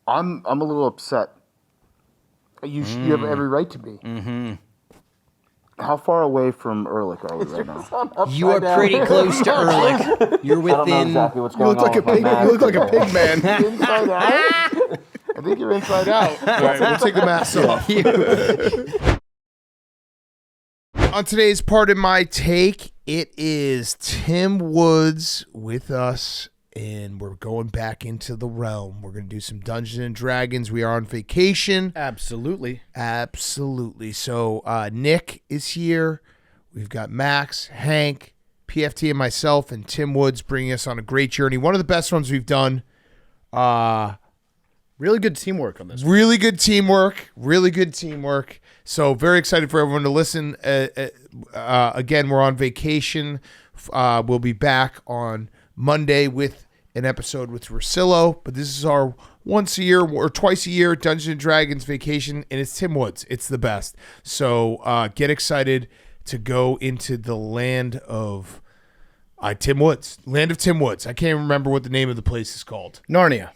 I'm a little upset. You have every right to be. Mm-hmm. How far away from Ehrlich are we right now? You are pretty close to Ehrlich. You're within. I don't know exactly what's You going look like a on. pig. You look like a pig man. Inside out? I think you're inside out. All right, we'll take the mask off. On today's Part of My Take, it is Timm Woods with us, and we're going back into the realm. We're going to do some Dungeons & Dragons. We are on vacation. Absolutely. Absolutely. So Nick is here. We've got Max, Hank, PFT, and myself, and Timm Woods bringing us on a great journey. One of the best ones we've done. Really good teamwork on this one. Really good teamwork. Really good teamwork. So very excited for everyone to listen. Again, we're on vacation. We'll be back on Monday with an episode with Rosillo. But this is our once a year or twice a year Dungeons & Dragons vacation, and it's Timm Woods. It's the best. So get excited to go into the land of Timm Woods. Land of Timm Woods. I can't remember what the name of the place is called. Narnia.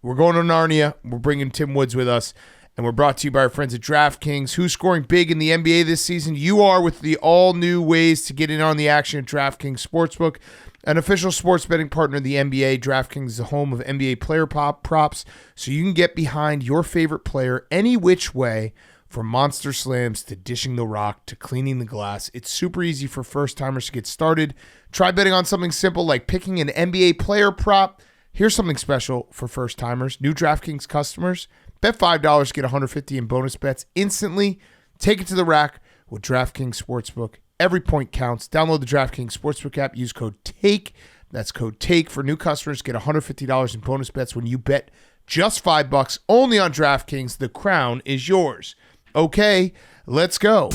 We're going to Narnia. We're bringing Timm Woods with us. And we're brought to you by our friends at DraftKings. Who's scoring big in the NBA this season? You are, with the all-new ways to get in on the action at DraftKings Sportsbook, an official sports betting partner of the NBA. DraftKings is the home of NBA player props, so you can get behind your favorite player any which way, from monster slams to dishing the rock to cleaning the glass. It's super easy for first-timers to get started. Try betting on something simple like picking an NBA player prop. Here's something special for first-timers. New DraftKings customers, bet $5, get $150 in bonus bets instantly. Take it to the rack with DraftKings Sportsbook. Every point counts. Download the DraftKings Sportsbook app. Use code TAKE. That's code TAKE for new customers. Get $150 in bonus bets when you bet just $5 only on DraftKings. The crown is yours. Okay, let's go.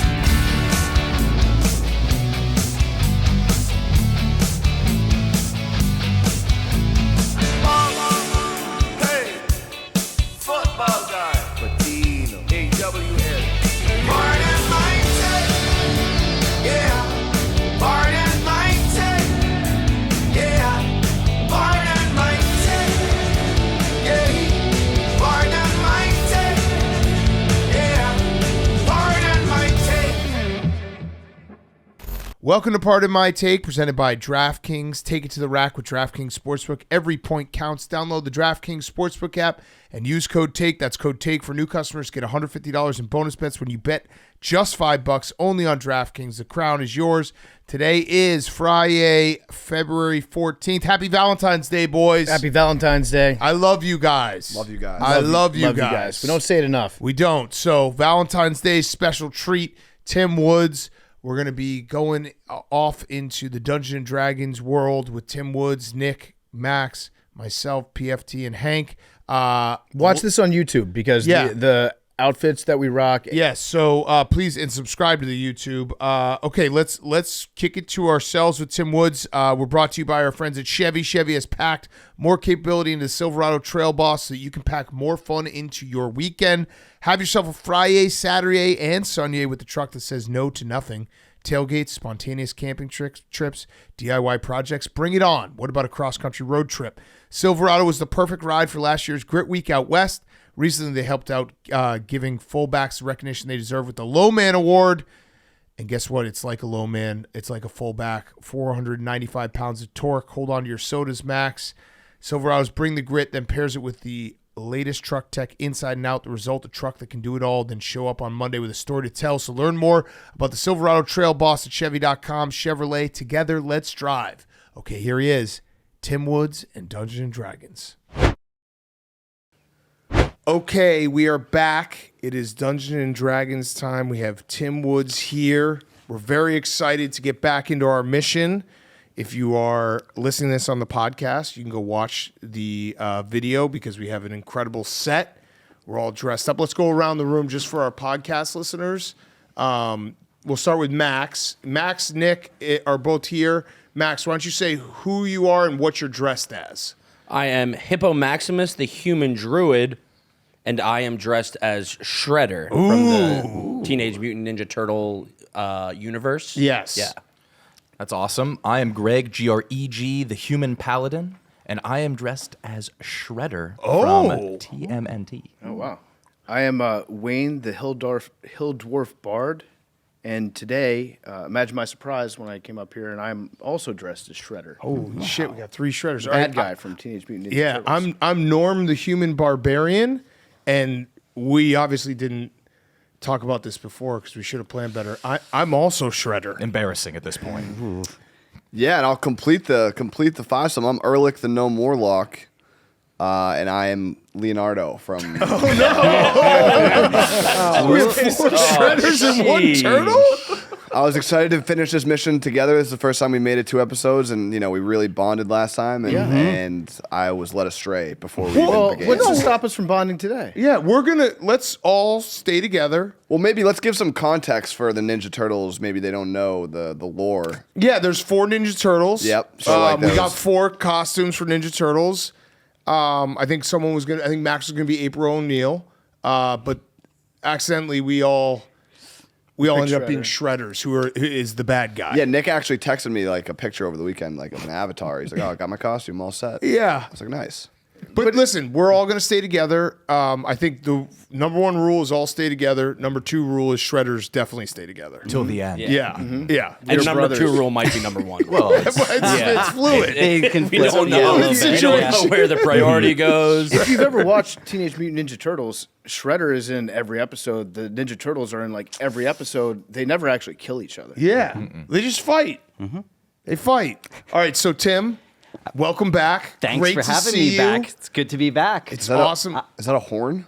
Welcome to Part of My Take, presented by DraftKings. Take it to the rack with DraftKings Sportsbook. Every point counts. Download the DraftKings Sportsbook app and use code TAKE. That's code TAKE for new customers. Get $150 in bonus bets when you bet just $5 only on DraftKings. The crown is yours. Today is Friday, February 14th. Happy Valentine's Day, boys. Happy Valentine's Day. I love you guys. Love you guys. I love you guys. We don't say it enough. We don't. So Valentine's Day special treat, Timm Woods. We're going to be going off into the Dungeons & Dragons world with Timm Woods, Nick, Max, myself, PFT, and Hank. Watch this on YouTube because the outfits that we rock. Yes, so please, and subscribe to the YouTube. Okay, let's kick it to ourselves with Timm Woods. We're brought to you by our friends at Chevy. Chevy has packed more capability into the Silverado Trail Boss so that you can pack more fun into your weekend. Have yourself a Friday, Saturday, and Sunday with the truck that says no to nothing. Tailgates, spontaneous camping trips, DIY projects, bring it on. What about a cross-country road trip? Silverado was the perfect ride for last year's Grit Week out west. Recently, they helped out giving fullbacks the recognition they deserve with the Low Man Award. And guess what? It's like a low man. It's like a fullback. 495 pounds of torque. Hold on to your sodas, Max. Silverado's Bring the Grit, then pairs it with the latest truck tech inside and out. The result, a truck that can do it all, then show up on Monday with a story to tell. So learn more about the Silverado Trail Boss at Chevy.com. Chevrolet, together, let's drive. Okay, here he is, Timm Woods and Dungeons & Dragons. Okay, we are back. It is Dungeons & Dragons time. We have Timm Woods here. We're very excited to get back into our mission. If you are listening to this on the podcast, you can go watch the video because we have an incredible set. We're all dressed up. Let's go around the room just for our podcast listeners. We'll start with Max. Max, Nick are both here. Max, why don't you say who you are and what you're dressed as? I am Hippo Maximus, the human druid, and I am dressed as Shredder from the Teenage Mutant Ninja Turtle universe. Yes. Yeah. That's awesome. I am Greg, Greg, the human paladin, And I am dressed as Shredder Oh. from TMNT. Oh, wow. I am Wayne, the Hill Dwarf Bard. And today, imagine my surprise when I came up here, and I'm also dressed as Shredder. Holy shit, we got 3 Shredders. All Bad right, guy from Teenage Mutant Ninja Yeah, Turtles. I'm Norm, the human barbarian, and we obviously didn't talk about this before because we should have planned better. I'm also Shredder. Embarrassing at this point. Yeah, and I'll complete the 5-some. I'm Erlich, the Gnome Warlock, and I am Leonardo from. We have 4 Shredders and 1 turtle? I was excited to finish this mission together. This is the first time we made it 2 episodes, and we really bonded last time, and I was led astray before we even Well, began. what's to stop us from bonding today? Yeah, let's all stay together. Well, maybe let's give some context for the Ninja Turtles. Maybe they don't know the lore. Yeah, there's 4 Ninja Turtles. Yep, so like we got those. 4 costumes for Ninja Turtles. I think Max was gonna be April O'Neil, but accidentally we all ended up being Shredders, who is the bad guy. Yeah, Nick actually texted me like a picture over the weekend, like of an avatar. He's like, "Oh, I got my costume all set." Yeah. I was like, "Nice." But listen, we're all going to stay together. I think the number 1 rule is all stay together. Number 2 rule is Shredders definitely stay together. Till the end. Yeah. And number brothers. 2 rule might be number 1. Well, It's fluid. we don't know. Yeah, We don't know where the priority goes. If you've ever watched Teenage Mutant Ninja Turtles, Shredder is in every episode. The Ninja Turtles are in like every episode. They never actually kill each other. Yeah. They just fight. They fight. All right, so Tim, welcome back. Thanks Great for to having see me you. back. It's good to be back. It's awesome. Is that a horn?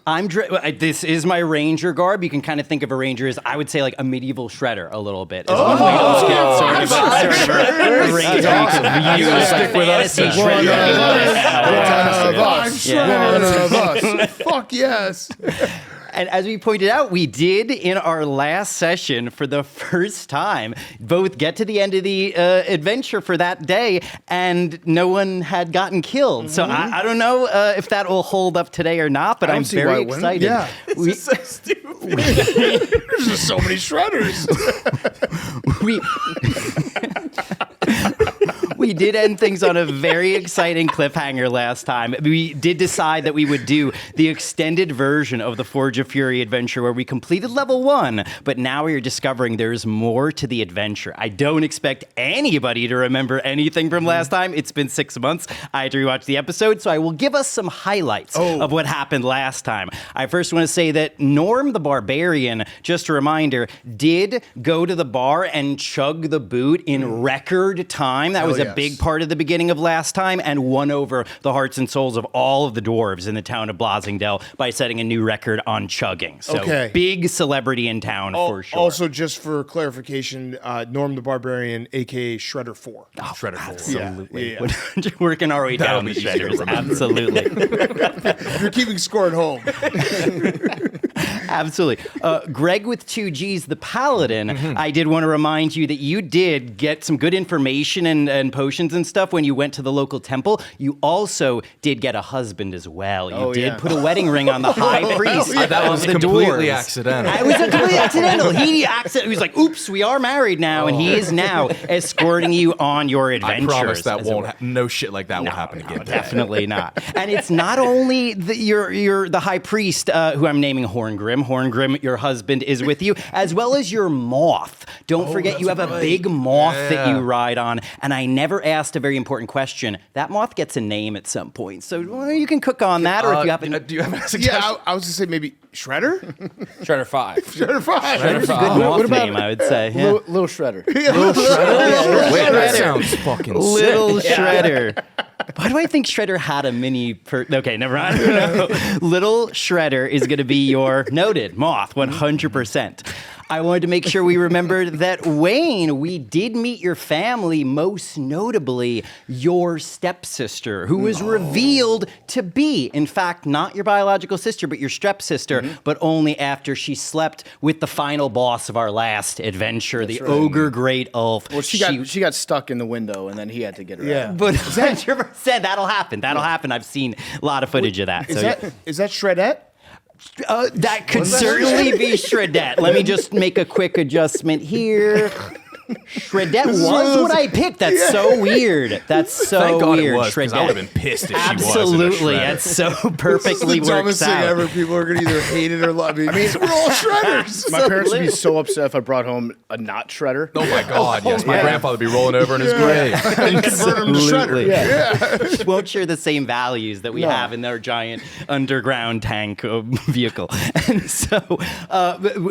This is my ranger garb. You can kind of think of a ranger as, I would say, like a medieval shredder a little bit. Is one way to look at sort of a ranger you could use like fantasy shredder. One of us. Fuck yes. And as we pointed out, we did in our last session for the first time both get to the end of the adventure for that day, and no one had gotten killed. So I don't know if that will hold up today or not, but I'm very excited. Yeah. We, so stupid. There's just so many Shredders. we did end things on a very exciting cliffhanger last time. We did decide that we would do the extended version of the Forge of Fury adventure where we completed level 1, but now we are discovering there's more to the adventure. I don't expect anybody to remember anything from last time. It's been 6 months. I had to rewatch the episode, so I will give us some highlights of what happened last time. I first want to say that Norm the Barbarian, just a reminder, did go to the bar and chug the boot in record time. That was a big part of the beginning of last time, and won over the hearts and souls of all of the dwarves in the town of Blazingdale by setting a new record on chugging. So big celebrity in town for sure. Also, just for clarification, Norm the Barbarian, a.k.a. Shredder 4. Shredder 4. Absolutely. Yeah. Working our way down the be easy to shredders. remember. Absolutely. If you're keeping score at home. Absolutely. Greg with 2 Gs, the Paladin, I did want to remind you that you did get some good information and potions and stuff when you went to the local temple. You also did get a husband as well. You did put a wedding ring on the high priest That was of the completely dwarves. accidental. It was completely accidental. He was like, oops, we are married now, and he is now escorting you on your I adventures. promise that as it won't. were. No shit like that will happen again. Definitely not. And it's not only the high priest who I'm naming Horngrim. Horngrim, your husband, is with you, as well as your moth. Don't forget you have a big moth that you ride on. And I never asked a very important question. That moth gets a name at some point, so you can cook on that, or if you have do you have a suggestion? Yeah, I was going to say maybe Shredder? Shredder 5. Shredder 5. Shredder's a good moth name, I would say. Yeah. Little Shredder. Wait, that Shredder. sounds fucking Little sick. Shredder. Why do I think Shredder had a mini... Okay, never mind. I don't know. Little Shredder is going to be your noted moth, 100%. I wanted to make sure we remembered that, Wayne, we did meet your family, most notably your stepsister, who was revealed to be, in fact, not your biological sister, but your stepsister, but only after she slept with the final boss of our last adventure, the ogre great elf. Well, she got stuck in the window, and then he had to get her out. But 100%, that'll happen. That'll happen. I've seen a lot of footage of that. Is that Shredette? That could certainly be Shredette. Let me just make a quick adjustment here. Shredette was what I picked. That's so weird. That's so Thank God weird. it was, because I would have been pissed if she Absolutely. was in a shredder. That's so This is perfectly the dumbest works thing out. ever. People are gonna either hate it or love it. I mean, we're all shredders. My parents would be so upset if I brought home a not shredder. Oh my God, yes. My grandfather would be rolling over in his grave. And convert them to shredder. Won't share the same values that we have in our giant underground tank vehicle. And so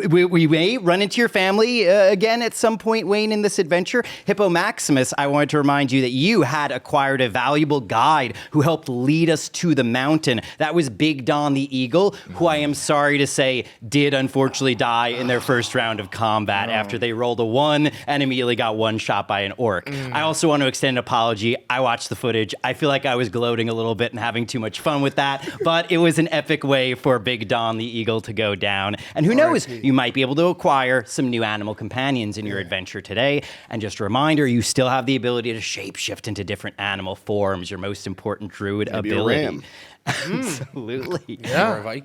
we may run into your family again at some point, Wayne, in this adventure. Hippo Maximus, I wanted to remind you that you had acquired a valuable guide who helped lead us to the mountain. That was Big Don the Eagle, who I am sorry to say did unfortunately die in their first round of combat after they rolled a 1 and immediately got one shot by an orc. I also want to extend an apology. I watched the footage. I feel like I was gloating a little bit and having too much fun with that, but it was an epic way for Big Don the Eagle to go down. And who knows, you might be able to acquire some new animal companions in your adventure today. And just a reminder, you still have the ability to shapeshift into different animal forms, your most important druid Maybe a ability. ram. Absolutely. Yeah.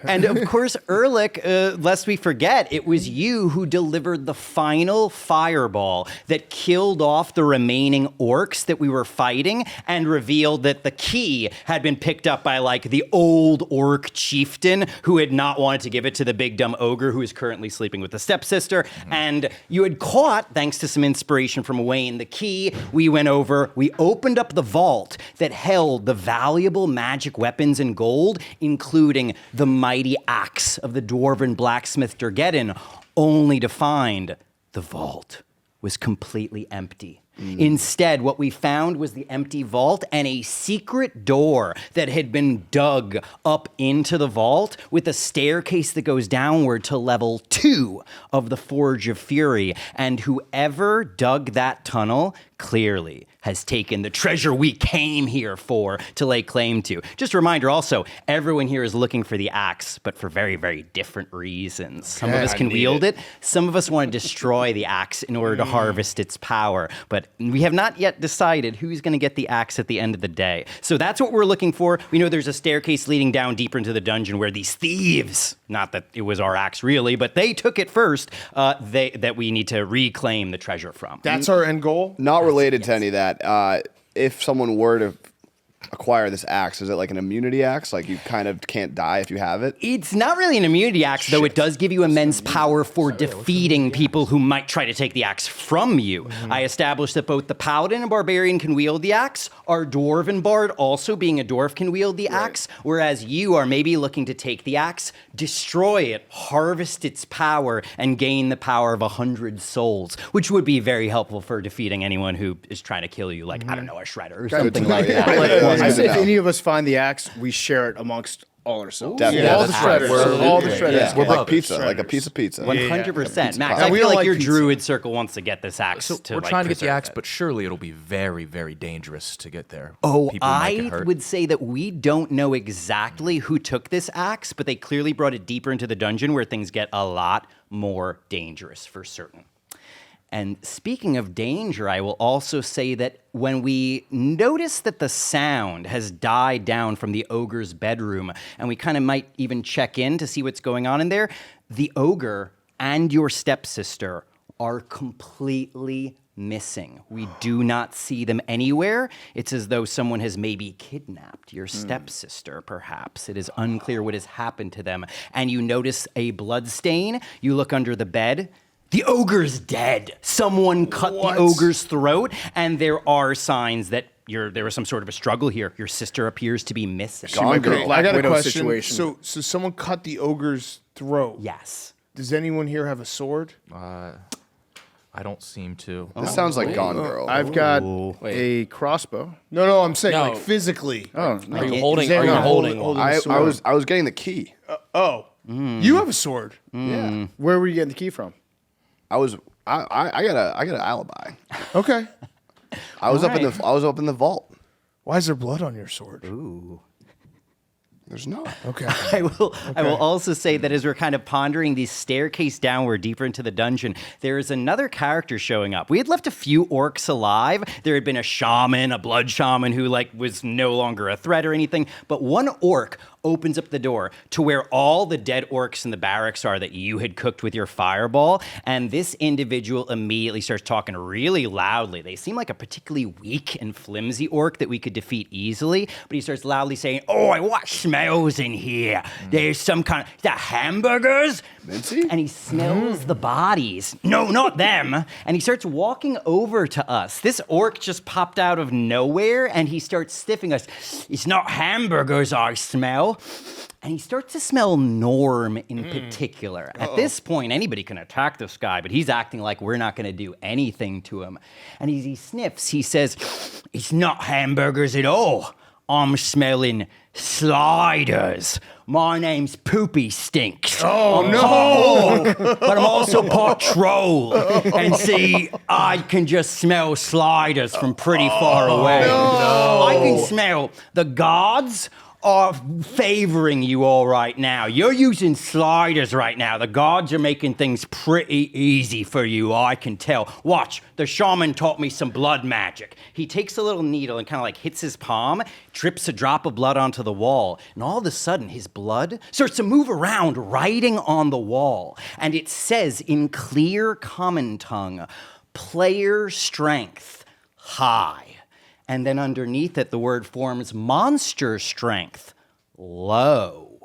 And of course, Ehrlich, lest we forget, it was you who delivered the final fireball that killed off the remaining orcs that we were fighting and revealed that the key had been picked up by like the old orc chieftain who had not wanted to give it to the big dumb ogre who is currently sleeping with the stepsister. And you had caught, thanks to some inspiration from Wayne, the key. We went over, we opened up the vault that held the valuable magic weapons and gold, including the mighty axe of the dwarven blacksmith Durgeddon, only to find the vault was completely empty. Instead, what we found was the empty vault and a secret door that had been dug up into the vault with a staircase that goes downward to level 2 of the Forge of Fury. And whoever dug that tunnel clearly has taken the treasure we came here for to lay claim to. Just a reminder also, everyone here is looking for the axe, but for very, very different reasons. Some of us can wield it. Some of us want to destroy the axe in order to harvest its power. But we have not yet decided who's going to get the axe at the end of the day. So that's what we're looking for. We know there's a staircase leading down deeper into the dungeon where these thieves, not that it was our axe really, but they took it first, that we need to reclaim the treasure from. That's our end goal. Not related to any of that. If someone were to acquire this axe, is it like an immunity axe? Like you kind of can't die if you have it? It's not really an immunity axe, though it does give you immense power for defeating people who might try to take the axe from you. I established that both the paladin and barbarian can wield the axe. Our dwarven bard, also being a dwarf, can wield the axe, whereas you are maybe looking to take the axe, destroy it, harvest its power, and gain the power of 100 souls, which would be very helpful for defeating anyone who is trying to kill you, like, I don't know, a shredder or something like that. I say if any of us find the axe, we share it amongst all ourselves. Definitely. all that's the shredders. All the shredders. Yeah. We're like brothers, pizza, like a piece of pizza. 100%. Max, pie. I We feel don't like like your pizza. druid circle wants to get this axe So to we're like, trying to get the preserve axe, it. but surely it'll be very, very dangerous to get there. Oh, People might get I hurt. would say that we don't know exactly who took this axe, but they clearly brought it deeper into the dungeon where things get a lot more dangerous for certain. And speaking of danger, I will also say that when we notice that the sound has died down from the ogre's bedroom, and we kind of might even check in to see what's going on in there, the ogre and your stepsister are completely missing. We do not see them anywhere. It's as though someone has maybe kidnapped your stepsister, perhaps. It is unclear what has happened to them. And you notice a blood stain. You look under the bed. The ogre's dead. Someone cut the ogre's throat, and there are signs that there was some sort of a struggle here. Your sister appears to be missing. Gone girl. Black I got a Widow question. situation. So someone cut the ogre's throat. Yes. Does anyone here have a sword? I don't seem to. This sounds like Gone Girl. I've got a crossbow. No, I'm saying No. like physically. Oh, Are you It- holding? They're Are you not holding holding- one? I was getting the key. You have a sword. Yeah. where were you getting the key from? I got an alibi. Okay. I was up in the vault. Why is there blood on your sword? There's not. Okay. I will also say that as we're kind of pondering the staircase downward deeper into the dungeon, there is another character showing up. We had left a few orcs alive. There had been a shaman, a blood shaman who like was no longer a threat or anything, but one orc opens up the door to where all the dead orcs in the barracks are that you had cooked with your fireball. And this individual immediately starts talking really loudly. They seem like a particularly weak and flimsy orc that we could defeat easily. But he starts loudly saying, "Oh, what smells in here? There's some kind of, is that hamburgers?" Mincy? And he smells the bodies. No, not them. And he starts walking over to us. This orc just popped out of nowhere and he starts sniffing us. "It's not hamburgers I smell." And he starts to smell Norm in particular. At this point, anybody can attack this guy, but he's acting like we're not going to do anything to him. And as he sniffs, he says, "It's not hamburgers at all. I'm smelling sliders. My name's Poopy Stinks. Oh, I'm no. part orc, but I'm also part troll. And see, I can just smell sliders from pretty far away. I can smell the gods are favoring you all right now. You're using sliders right now. The gods are making things pretty easy for you, I can tell. Watch, the shaman taught me some blood magic." He takes a little needle and kind of like hits his palm, drips a drop of blood onto the wall, and all of a sudden his blood starts to move around, writing on the wall. And it says in clear common tongue, "Player strength high." And then underneath it, the word forms monster strength, low.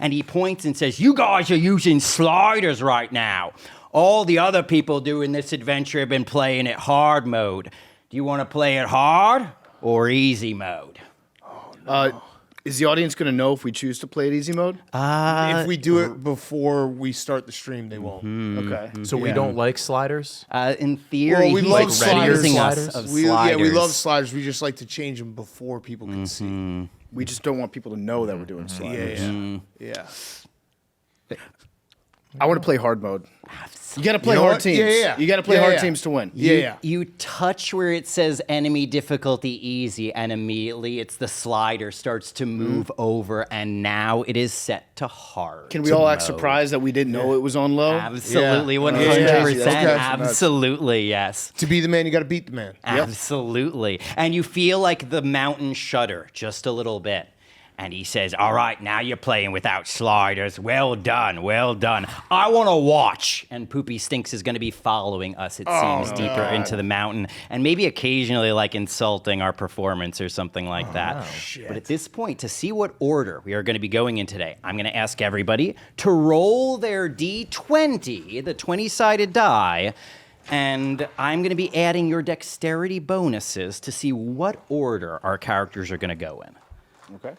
And he points and says, "You guys are using sliders right now. All the other people doing this adventure have been playing it hard mode. Do you want to play it hard or easy mode?" Is the audience going to know if we choose to play it easy mode? If we do it before we start the stream, they won't. Okay. So we don't like sliders? In theory, Well, we he's love accusing sliders. us of Yeah, sliders. we love sliders. We just like to change them before people can see. We just don't want people to know that we're doing sliders. Yeah. I want to play hard mode. You got to play You know hard what? teams. Yeah. You got to play Yeah, hard yeah. teams to win. Yeah. You touch where it says enemy difficulty easy, and immediately it's the slider starts to move over, and now it is set to hard. Can we all act surprised that we didn't know it was on low? Absolutely, Yeah. 100%. Okay. Absolutely, yes. To be the man, you got to beat the man. Absolutely. And you feel like the mountain shudder just a little bit. And he says, "All right, now you're playing without sliders. Well done, well done. I want to watch." And Poopy Stinks is going to be following us, it seems, deeper into the mountain. And maybe occasionally, like, insulting our performance or something like that. But at this point, to see what order we are going to be going in today, I'm going to ask everybody to roll their D20, the 20-sided die. And I'm going to be adding your dexterity bonuses to see what order our characters are going to go in. Okay.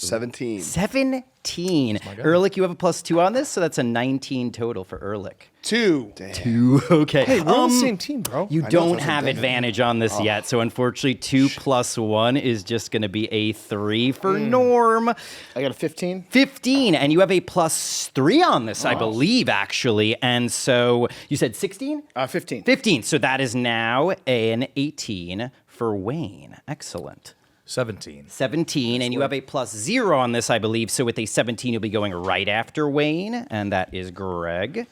17. 17. Ehrlich, you have a +2 on this, so that's a 19 total for Ehrlich. 2. 2, okay. Hey, we're on the same team, bro. You don't have advantage on this yet, so unfortunately 2 + 1 is just going to be a 3 for Norm. I got a 15. 15, and you have a +3 on this, I believe, actually. And so you said 16? 15. 15, so that is now an 18 for Wayne. Excellent. 17. 17, and you have a +0 on this, I believe. So with a 17, you'll be going right after Wayne, and that is Greg.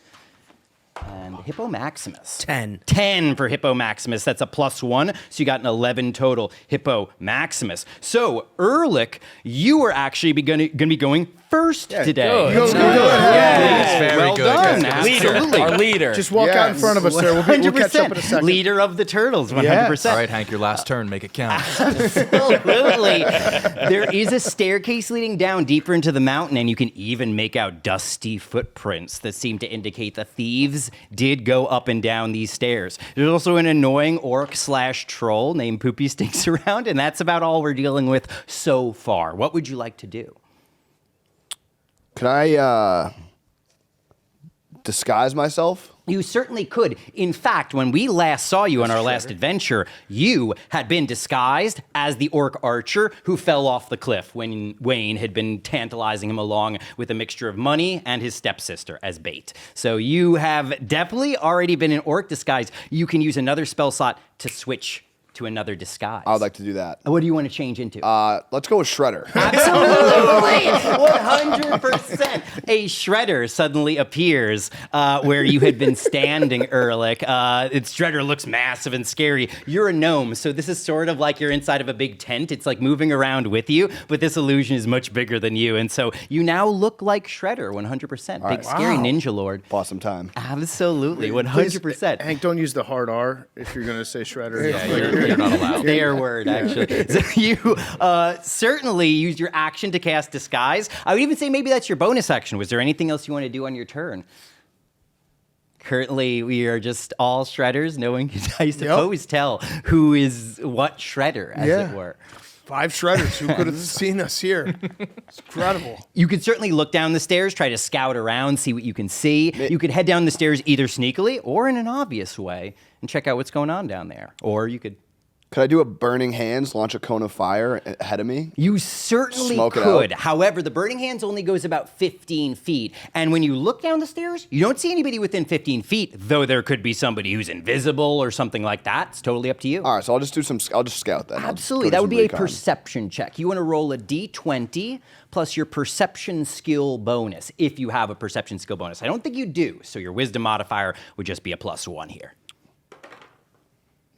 And Hippo Maximus. 10. 10 for Hippo Maximus. That's a +1, so you got an 11 total Hippo Maximus. So, Ehrlich, you are actually going to be going first today. Good. Yes, Very well good. done. Yes. Absolutely. Our leader. Just walk out in front of us, sir. We'll catch up in a second. Leader of the Turtles, 100%. All right, Hank, your last turn. Make it count. Absolutely. There is a staircase leading down deeper into the mountain, and you can even make out dusty footprints that seem to indicate the thieves did go up and down these stairs. There's also an annoying orc/troll named Poopy Stinks around, and that's about all we're dealing with so far. What would you like to do? Can I disguise myself? You certainly could. In fact, when we last saw you on our last adventure, you had been disguised as the orc archer who fell off the cliff when Wayne had been tantalizing him along with a mixture of money and his stepsister as bait. So you have definitely already been in orc disguise. You can use another spell slot to switch to another disguise. I would like to do that. What do you want to change into? Let's go with Shredder. Absolutely, 100%. A shredder suddenly appears where you had been standing, Ehrlich. Its shredder looks massive and scary. You're a gnome, so this is sort of like you're inside of a big tent. It's like moving around with you, but this illusion is much bigger than you, and so you now look like Shredder, 100%. Big scary ninja lord. Bought some time. Absolutely, Please, 100%. Hank, don't use the hard R if you're going to say Shredder. You're not allowed. Their word, actually. So you certainly use your action to cast Disguise. I would even say maybe that's your bonus action. Was there anything else you want to do on your turn? Currently, we are just all Shredders, knowing, I suppose, tell who is what Shredder, as it were. 5 Shredders. Who could have seen us here? It's incredible. You could certainly look down the stairs, try to scout around, see what you can see. You could head down the stairs either sneakily or in an obvious way and check out what's going on down there. Or you could... Could I do a burning hands, launch a cone of fire ahead of me? You certainly Smoke it could. out. However, the burning hands only goes about 15 feet. And when you look down the stairs, you don't see anybody within 15 feet, though there could be somebody who's invisible or something like that. It's totally up to you. All right, so I'll just scout that. Absolutely. That would be a perception check. You want to roll a d20 plus your perception skill bonus, if you have a perception skill bonus. I don't think you do, so your wisdom modifier would just be a +1 here.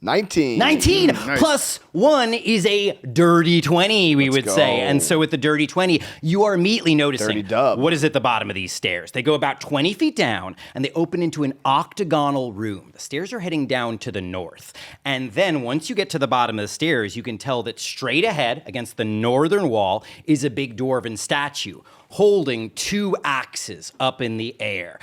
19. 19 Nice. plus 1 is a dirty 20, we would go. say. And so with the dirty 20, you are immediately noticing Dirty dub. what is at the bottom of these stairs. They go about 20 feet down, and they open into an octagonal room. The stairs are heading down to the north. And then once you get to the bottom of the stairs, you can tell that straight ahead, against the northern wall, is a big dwarven statue holding 2 axes up in the air.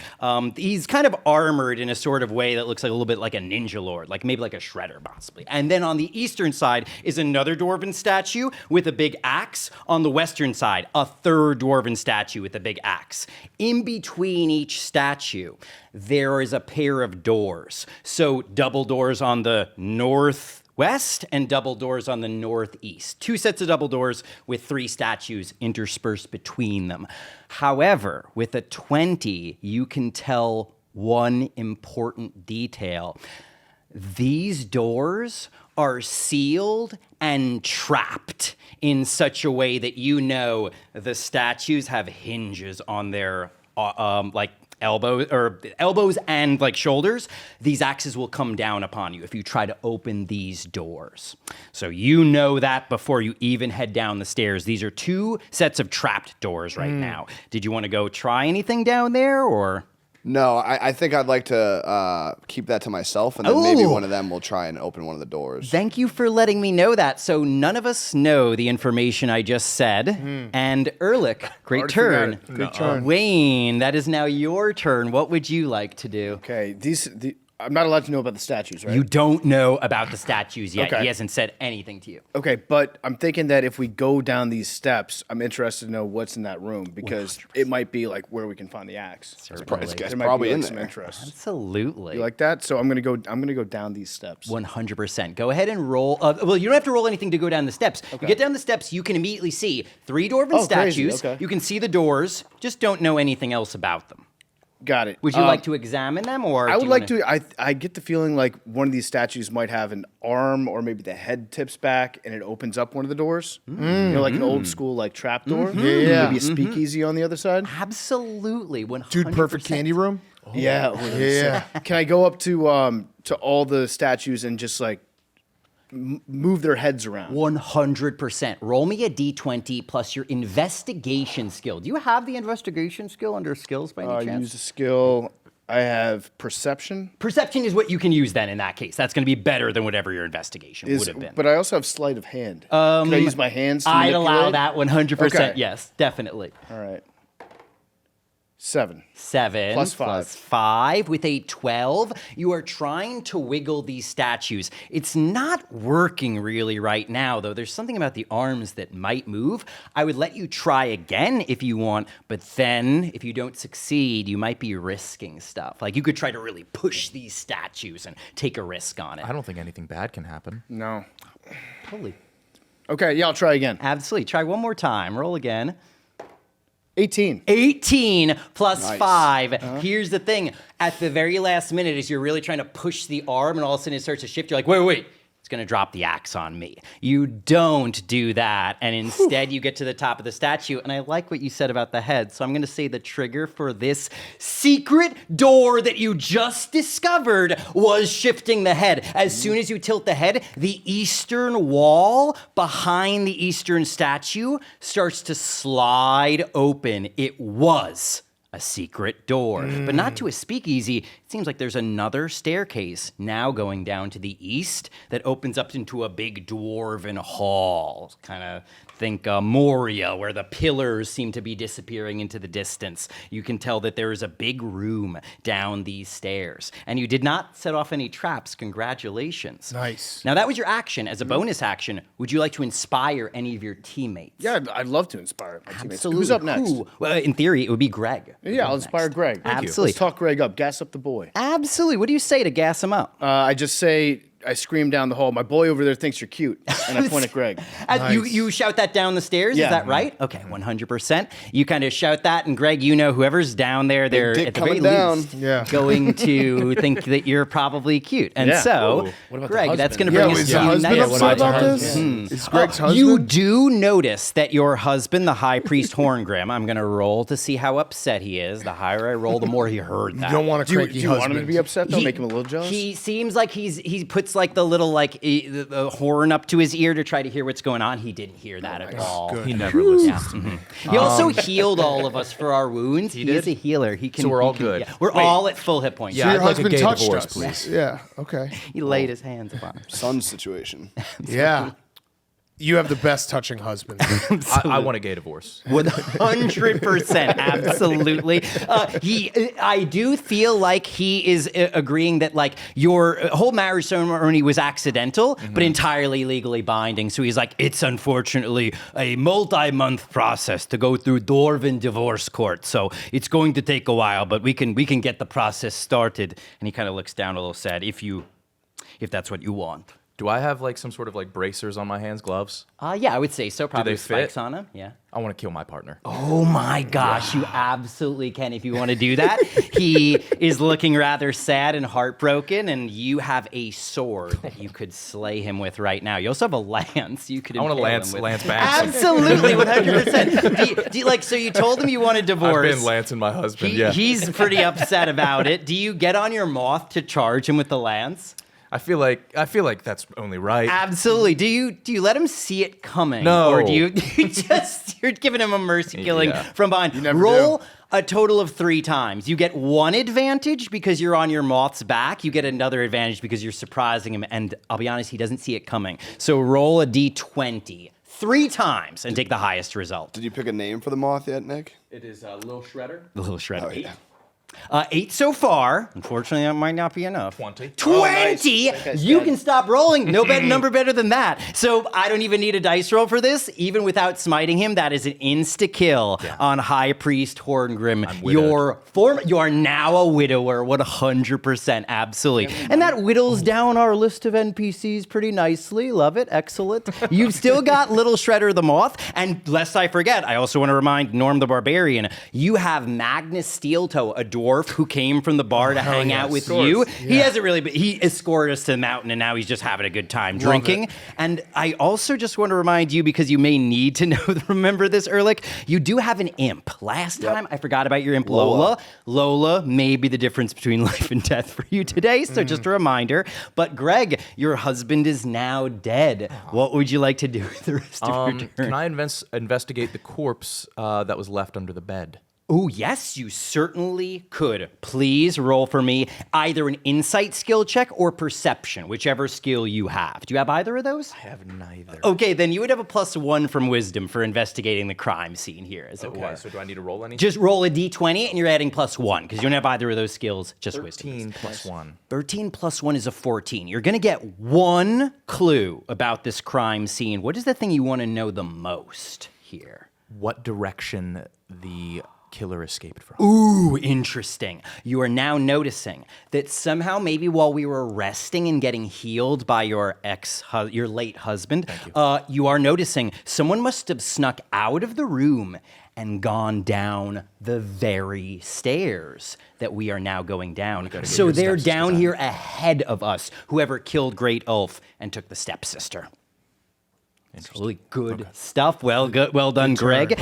He's kind of armored in a sort of way that looks like a little bit like a ninja lord, like maybe like a shredder possibly. And then on the eastern side is another dwarven statue with a big axe. On the western side, a third dwarven statue with a big axe. In between each statue, there is a pair of doors. So double doors on the northwest and double doors on the northeast. 2 sets of double doors with 3 statues interspersed between them. However, with a 20, you can tell one important detail. These doors are sealed and trapped in such a way that you know the statues have hinges on their elbows and like shoulders. These axes will come down upon you if you try to open these doors. So you know that before you even head down the stairs. These are 2 sets of trapped doors right now. Did you want to go try anything down there, or? No, I think I'd like to keep that to myself, and then maybe one of them will try and open one of the doors. Thank you for letting me know that. So none of us know the information I just said. And Ehrlich, great turn. Great turn. Wayne, that is now your turn. What would you like to do? Okay, I'm not allowed to know about the statues, right? You don't know about the statues yet. Okay. He hasn't said anything to you. Okay, but I'm thinking that if we go down these steps, I'm interested to know what's in that room because it might be like where we can find the axe. It's There might probably be in like, some there. interest. Absolutely. You like that? So I'm gonna go down these steps. 100%. Go ahead and roll. Well, you don't have to roll anything to go down the steps. You get down the steps, you can immediately see 3 dwarven crazy. statues. Okay. You can see the doors, just don't know anything else about them. Got it. Would you like to examine them, or I do would you like wanna- to. I get the feeling like one of these statues might have an arm, or maybe the head tips back and it opens up one of the doors. You know, like an old school like trap door. Yeah. Maybe a speakeasy on the other side. Absolutely, 100%. Dude, perfect candy room. Yeah. Yeah. Can I go up to all the statues and just like move their heads around? 100%. Roll me a d20 plus your investigation skill. Do you have the investigation skill under skills by any chance? Use a skill. I have perception. Perception is what you can use then in that case. That's going to be better than whatever your investigation would have been. But I also have sleight of hand. Can I use my hands to I'd allow manipulate? that 100%. Okay. Yes, definitely. All right. 7. 7 Plus 5. plus 5 with a 12. You are trying to wiggle these statues. It's not working really right now, though. There's something about the arms that might move. I would let you try again if you want, but then if you don't succeed, you might be risking stuff. Like you could try to really push these statues and take a risk on it. I don't think anything bad can happen. No. Totally. Okay, yeah, I'll try again. Absolutely. Try one more time. Roll again. 18. 18 plus Nice. 5. Here's the thing. At the very last minute, as you're really trying to push the arm and all of a sudden it starts to shift, you're like, wait. is going to drop the axe on me. You don't do that. And instead, you get to the top of the statue. And I like what you said about the head. So I'm going to say the trigger for this secret door that you just discovered was shifting the head. As soon as you tilt the head, the eastern wall behind the eastern statue starts to slide open. It was a secret door, but not to a speakeasy. It seems like there's another staircase now going down to the east that opens up into a big dwarven hall. Kind of think Moria, where the pillars seem to be disappearing into the distance. You can tell that there is a big room down these stairs. And you did not set off any traps. Congratulations. Nice. Now, that was your action. As a bonus action, would you like to inspire any of your teammates? Yeah, I'd love to inspire my teammates. Absolutely. Who's up next? Who? Well, in theory, it would be Greg. Yeah, I'll inspire Greg. Absolutely. Let's talk Greg up. Gas up the boy. Absolutely. What do you say to gas him up? I just say, I scream down the hall, my boy over there thinks you're cute. And I point at Greg. You shout that down the stairs, Yeah. is that right? Okay, 100%. You kind of shout that, and Greg, you know whoever's down there, they're dick at the very coming down. least Yeah. going to think that you're probably cute. And Yeah. so, Ooh, what about the Greg, that's going husband? to bring Yeah, us is to the you husband next. upset about this? Is Greg's husband? You do notice that your husband, the high priest Horngrim, I'm going to roll to see how upset he is. The higher I roll, the more he heard that. You don't want a Do you cranky want him husband. to be upset, though? Make him a little jealous? He seems like he puts like the little the horn up to his ear to try to hear what's going on. He didn't hear that at all. He never listens to me. He also healed all of us for our wounds. He is a healer. He can. So we're all he can- good. yeah, we're all at full hit points. Yeah, So your I'd like a husband gay touched divorce, us. please. Yeah, okay. He laid his hands upon us. Son situation. Yeah. You have the best touching husband. I want a gay divorce. 100%, absolutely. I do feel like he is agreeing that like your whole marriage ceremony was accidental, but entirely legally binding. So he's like, it's unfortunately a multi-month process to go through Dwarven divorce court. So it's going to take a while, but we can get the process started. And he kind of looks down a little sad. If that's what you want. Do I have like some sort of like bracers on my hands, gloves? Yeah, I would say so. Probably they spikes fit? on him. Yeah. I want to kill my partner. Oh my gosh, you absolutely can if you want to do that. He is looking rather sad and heartbroken, and you have a sword that you could slay him with right now. You also have a lance you could I want to impale him with. lance back. Absolutely, 100%. So you told him you want a divorce. I've been lancing my husband. He- yeah. He's pretty upset about it. Do you get on your moth to charge him with the lance? I feel like that's only right. Absolutely. Do you let him see it coming? No. Or do you you're giving him a mercy killing Yeah. from behind? You never Roll do. a total of 3 times. You get 1 advantage because you're on your moth's back. You get another advantage because you're surprising him. And I'll be honest, he doesn't see it coming. So roll a d20 3 times and take the highest result. Did you pick a name for the moth yet, Nick? It is a little shredder. The little shredder. yeah. 8 so far. Unfortunately, that might not be enough. 20. 20? You can stop rolling. No number better than that. So I don't even need a dice roll for this. Even without smiting him, that is an insta-kill on High Priest Horngrim. I'm widowed. You are now a widower. 100%. Absolutely. And that whittles down our list of NPCs pretty nicely. Love it. Excellent. You've still got Little Shredder the Moth. And lest I forget, I also want to remind Norm the Barbarian, you have Magnus Steeltoe, a dwarf who came from the bar to hang out with you. He hasn't really been, he escorted us to the mountain and now he's just having a good time drinking. And I also just want to remind you, because you may need to remember this, Ehrlich, you do have an imp. Last time I forgot about your imp, Lola. Lola may be the difference between life and death for you today, so just a reminder. But Greg, your husband is now dead. What would you like to do with the rest of your turn? Can I investigate the corpse that was left under the bed? Oh, yes, you certainly could. Please roll for me either an insight skill check or perception, whichever skill you have. Do you have either of those? I have neither. Okay, then you would have a +1 from wisdom for investigating the crime scene here, as it were. Okay, so do I need to roll any? Just roll a d20 and you're adding +1 because you don't have either of those skills, just wisdom. 13 plus 1. 13 plus 1 is a 14. You're going to get 1 clue about this crime scene. What is the thing you want to know the most here? What direction the killer escaped from? Ooh, interesting. You are now noticing that somehow, maybe while we were resting and getting healed by your late husband, you are noticing someone must have snuck out of the room and gone down the very stairs that we are now going down. So they're down here ahead of us, whoever killed Great Ulf and took the stepsister. Totally good stuff. Well done, Greg.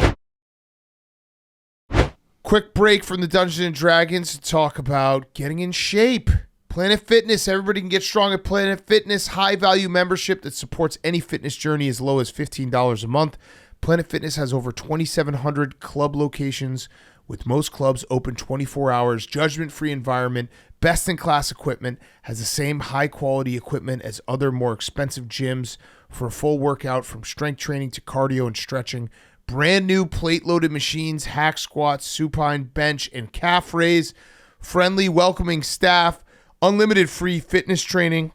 Quick break from the Dungeons and Dragons to talk about getting in shape. Planet Fitness. Everybody can get strong at Planet Fitness. High value membership that supports any fitness journey as low as $15 a month. Planet Fitness has over 2,700 club locations, with most clubs open 24 hours, judgment-free environment, best-in-class equipment, has the same high-quality equipment as other more expensive gyms for a full workout from strength training to cardio and stretching. Brand new plate-loaded machines, hack squats, supine bench, and calf raise. Friendly, welcoming staff, unlimited free fitness training,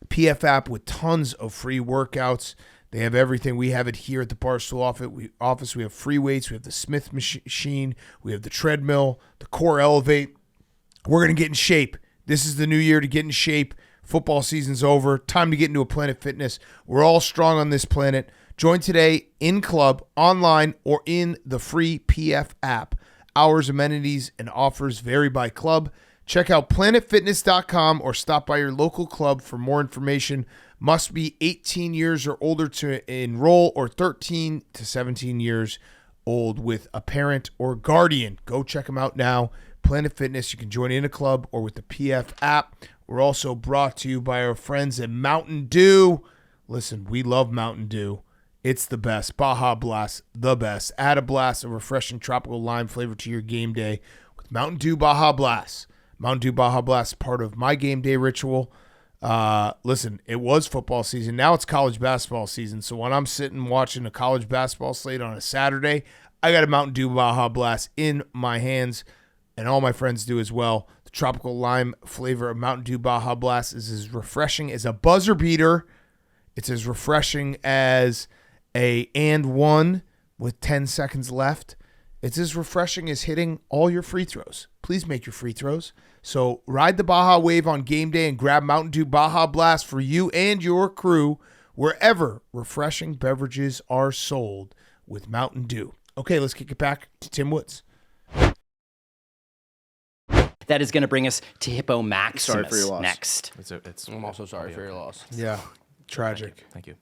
PF app with tons of free workouts. They have everything. We have it here at the Barstool office. We have free weights. We have the Smith machine. We have the treadmill, the Core Elevate. We're going to get in shape. This is the new year to get in shape. Football season's over. Time to get into a Planet Fitness. We're all strong on this planet. Join today in club, online, or in the free PF app. Hours, amenities, and offers vary by club. Check out planetfitness.com or stop by your local club for more information. Must be 18 years or older to enroll, or 13 to 17 years old with a parent or guardian. Go check them out now. Planet Fitness. You can join in a club or with the PF app. We're also brought to you by our friends at Mountain Dew. Listen, we love Mountain Dew. It's the best. Baja Blast, the best. Add a blast of refreshing tropical lime flavor to your game day with Mountain Dew Baja Blast. Mountain Dew Baja Blast is part of my game day ritual. Listen, it was football season. Now it's college basketball season. So when I'm sitting watching a college basketball slate on a Saturday, I got a Mountain Dew Baja Blast in my hands, and all my friends do as well. The tropical lime flavor of Mountain Dew Baja Blast is as refreshing as a buzzer beater. It's as refreshing as a and one with 10 seconds left. It's as refreshing as hitting all your free throws. Please make your free throws. So ride the Baja wave on game day and grab Mountain Dew Baja Blast for you and your crew wherever refreshing beverages are sold with Mountain Dew. Okay, let's kick it back to Timm Woods. That is going to bring us to Hippo Maximus Sorry for your loss. next. I'm also sorry for your loss. Yeah, tragic. Thank you.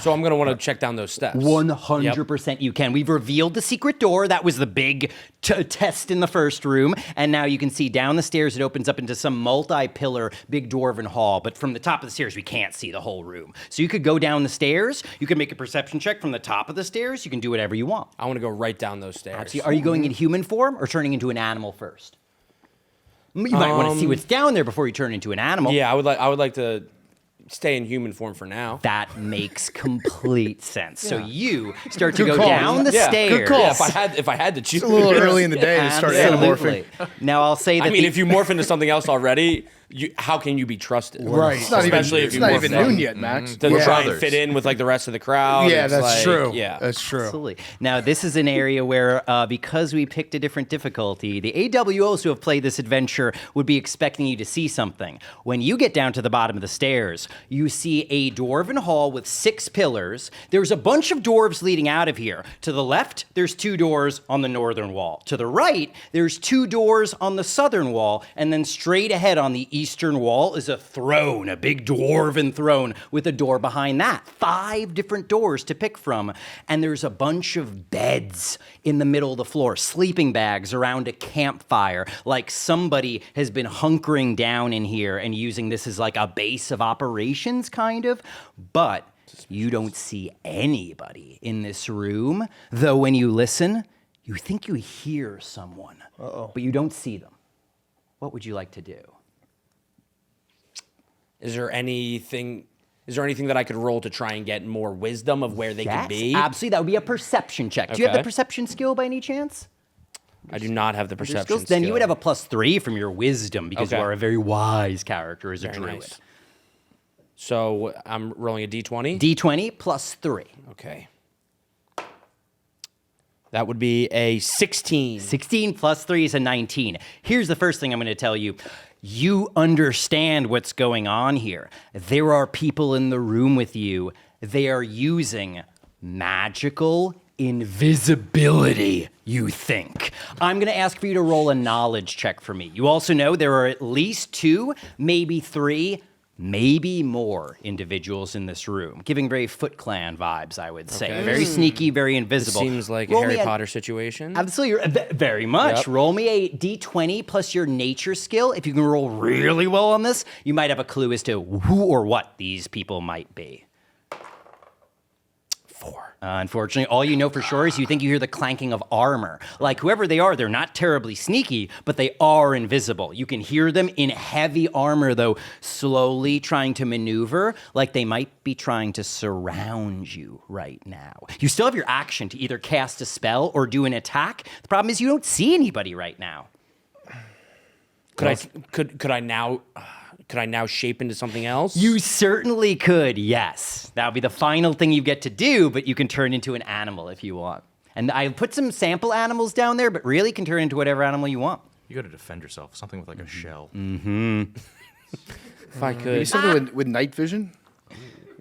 So I'm going to want to check down those steps. 100% you can. We've revealed the secret door. That was the big test in the first room. And now you can see down the stairs, it opens up into some multi-pillar big dwarven hall. But from the top of the stairs, we can't see the whole room. So you could go down the stairs. You can make a perception check from the top of the stairs. You can do whatever you want. I want to go right down those stairs. Are you going in human form or turning into an animal first? You might want to see what's down there before you turn into an animal. Yeah, I would like to stay in human form for now. That makes complete sense. So you start to go down the Yeah, stairs. good call. Yeah, if I had to choose. It's a little early in the day to start Absolutely. anamorphing. Now I'll say that I mean, if you morph into something else already, how can you be trusted? Right. It's not Especially even, if you it's not morph even in. noon yet, Max. To Yeah. try and Brothers. fit in with like the rest of the crowd. Yeah, It's that's like, true. Yeah. That's true. Absolutely. Now, this is an area where, because we picked a different difficulty, the AWOs who have played this adventure would be expecting you to see something. When you get down to the bottom of the stairs, you see a dwarven hall with 6 pillars. There's a bunch of dwarves leading out of here. To the left, there's 2 doors on the northern wall. To the right, there's 2 doors on the southern wall. And then straight ahead on the eastern wall is a throne, a big dwarven throne with a door behind that. 5 different doors to pick from. And there's a bunch of beds in the middle of the floor, sleeping bags around a campfire, like somebody has been hunkering down in here and using this as like a base of operations, kind of. But you don't see anybody in this room, though when you listen, you think you hear someone, but you don't see them. What would you like to do? Is there anything that I could roll to try and get more wisdom of where they could be? Absolutely. That would be a perception check. Do you have the Okay. perception skill by any chance? I do not have the Your perception skills? Then you skill. would have a +3 from your wisdom because you Okay. are a very wise character as a Very druid. nice. So I'm rolling a d20. D20 +3. Okay. That would be a 16. 16 +3 is a 19. Here's the first thing I'm going to tell you. You understand what's going on here. There are people in the room with you. They are using magical invisibility, you think. I'm going to ask for you to roll a knowledge check for me. You also know there are at least 2, maybe 3, maybe more individuals in this room, giving very Foot Clan vibes, I would say. Very sneaky, very invisible. Seems like a Roll Harry me Potter situation. Absolutely, very much. Yep. Roll me a d20 plus your nature skill. If you can roll really well on this, you might have a clue as to who or what these people might be. 4. Unfortunately, all you know for sure is you think you hear the clanking of armor. Like whoever they are, they're not terribly sneaky, but they are invisible. You can hear them in heavy armor, though, slowly trying to maneuver like they might be trying to surround you right now. You still have your action to either cast a spell or do an attack. The problem is you don't see anybody right now. Could I now shape into something else? You certainly could, yes. That would be the final thing you get to do, but you can turn into an animal if you want. And I put some sample animals down there, but really can turn into whatever animal you want. You got to defend yourself. Something with like a shell. If I Maybe could. something with night vision,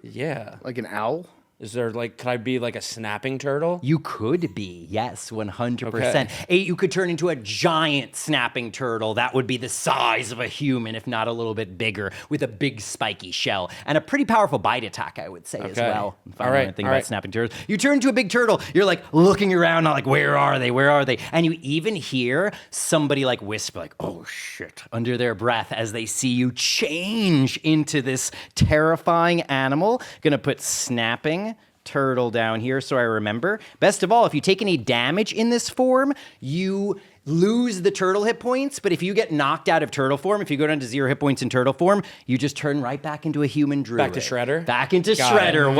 Yeah. like an owl. Is there could I be like a snapping turtle? You could be, yes, 100%. Okay. 8, you could turn into a giant snapping turtle. That would be the size of a human, if not a little bit bigger, with a big spiky shell. And a pretty powerful bite attack, I would say, as Okay. well. If I All know right, anything all about right. snapping turtles. You turn into a big turtle. You're like looking around, like, where are they? Where are they? And you even hear somebody like whisper, like, oh shit, under their breath as they see you change into this terrifying animal. Gonna put snapping turtle down here so I remember. Best of all, if you take any damage in this form, you lose the turtle hit points, but if you get knocked out of turtle form, if you go down to 0 hit points in turtle form, you just turn right back into a human druid. Back to Shredder? Back into Got it. Shredder,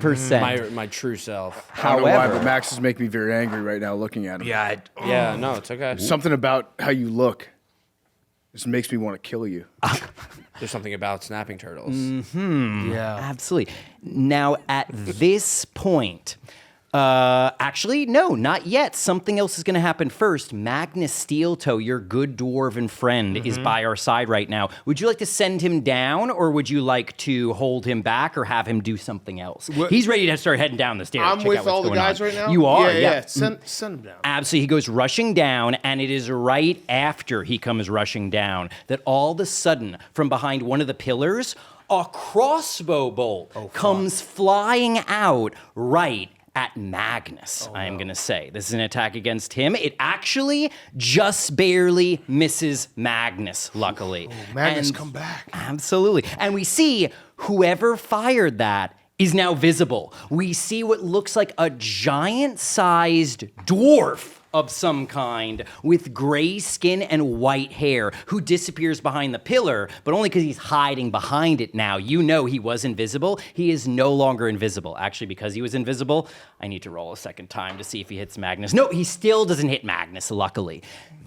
100%. My true self. I don't know why, However, but Max is making me very angry right now looking at him. Yeah, no, it's okay. Something about how you look just makes me want to kill you. There's something about snapping turtles. Yeah. absolutely. Now, at this point, actually, no, not yet. Something else is going to happen first. Magnus Steeltoe, your good dwarven friend, is by our side right now. Would you like to send him down, or would you like to hold him back or have him do something else? He's ready to start heading down the stairs. I'm Check with out what's all the going guys on. right now? You are, Yeah. Send them down. Absolutely. He goes rushing down, and it is right after he comes rushing down that all of a sudden, from behind one of the pillars, a crossbow bolt comes flying out right at Magnus, I am going to say. This is an attack against him. It actually just barely misses Magnus, luckily. Magnus, And- come back. Absolutely. And we see whoever fired that is now visible. We see what looks like a giant-sized dwarf of some kind with gray skin and white hair who disappears behind the pillar, but only because he's hiding behind it now. You know he was invisible. He is no longer invisible. Actually, because he was invisible, I need to roll a second time to see if he hits Magnus. No, he still doesn't hit Magnus, luckily.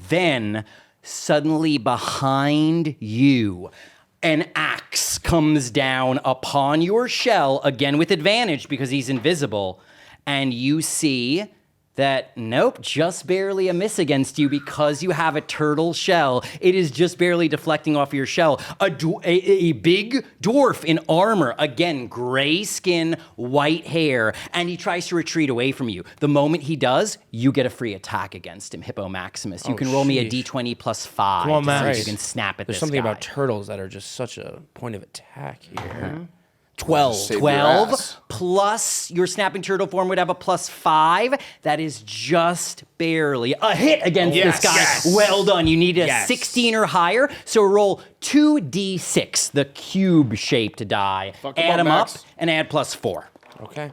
Then, suddenly behind you, an axe comes down upon your shell, again with advantage because he's invisible, and you see that, nope, just barely a miss against you because you have a turtle shell. It is just barely deflecting off your shell. A big dwarf in armor, again, gray skin, white hair, and he tries to retreat away from you. The moment he does, you get a free attack against him, Hippo Maximus. You can roll me a d20 plus 5 Come on, to see if Max. you can snap at There's this something guy. about turtles that are just such a point of attack here. 12. Save your 12 ass. plus your snapping turtle form would have a plus 5. That is just barely a hit against this guy. Yes. Well done. You need a Yes. 16 or higher. So roll 2d6, the cube-shaped die. Fuck 'em Add up, them up Max. and add plus 4. Okay.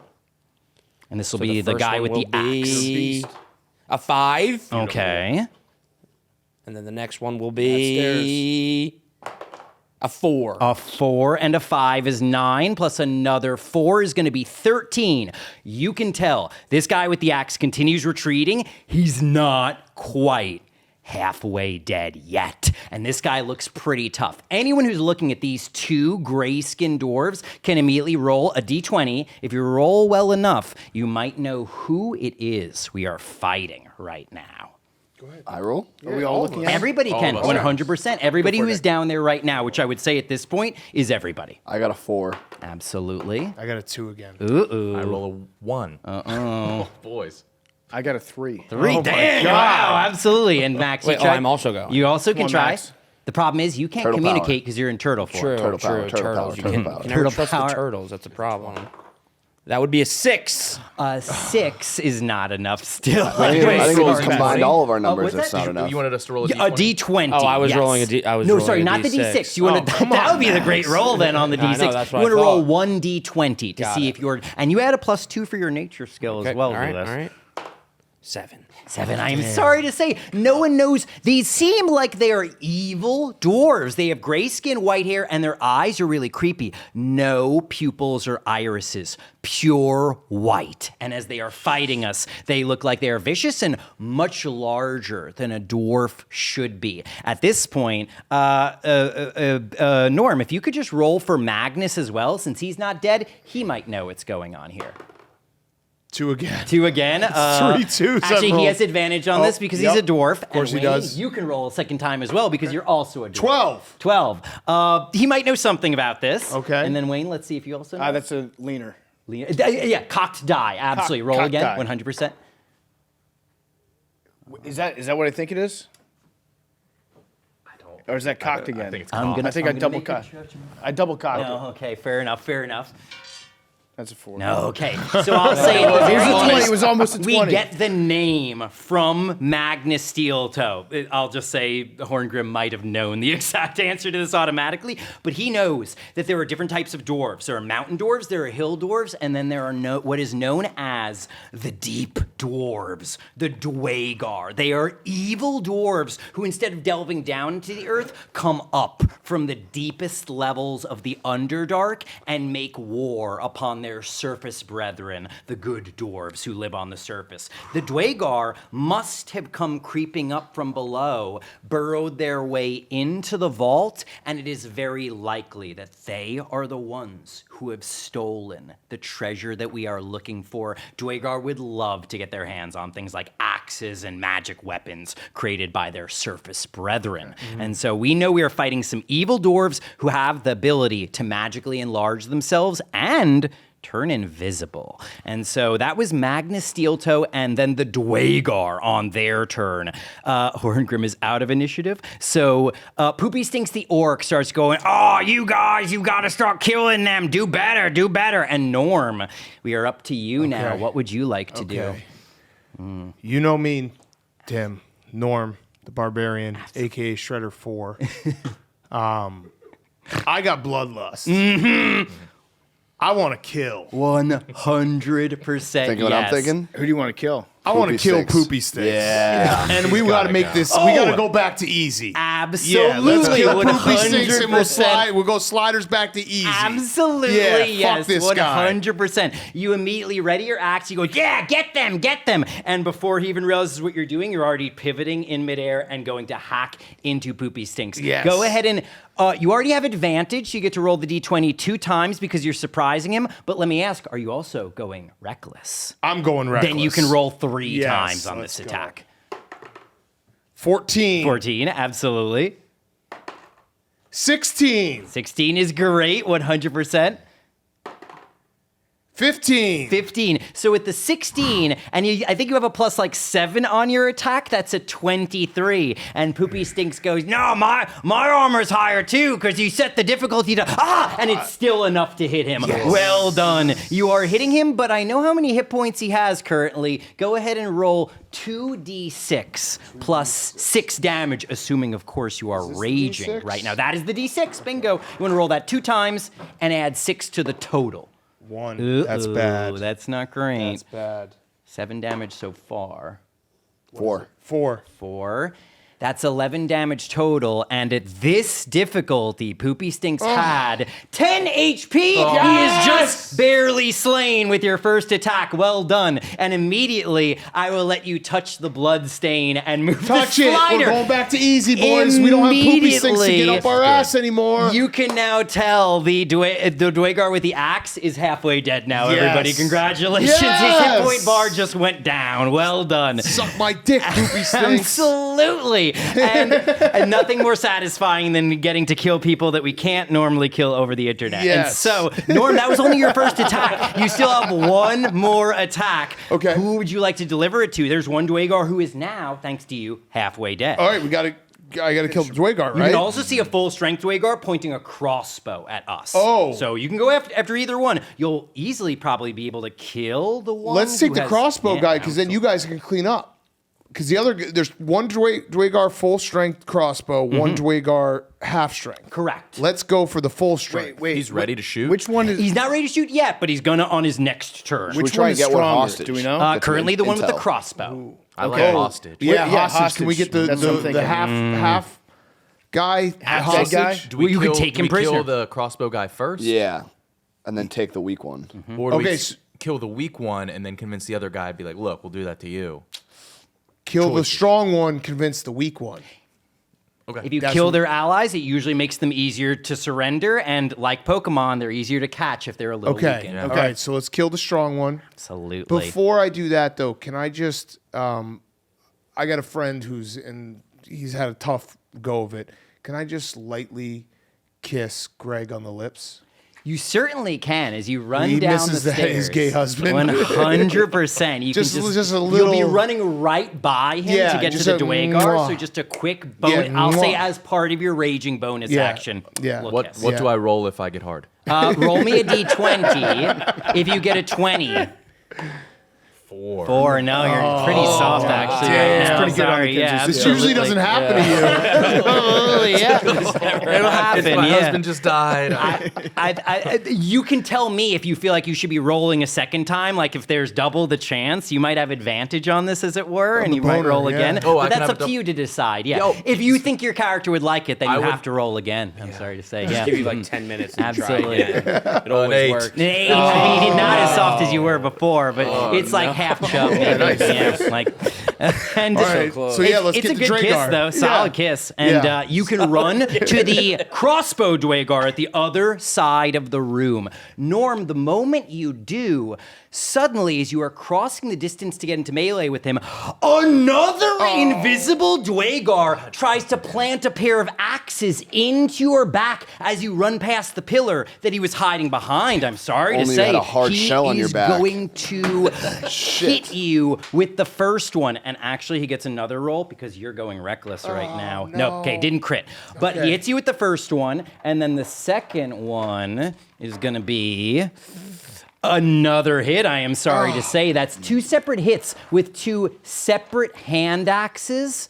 And this will So be the first guy one with the will axe. be a 5. Okay. And then the next one will be a 4. A 4 and a 5 is 9, plus another 4 is going to be 13. You can tell this guy with the axe continues retreating. He's not quite halfway dead yet. And this guy looks pretty tough. Anyone who's looking at these two gray-skinned dwarves can immediately roll a d20. If you roll well enough, you might know who it is we are fighting right now. I roll. Are we all looking at it? Everybody All can, of us. 100%. Everybody who is down there right now, which I would say at this point is everybody. I got a 4. Absolutely. I got a 2 again. Ooh. I roll a 1. Oh, boys. I got a 3. Three. Damn. Wow, absolutely. And Max, you Wait, try. I'm also going. You also can on, try. Max. The problem is you can't Turtle communicate because you're in turtle form. Turtle power, turtle turtles. power, You turtle can, power. you can never Turtle trust power. the turtles. That's a problem. That would be a 6. 6 is not enough still. I think if we Sorry. combined all of our numbers, what's that's that? not enough. You wanted us to roll a A D20? D20. Oh, I was yes. rolling a D. I was no, rolling sorry, a not the D6. D6. You want to? That would be the great roll then on the I know, D6. that's You what want to I roll thought. one D20 to Got see it. if you're, and you add a +2 for your nature skill as well. All right. to this. All right. 7. 7. I am sorry to say, no one knows. These seem like they are evil dwarves. They have gray skin, white hair, and their eyes are really creepy. No pupils or irises, pure white. And as they are fighting us, they look like they are vicious and much larger than a dwarf should be. At this point, Norm, if you could just roll for Magnus as well, since he's not dead, he might know what's going on here. 2 again. 2 again. 3 twos I've Actually, he rolled. has advantage on this because he's a dwarf. Of course he does. You can roll a second time as well because you're also a dwarf. 12. 12. He might know something about this. Okay. And then Wayne, let's see if you also know. That's a leaner. Yeah, cocked die. Absolutely. Roll cocked again. die. 100%. Is that what I think it is? I don't. Or is that cocked again? I think it's I'm cocked. gonna. I think I'm I gonna double make a cocked. judgment. I double cocked No, it. okay, fair enough. Fair enough. That's a 4. No, okay. So I'll say at the very It was a 20. least, It was almost a 20. we get the name from Magnus Steel Toe. I'll just say Horngrim might have known the exact answer to this automatically, but he knows that there are different types of dwarves. There are mountain dwarves, there are hill dwarves, and then there are what is known as the deep dwarves, the Dwagar. They are evil dwarves who, instead of delving down into the earth, come up from the deepest levels of the Underdark and make war upon their surface brethren, the good dwarves who live on the surface. The Dwagar must have come creeping up from below, burrowed their way into the vault, and it is very likely that they are the ones who have stolen the treasure that we are looking for. Dwagar would love to get their hands on things like axes and magic weapons created by their surface brethren. And so we know we are fighting some evil dwarves who have the ability to magically enlarge themselves and turn invisible. And so that was Magnus Steeltoe and then the Dwagar on their turn. Horngrim is out of initiative. So Poopy Stinks the Orc starts going, "Oh, you guys, you got to start killing them. Do better, do better." And Norm, we are up to you now. What would you like to do? You know me, Tim, Norm, the Barbarian, a.k.a. Shredder 4. I got bloodlust. I want to kill. 100%. Thinking what I'm thinking? Who do you want to kill? I want to Poopy kill Sticks. Poopy Sticks. Yeah. And we got to make this, we got to go back to easy. Absolutely. Yeah, let's kill Poopy 100%. Sticks and we'll go sliders back to easy. Absolutely, Yeah, yes. fuck this guy. 100%. You immediately ready your axe. You go, "Yeah, get them, get them." And before he even realizes what you're doing, you're already pivoting in midair and going to hack into Poopy Stinks. Yes. Go ahead and, you already have advantage. You get to roll the D20 2 times because you're surprising him. But let me ask, are you also going reckless? I'm going reckless. Then you can roll 3 Yes, times on let's this go. attack. 14. 14, absolutely. 16. 16 is great, 100%. 15. 15. So with the 16, and I think you have a plus like 7 on your attack, that's a 23. And Poopy Stinks goes, "No, my armor's higher too, because you set the difficulty to, and it's still enough to hit him. Yes. Well done. You are hitting him, but I know how many hit points he has currently. Go ahead and roll 2d6 plus 6 damage, assuming, of course, you are raging D6? right now. That is the d6, bingo. You want to roll that 2 times and add 6 to the total. 1. That's bad. That's not great. That's bad. 7 damage so far. 4. 4. 4. That's 11 damage total. And at this difficulty, Poopy Stinks had 10 HP. He is just barely slain with your first attack. Well done. And immediately, I will let you touch the blood stain and move Touch the it. slider. We're going back to easy, boys. We don't have Poopy Stinks to get up our ass anymore. You can now tell the Dwaygar with the axe is halfway dead now, everybody. Yes. Congratulations. His hit point bar just went down. Well done. Suck my dick, Poopy Stinks. Absolutely. And nothing more satisfying than getting to kill people that we can't normally kill over the internet. Yes. And so, Norm, that was only your first attack. You still have one more attack. Okay. Who would you like to deliver it to? There's one Dwaygar who is now, thanks to you, halfway dead. All right, I gotta kill the Dwaygar, You right? can also see a full strength Dwaygar pointing a crossbow at us. Oh. So you can go after either one. You'll easily probably be able to kill the one. Let's take who the has- crossbow yeah, guy, because then you guys can clean up. Because there's one Dwaygar full strength crossbow, one Dwaygar half strength. Correct. Let's go for the full strength. Wait. He's ready to shoot. Which one is? He's not ready to shoot yet, but he's gonna on his next turn. We Which try one and is get one stronger? hostage. Do we know? Get some Currently the one with the intel. crossbow. I Okay. like hostage. Yeah, Yeah, hostage. Can we hostage. get That's what I'm the thinking. half guy Half hostage? dead guy? Do we Well, you could kill, take do him we prisoner. kill the crossbow guy first? Yeah, and then take the weak one. Or do we Okay, kill the weak one and then convince the other guy, be like, look, we'll do that to you. Kill the strong one, convince the weak one. Okay. If you That's kill what- their allies, it usually makes them easier to surrender, and like Pokemon, they're easier to catch if they're a little Okay. weakened. All right, so let's kill the strong one. Absolutely. Before I do that, though, can I just? I got a friend he's had a tough go of it. Can I just lightly kiss Greg on the lips? You certainly can as you run He down misses the stairs. his gay husband. 100%. You Just can a You'll little- be running right by him Yeah, to get to just the a Dwaygar. mwah. So just a quick bonus. Yeah, I'll say mwah. as part of your raging bonus Yeah, action. yeah. Look What kiss. do I roll if I get hard? Roll me a d20. If you get a 20. 4. 4. No, you're pretty soft actually right now. pretty good on the Sorry, yeah, This contingency. usually doesn't happen to you. absolutely. Yeah. It'll happen. My yeah. husband just died. You can tell me if you feel like you should be rolling a second time. Like if there's double the chance, you might have advantage on this, as it were, and the you might boner, roll yeah. again. Oh, I but can that's have up a to you to decide. Yeah. Yo, if you think your character would like it, then I you would- have to roll again. I'm sorry to say. Yeah. Give you like 10 minutes to Absolutely. try again. It An always 8. works. An 8. I mean, not as soft as you were before, but it's like half chub. Maybe. Yeah, like, and All right, so yeah, let's it's get a the good kiss, Dwaygar. though. Solid kiss. And Yeah. you can run to the crossbow Dwaygar at the other side of the room. Norm, the moment you do, suddenly, as you are crossing the distance to get into melee with him, another invisible Dwaygar tries to plant a pair of axes into your back as you run past the pillar that he was hiding behind. I'm sorry Only to you say, had a hard he shell on your is back. going to hit you with the first one. And actually, he gets another roll because you're going reckless right now. No, okay, didn't crit. But he hits you with the first one, and then the second one is going to be another hit, I am sorry to say. That's 2 separate hits with 2 separate hand axes.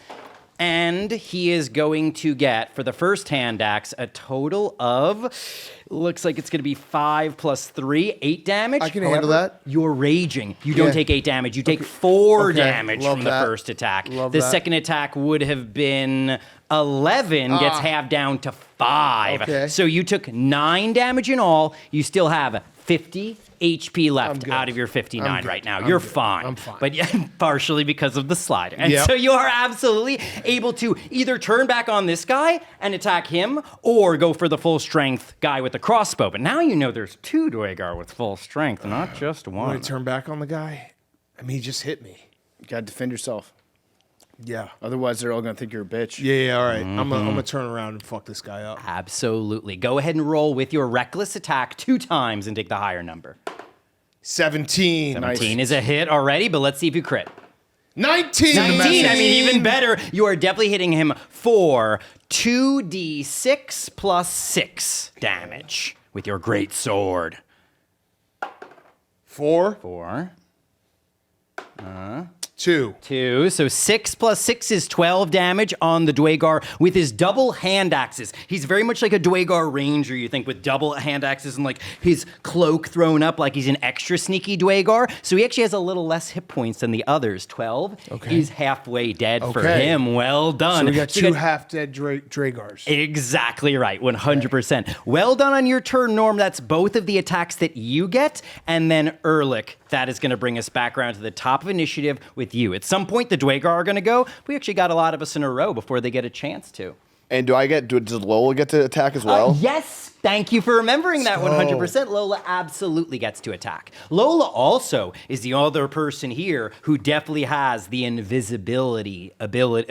And he is going to get, for the first hand axe, a total of, looks like it's going to be 5 plus 3, 8 damage. I can handle that. You're raging. You don't Yeah. take 8 damage. You take 4 Okay, damage love from that. the first attack. Love the that. second attack would have been 11, gets halved down to 5. Okay. So you took 9 damage in all. You still have 50 HP left good. out of your 59 I'm good. right now. I'm You're good. fine. I'm fine. But yeah, partially because of the slider. And Yep. so you are absolutely able to either turn back on this guy and attack him or go for the full strength guy with the crossbow. But now you know there's 2 Dwaygar with full strength, not just Want one. to turn back on the guy? I mean, he just hit me. You gotta defend yourself. Yeah. Otherwise, they're all gonna think you're a bitch. Yeah, all right. I'm gonna turn around and fuck this guy up. Absolutely. Go ahead and roll with your reckless attack 2 times and take the higher number. 17. 17 is a hit already, but let's see if you crit. 19. 19, I mean, even better. You are definitely hitting him for 2d6 plus 6 damage with your great sword. 4. 4. 2. 2. So 6 plus 6 is 12 damage on the Dwagar with his double hand axes. He's very much like a Dwagar ranger, you think, with double hand axes and like his cloak thrown up like he's an extra sneaky Dwagar. So he actually has a little less hit points than the others. 12 is halfway dead for him. Well done. So we got So two half-dead Dragars. Exactly right, 100%. Well done on your turn, Norm. That's both of the attacks that you get. And then Ehrlich, that is going to bring us back around to the top of initiative with you. At some point, the Dwagar are going to go. We actually got a lot of us in a row before they get a chance to. And does Lola get to attack as well? Yes. Thank you for remembering that 100%. Lola absolutely gets to attack. Lola also is the other person here who definitely has the invisibility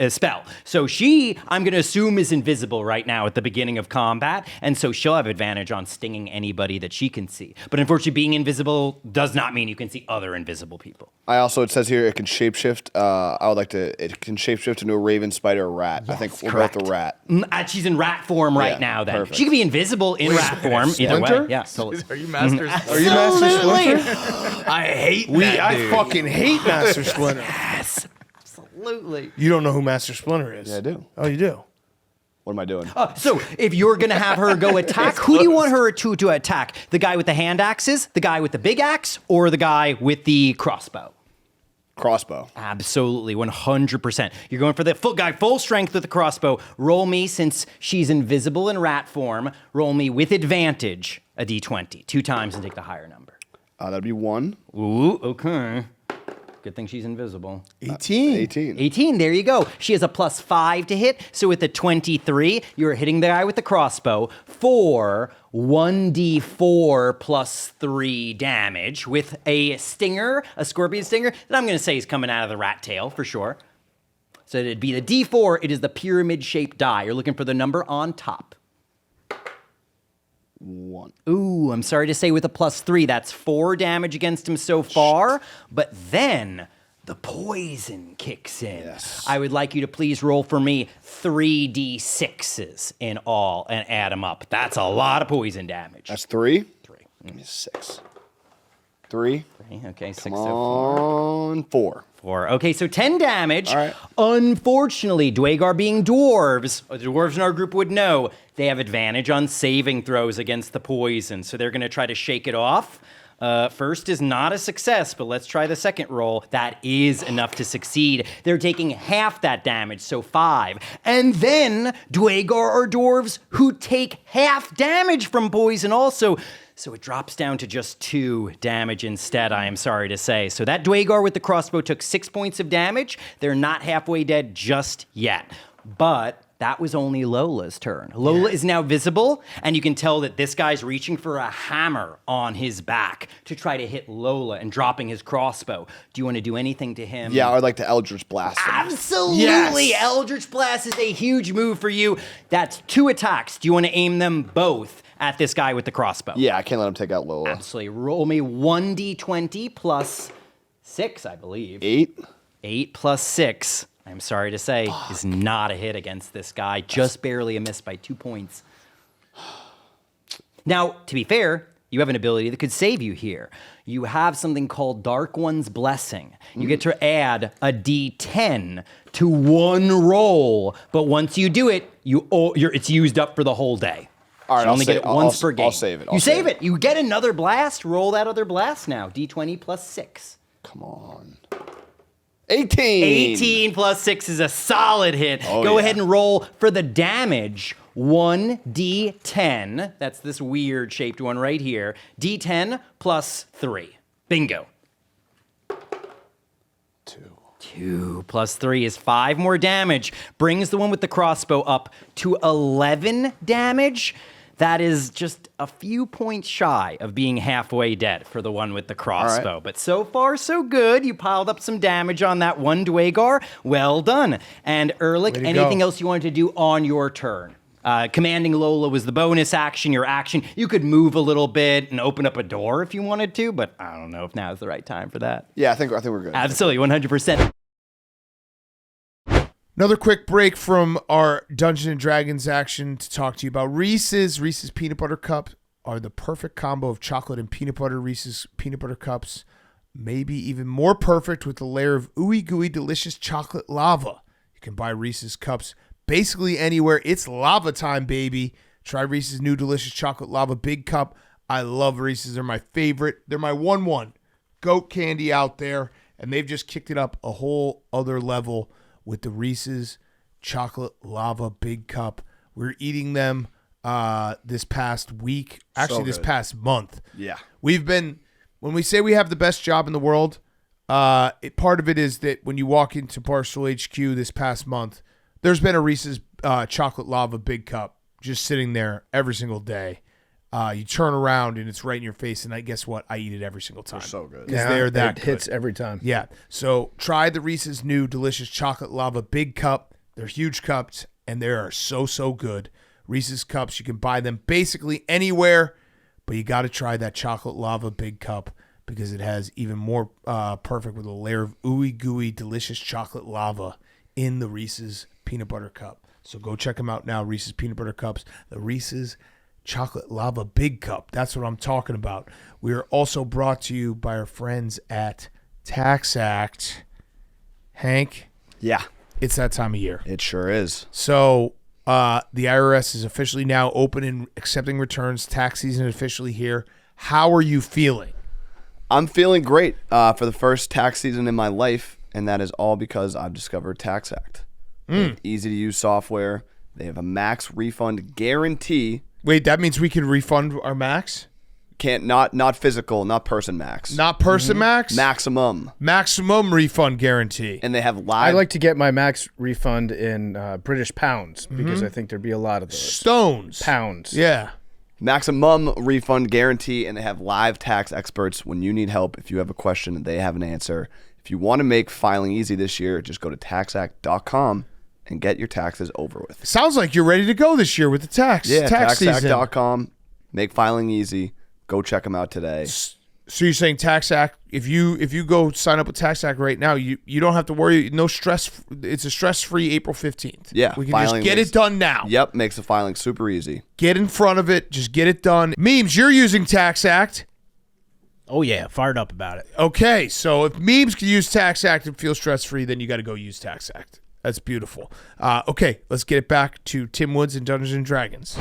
spell. So she, I'm going to assume, is invisible right now at the beginning of combat, and so she'll have advantage on stinging anybody that she can see. But unfortunately, being invisible does not mean you can see other invisible people. It says here it can shapeshift. It can shapeshift into a raven, spider, or rat. I think we'll go with the rat. She's in rat form right now then. Perfect. She could be invisible in rat form either way. Splinter? Yeah, totally. Are you Master Are you Master Splinter? I hate that, I dude. fucking hate Master Splinter. Yes, absolutely. You don't know who Master Splinter is? Yeah, I do. Oh, you do? What am I doing? So if you're going to have her go attack, who do you want her to attack? The guy with the hand axes, the guy with the big axe, or the guy with the crossbow? Crossbow. Absolutely, 100%. You're going for the full strength with the crossbow. Roll me, since she's invisible in rat form, roll me with advantage a d20. 2 times and take the higher number. That'd be 1. Ooh, okay. Good thing she's invisible. 18. 18. 18, there you go. She has a +5 to hit, so with the 23, you're hitting the guy with the crossbow for 1d4 plus 3 damage with a stinger, a scorpion stinger, that I'm going to say is coming out of the rat tail for sure. So it'd be the d4, it is the pyramid-shaped die. You're looking for the number on top. 1. Ooh, I'm sorry to say with a +3, that's 4 damage against him so far, but then the poison kicks in. Yes. I would like you to please roll for me 3d6s in all and add them up. That's a lot of poison damage. That's 3. 3. Give me 6. 3. Okay, 6 Come so far. on, 4. 4. Okay, so 10 damage. All right. Unfortunately, Dwagar being dwarves, the dwarves in our group would know, they have advantage on saving throws against the poison, so they're going to try to shake it off. First is not a success, but let's try the second roll. That is enough to succeed. They're taking half that damage, so 5. And then Dwagar are dwarves who take half damage from poison also. So it drops down to just 2 damage instead, I am sorry to say. So that Dwagar with the crossbow took 6 points of damage. They're not halfway dead just yet. But that was only Lola's turn. Lola is now visible, and you can tell that this guy's reaching for a hammer on his back to try to hit Lola and dropping his crossbow. Do you want to do anything to him? Yeah, I'd like to Eldritch Blast him. Absolutely. Yes. Eldritch Blast is a huge move for you. That's 2 attacks. Do you want to aim them both at this guy with the crossbow? Yeah, I can't let him take out Lola. Absolutely. Roll me 1d20 plus 6, I believe. 8. 8 plus 6, I'm sorry to say, is not a hit against this guy. Just barely a miss by 2 points. Now, to be fair, you have an ability that could save you here. You have something called Dark One's Blessing. You get to add a d10 to one roll, but once you do it, it's used up for the whole day. All right, So you only get it once per game. I'll save it. You save it. You get another blast. Roll that other blast now. D20 plus 6. Come on. 18. 18 plus 6 is a solid hit. Oh, Go yeah. ahead and roll for the damage. 1d10. That's this weird shaped one right here. D10 plus 3. Bingo. 2. 2 plus 3 is 5 more damage. Brings the one with the crossbow up to 11 damage. That is just a few points shy of being halfway dead for the one with the crossbow. But so far, so good. You piled up some damage on that one Dwagar. Well done. And Ehrlich, Way to anything go. else you wanted to do on your turn? Commanding Lola was the bonus action, your action. You could move a little bit and open up a door if you wanted to, but I don't know if now is the right time for that. Yeah, I think we're good. Absolutely, 100%. Another quick break from our Dungeons and Dragons action to talk to you about Reese's. Reese's Peanut Butter Cups are the perfect combo of chocolate and peanut butter. Reese's Peanut Butter Cups maybe even more perfect with a layer of ooey gooey delicious chocolate lava. You can buy Reese's cups basically anywhere. It's lava time, baby. Try Reese's new delicious chocolate lava big cup. I love Reese's. They're my favorite. They're my one goat candy out there, and they've just kicked it up a whole other level with the Reese's chocolate lava big cup. We're eating them this past week, actually this past month. Yeah. When we say we have the best job in the world, part of it is that when you walk into Barstool HQ this past month, there's been a Reese's chocolate lava big cup just sitting there every single day. You turn around and it's right in your face, and guess what? I eat it every single time. They're so good. Because they're that it hits every time. Yeah. So try the Reese's new delicious chocolate lava big cup. They're huge cups, and they are so good. Reese's cups, you can buy them basically anywhere, but you got to try that chocolate lava big cup because it has even more perfect with a layer of ooey gooey delicious chocolate lava in the Reese's peanut butter cup. So go check them out now, Reese's peanut butter cups, the Reese's chocolate lava big cup. That's what I'm talking about. We are also brought to you by our friends at Tax Act. Hank, Yeah, it's that time of year. it sure is. So the IRS is officially now open and accepting returns. Tax season is officially here. How are you feeling? I'm feeling great for the first tax season in my life, and that is all because I've discovered Tax Act. Easy to use software. They have a max refund guarantee. Wait, that means we can refund our max? Not physical, not person max. Not person max? Maximum. Maximum refund guarantee. And they have I live like to get my max refund in British pounds because I think there'd be a lot of those. Stones. Pounds. Yeah. maximum refund guarantee, and they have live tax experts when you need help. If you have a question, they have an answer. If you want to make filing easy this year, just go to taxact.com and get your taxes over with. Sounds like you're ready to go this year with the tax season. Taxact.com. Make filing easy. Go check them out today. So you're saying Tax Act, if you go sign up with Tax Act right now, you don't have to worry, no stress. It's a stress-free April 15th. Yeah. We can just get it done now. Yep, makes the filing super easy. Get in front of it. Just get it done. Memes, you're using Tax Act. Oh, yeah. Fired up about it. Okay, so if Memes can use Tax Act and feel stress-free, then you got to go use Tax Act. That's beautiful. Okay, let's get it back to Timm Woods and Dungeons & Dragons.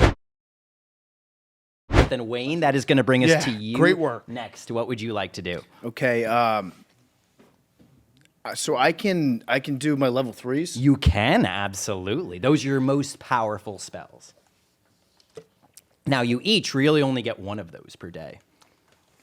Then Wayne, that is going to bring us Yeah, to you. great work. Next, what would you like to do? Okay. So I can do my level 3s. You can, absolutely. Those are your most powerful spells. Now, you each really only get one of those per day.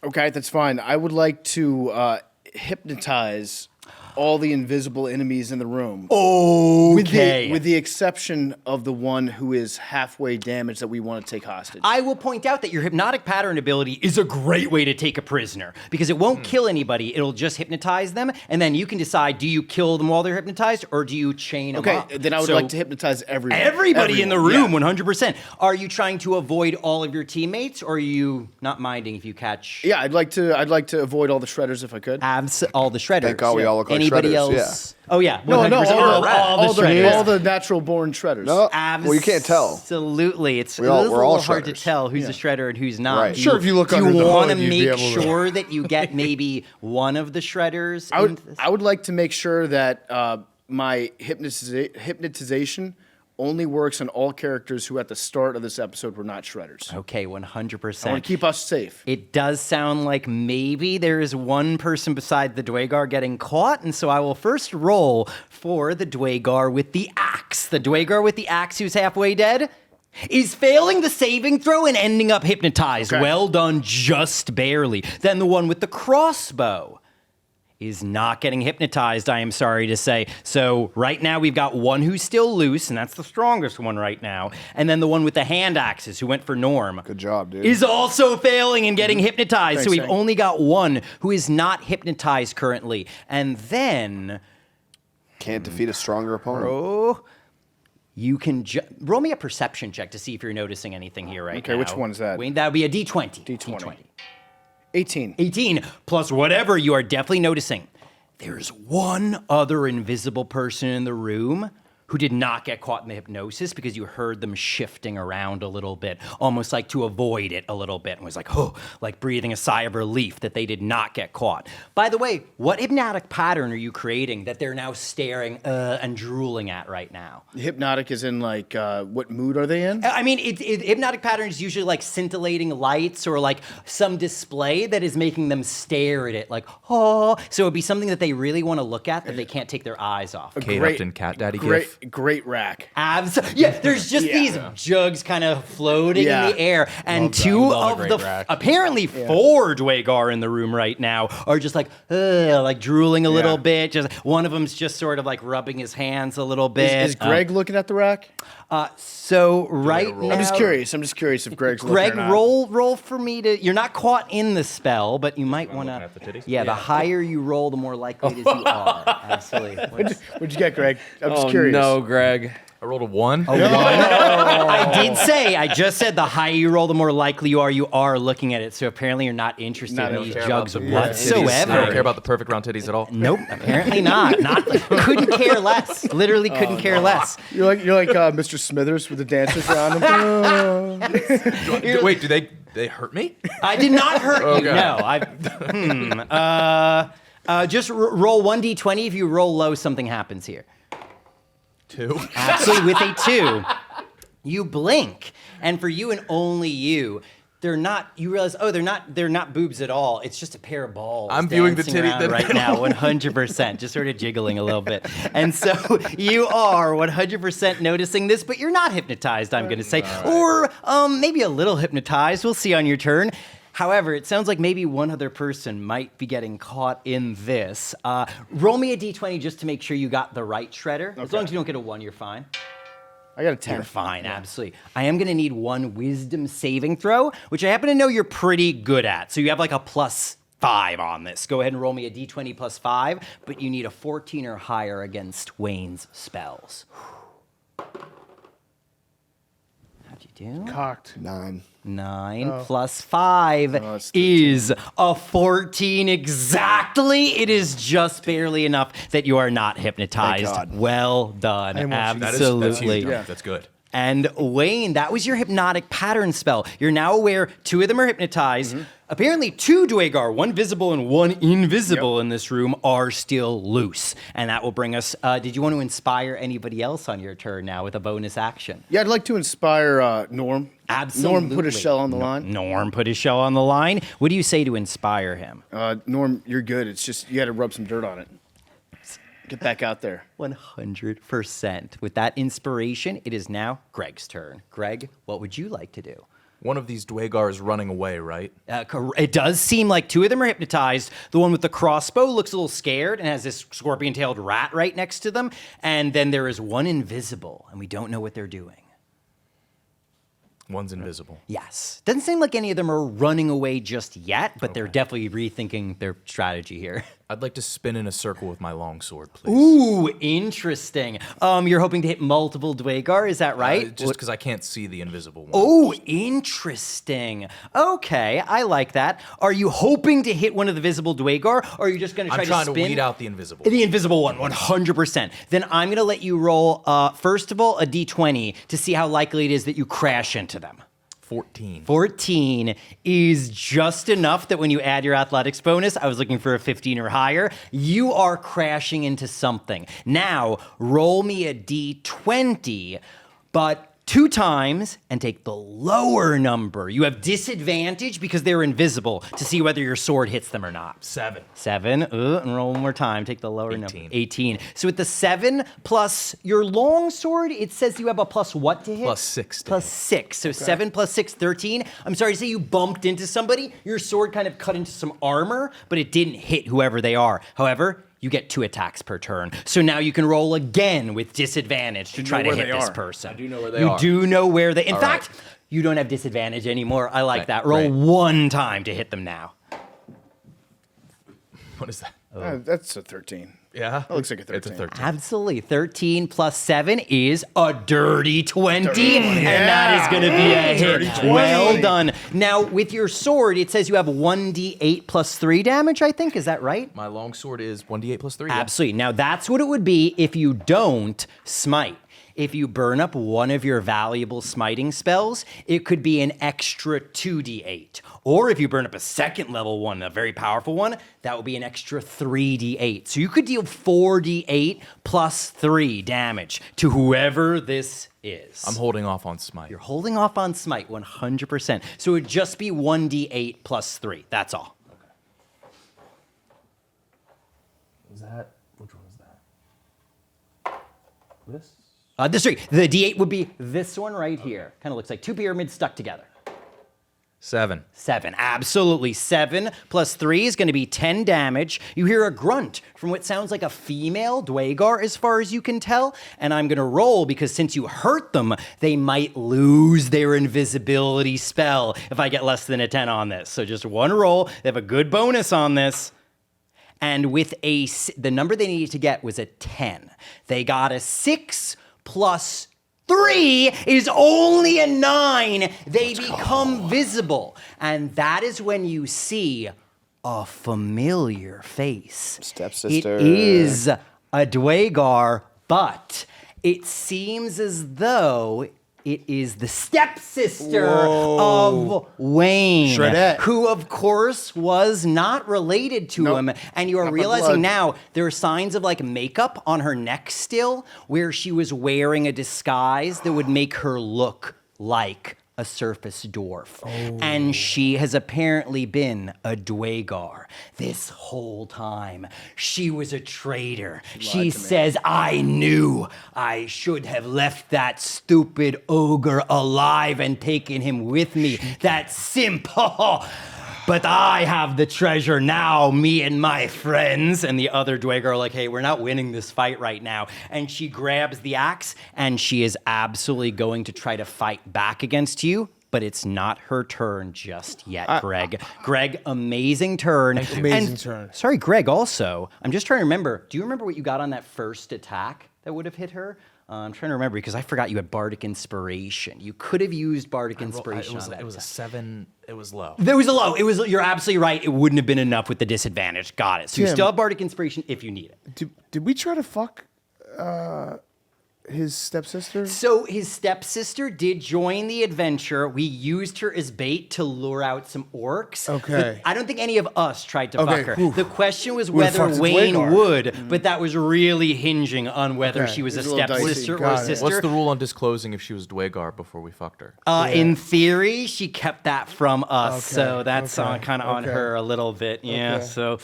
Okay, that's fine. I would like to hypnotize all the invisible enemies in the room. Okay. With the exception of the one who is halfway damaged that we want to take hostage. I will point out that your hypnotic pattern ability is a great way to take a prisoner because it won't kill anybody. It'll just hypnotize them, and then you can decide, do you kill them while they're hypnotized, or do you chain them up? Okay, then I would So like to hypnotize everyone. everybody in the room, Yeah. 100%. Are you trying to avoid all of your teammates, or are you not minding if you catch Yeah, I'd like to avoid all the shredders if I could. all the shredders? Thank God we all look like Anybody shredders, else? Oh, yeah. No, 100%. all the shredders. natural born shredders. No, well, you can't tell. Absolutely. It's We're all a little hard to shredders. tell who's a shredder and who's not. Right. Do Sure, if you look do under you the want to hood, you'd be make able to- sure that you get maybe one of the shredders? I would like to make sure that my hypnotization only works on all characters who at the start of this episode were not shredders. Okay, I 100%. want to keep us safe. It does sound like maybe there is one person beside the Dwagar getting caught, and so I will first roll for the Dwagar with the axe. The Dwagar with the axe who's halfway dead is failing the saving throw and ending up hypnotized. Okay. Well done, just barely. Then the one with the crossbow is not getting hypnotized, I am sorry to say. So right now we've got one who's still loose, and that's the strongest one right now. And then the one with the hand axes who went for Norm. Good job, dude. Is also failing and getting hypnotized. So Thanks, we've Hank. only got one who is not hypnotized currently. And then Can't defeat a stronger opponent. you can roll me a perception check to see if you're noticing anything here right now. Okay, which one is that? Wayne, that would be a D20. D20. 18. 18 plus whatever you are definitely noticing. There's one other invisible person in the room who did not get caught in the hypnosis because you heard them shifting around a little bit, almost like to avoid it a little bit, and was like, oh, like breathing a sigh of relief that they did not get caught. By the way, what hypnotic pattern are you creating that they're now staring and drooling at right now? Hypnotic is in like, what mood are they in? I mean, hypnotic pattern is usually like scintillating lights or like some display that is making them stare at it like, oh. So it'd be something that they really want to look at that they can't take their eyes off. Kate Upton Cat Daddy gif. Great rack. Yeah, there's just these jugs kind of floating in the air, and two of the apparently 4 Dwagar in the room right now are just like drooling a little bit. Just one of them's just sort of like rubbing his hands a little bit. Is Greg looking at the rack? So right now, I'm just curious if Greg's looking Greg, or not. roll for me to. You're not caught in the spell, but you might want at the titties? to. Yeah, the higher you roll, the more likely it is you are. Absolutely. What'd you get, Greg? I'm just curious. No, Greg. I rolled a 1. I just said the higher you roll, the more likely you are looking at it. So apparently you're not interested in these jugs I don't whatsoever. care about the perfect round titties at all. Nope, apparently not. Couldn't care less. Literally couldn't care less. You're like Mr. Smithers with the dancers around him. Wait, do they hurt me? I did not hurt you. Okay. No. Just roll 1d20. If you roll low, something happens here. 2. Absolutely, with a 2, you blink, and for you and only you, they're not. You realize, they're not boobs at all. It's just a pair of balls. I'm viewing the dancing titty around right now, 100%, just sort of jiggling a little bit. And so you are 100% noticing this, but you're not hypnotized. I'm going to say, or maybe a little hypnotized. We'll see on your turn. However, it sounds like maybe one other person might be getting caught in this. Roll me a d20 just to make sure you got the right shredder. As long as you don't get a 1, you're fine. I got a 10. You're fine, absolutely. I am going to need 1 wisdom saving throw, which I happen to know you're pretty good at. So you have like a +5 on this. Go ahead and roll me a d20 +5, but you need a 14 or higher against Wayne's spells. How'd you do? Cocked. 9. 9 plus 5 that's is a 14 exactly. It is just barely enough that you are not hypnotized. Thank God. Well done. That's Absolutely. huge. That's good. And Wayne, that was your hypnotic pattern spell. You're now aware 2 of them are hypnotized. Apparently 2 Dwagar, 1 visible and 1 invisible in this room, are still loose. And that will bring us, did you want to inspire anybody else on your turn now with a bonus action? Yeah, I'd like to inspire Norm. Absolutely. Norm put his shell on the line. Norm put his shell on the line. What do you say to inspire him? Norm, you're good. It's just you got to rub some dirt on it. Get back out there. 100%. With that inspiration, it is now Greg's turn. Greg, what would you like to do? One of these Dwagar is running away, right? It does seem like 2 of them are hypnotized. The one with the crossbow looks a little scared and has this scorpion-tailed rat right next to them. And then there is 1 invisible, and we don't know what they're doing. One's invisible. Yes. Doesn't seem like any of them are running away just yet, but they're definitely rethinking their strategy here. I'd like to spin in a circle with my longsword, please. Ooh, interesting. You're hoping to hit multiple Dwagar, is that right? Just because I can't see the invisible one. Oh, interesting. Okay, I like that. Are you hoping to hit one of the visible Dwagar, or are you just going to try I'm trying to to spin? weed out the invisible. The invisible one, 100%. Then I'm going to let you roll, first of all, a d20 to see how likely it is that you crash into them. 14. 14 is just enough that when you add your athletics bonus, I was looking for a 15 or higher, you are crashing into something. Now, roll me a d20, but 2 times and take the lower number. You have disadvantage because they're invisible to see whether your sword hits them or not. 7. 7. And roll one more time. Take the lower number. 18. 18. So with the 7 plus your long sword, it says you have a plus what to hit? Plus 6 to Plus hit. 6. So 7 plus 6, 13. I'm sorry to say you bumped into somebody. Your sword kind of cut into some armor, but it didn't hit whoever they are. However, you get 2 attacks per turn. So now you can roll again with disadvantage to try to hit this person. I do know where they are. You do know where they... In All fact, right. you don't have disadvantage anymore. I like Right, that. Roll right. 1 time to hit them now. What is that? That's a 13. Yeah. That looks like a 13. It's a 13. Absolutely. 13 plus 7 is a dirty 20. And that is going to be a hit. Well done. Now, with your sword, it says you have 1d8 plus 3 damage, I think. Is that right? My longsword is 1d8 plus 3. Absolutely. Now, that's what it would be if you don't smite. If you burn up one of your valuable smiting spells, it could be an extra 2d8. Or if you burn up a second level one, a very powerful one, that would be an extra 3d8. So you could deal 4d8 plus 3 damage to whoever this is. I'm holding off on smite. You're holding off on smite 100%. So it would just be 1d8 plus 3. That's all. Was that? Which one was that? This? This three. The d8 would be this one right here. Kind of looks like two pyramids stuck together. 7. 7, absolutely. 7 plus 3 is going to be 10 damage. You hear a grunt from what sounds like a female Dwagar as far as you can tell. And I'm going to roll because since you hurt them, they might lose their invisibility spell if I get less than a 10 on this. So just one roll. They have a good bonus on this. And with the number they needed to get was a 10. They got a 6 plus 3 is only a 9. They become visible. And that is when you see a familiar face. Stepsister. It is a Dwagar, but it seems as though it is the stepsister of Wayne, Shredette. who, of course, was not related to him. And you are Not by realizing blood. now there are signs of like makeup on her neck still, where she was wearing a disguise that would make her look like a surface dwarf. And she has apparently been a Dwagar this whole time. She was a traitor. She says, I knew I should have left that stupid ogre alive and taken him with me. That simp. But I have the treasure now, me and my friends. And the other Dwagar are like, hey, we're not winning this fight right now. And she grabs the axe, and she is absolutely going to try to fight back against you. But it's not her turn just yet, Greg. Greg, amazing turn. Amazing turn. Sorry, Greg, also, I'm just trying to remember. Do you remember what you got on that first attack that would have hit her? I'm trying to remember because I forgot you had Bardic Inspiration. You could have used Bardic Inspiration on that. It was a 7. It was low. There was a low. You're absolutely right. It wouldn't have been enough with the disadvantage. Got it. So you Tim. still have Bardic Inspiration if you need it. Did we try to fuck his stepsister? So his stepsister did join the adventure. We used her as bait to lure out some orcs. Okay. But I don't think any of us tried to Okay, fuck her. whew. The question was Would've whether fucked a Wayne Dwagar. would, but that was really hinging on whether Okay. she was a It's a little dicey. stepsister or a Got it. sister. What's the rule on disclosing if she was Dwagar before we fucked her? In theory, she kept that from us, so that's okay, kind of on okay. her a little bit. Yeah, Okay. so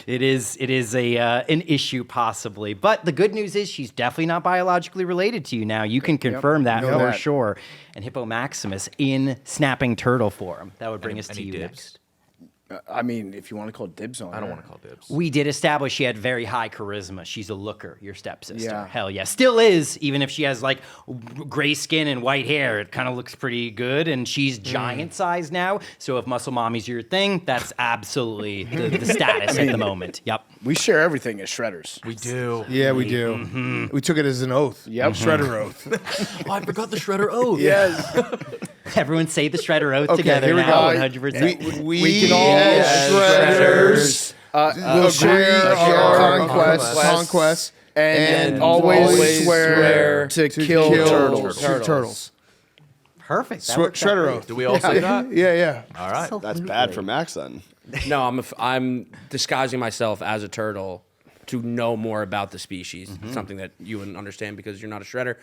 it is a an issue possibly. But the good news is she's definitely not biologically related to you now. You can confirm that know for that. sure. And Hippo Maximus in snapping turtle form. That would bring us to Any you dibs? next. I mean, if you want to call dibs on I don't her. want to call dibs. We did establish she had very high charisma. She's a looker, your stepsister. Yeah. Hell yeah. Still is, even if she has like gray skin and white hair. It kind of looks pretty good. And she's giant size now. So if muscle mommy's your thing, that's absolutely the status at the moment. Yep. We share everything as shredders. We do. Yeah, we do. We took it as an oath. Yep. Shredder oath. Oh, I forgot the Shredder oath. Yes. Everyone say the Shredder oath Okay, together here we now, go. 100%. We can all as shredders will share our conquests and always swear to kill turtles. Turtles. Perfect. That works out Shredder great. oath. Do we all say that? Yeah. All right. That's bad for Max then. No, I'm disguising myself as a turtle to know more about the species. Something that you wouldn't understand because you're not a shredder.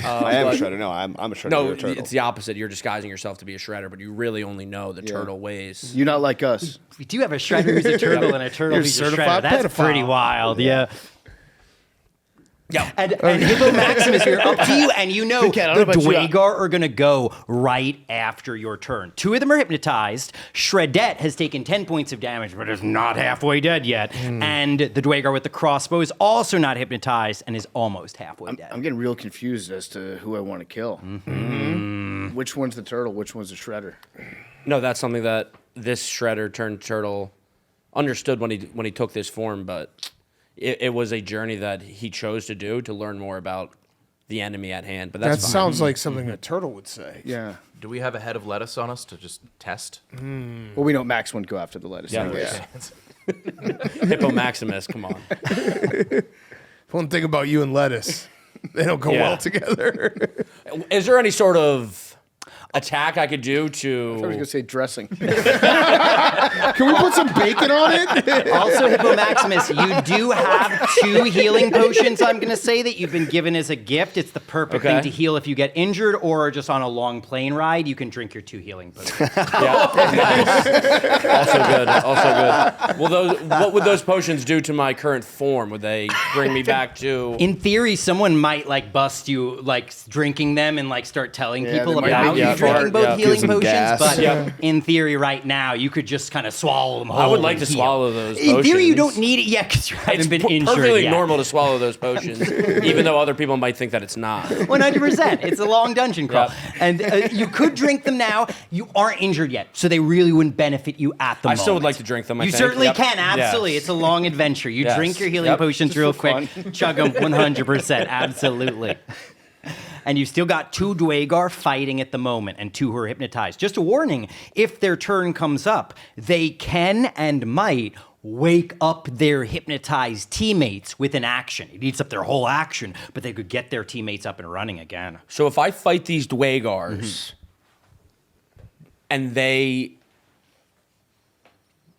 I am a shredder. No, I'm a shredder. No, You're a turtle. it's the opposite. You're disguising yourself to be a shredder, but you really only know the turtle ways. You're not like us. We do have a Shredder who's a turtle and a turtle You're who's a certified Shredder. That's pedophile. pretty wild. Yeah. And Hippo Maximus, you're up to you, and you know Cat, I don't the know about you. Dwagar are going to go right after your turn. 2 of them are hypnotized. Shredette has taken 10 points of damage, but is not halfway dead yet. And the Dwagar with the crossbow is also not hypnotized and is almost halfway dead. I'm getting real confused as to who I want to kill. Which one's the turtle? Which one's the shredder? No, that's something that this shredder turned turtle understood when he took this form, but it was a journey that he chose to do to learn more about the enemy at hand. But That that's fine. sounds like something a turtle would say. Yeah. Do we have a head of lettuce on us to just test? Well, we know Max wouldn't go after the lettuce. Yeah. anyways. Hippo Maximus. Come on. One thing about you and lettuce, they don't go Yeah. well together. Is there any sort of attack I could do I was to? going to say dressing. Can we put some bacon on it? Also, Hippo Maximus, you do have 2 healing potions, I'm going to say, that you've been given as a gift. It's the perfect thing to heal if you get injured or just on a long plane ride. You can drink your 2 healing potions. Yeah. Nice. Also good. Also good. Well, what would those potions do to my current form? Would they bring me back to? In theory, someone might like bust you like drinking them and like start telling people they might about make you you drinking fart, both healing Give some potions. gas. But Yep. in theory, right now, you could just kind of swallow them whole. I would like and to heal. swallow those In theory, you potions. don't need it yet because you It's haven't been injured perfectly yet. normal to swallow those potions, even though other people might think that it's not. 100%. It's a long dungeon crawl. Yep. And you could drink them now. You aren't injured yet, so they really wouldn't benefit you at the I moment. still would like to drink them. I You think. certainly Yep. can, absolutely. Yes. It's a long adventure. You Yes. drink your healing Yep. potions real for quick, chug them 100%, absolutely. And you've still got 2 Dwagar fighting at the moment and 2 who are hypnotized. Just a warning, if their turn comes up, they can and might wake up their hypnotized teammates with an action. It eats up their whole action, but they could get their teammates up and running again. So if I fight these Dwagars and they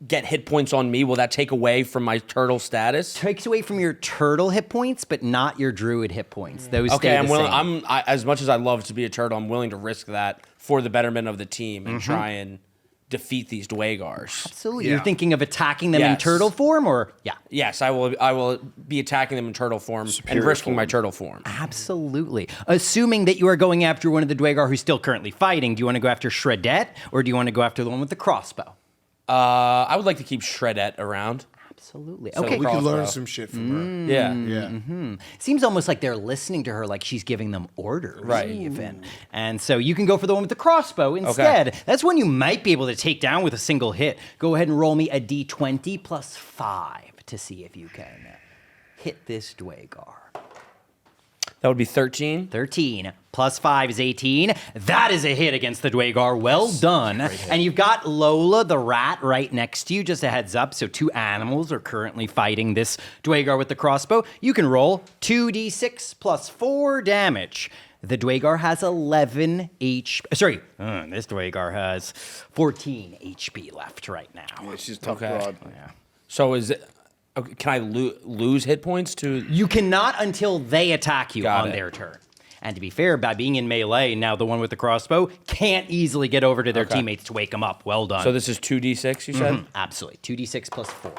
get hit points on me, will that take away from my turtle status? Takes away from your turtle hit points, but not your druid hit points. Those Okay, stay I'm the willing. same. As much as I love to be a turtle, I'm willing to risk that for the betterment of the team and try and defeat these Dwagars. Absolutely. You're thinking of attacking them in Yes. turtle form, or yeah. Yes, I will. I will be attacking them in turtle form and risking my turtle form. Absolutely. Assuming that you are going after one of the Dwagar who's still currently fighting, do you want to go after Shredette or do you want to go after the one with the crossbow? I would like to keep Shredette around. Absolutely. So Okay. We could learn Crossbow. some shit from her. Yeah. Yeah. Seems almost like they're listening to her like she's giving them orders. Right. Even. And so you can go for the one with the crossbow instead. That's one you might be able to take down with a single hit. Go ahead and roll me a d20 plus 5 to see if you can hit this Dwagar. That would be 13. 13 plus 5 is 18. That is a hit against the Dwagar. Well done. And you've got Lola the rat right next to you. Just a heads up. So 2 animals are currently fighting this Dwagar with the crossbow. You can roll 2d6 plus 4 damage. The Dwagar has 11 HP. Sorry, this Dwagar has 14 HP left right now. Yeah, she's a tough Okay. broad. So is it? Okay, can I lose hit points to? You cannot until they attack you Got on it. their turn. And to be fair, by being in melee, now the one with the crossbow can't easily get over to their teammates to wake them up. Well done. So this is 2d6. You said Absolutely. 2d6 plus 4.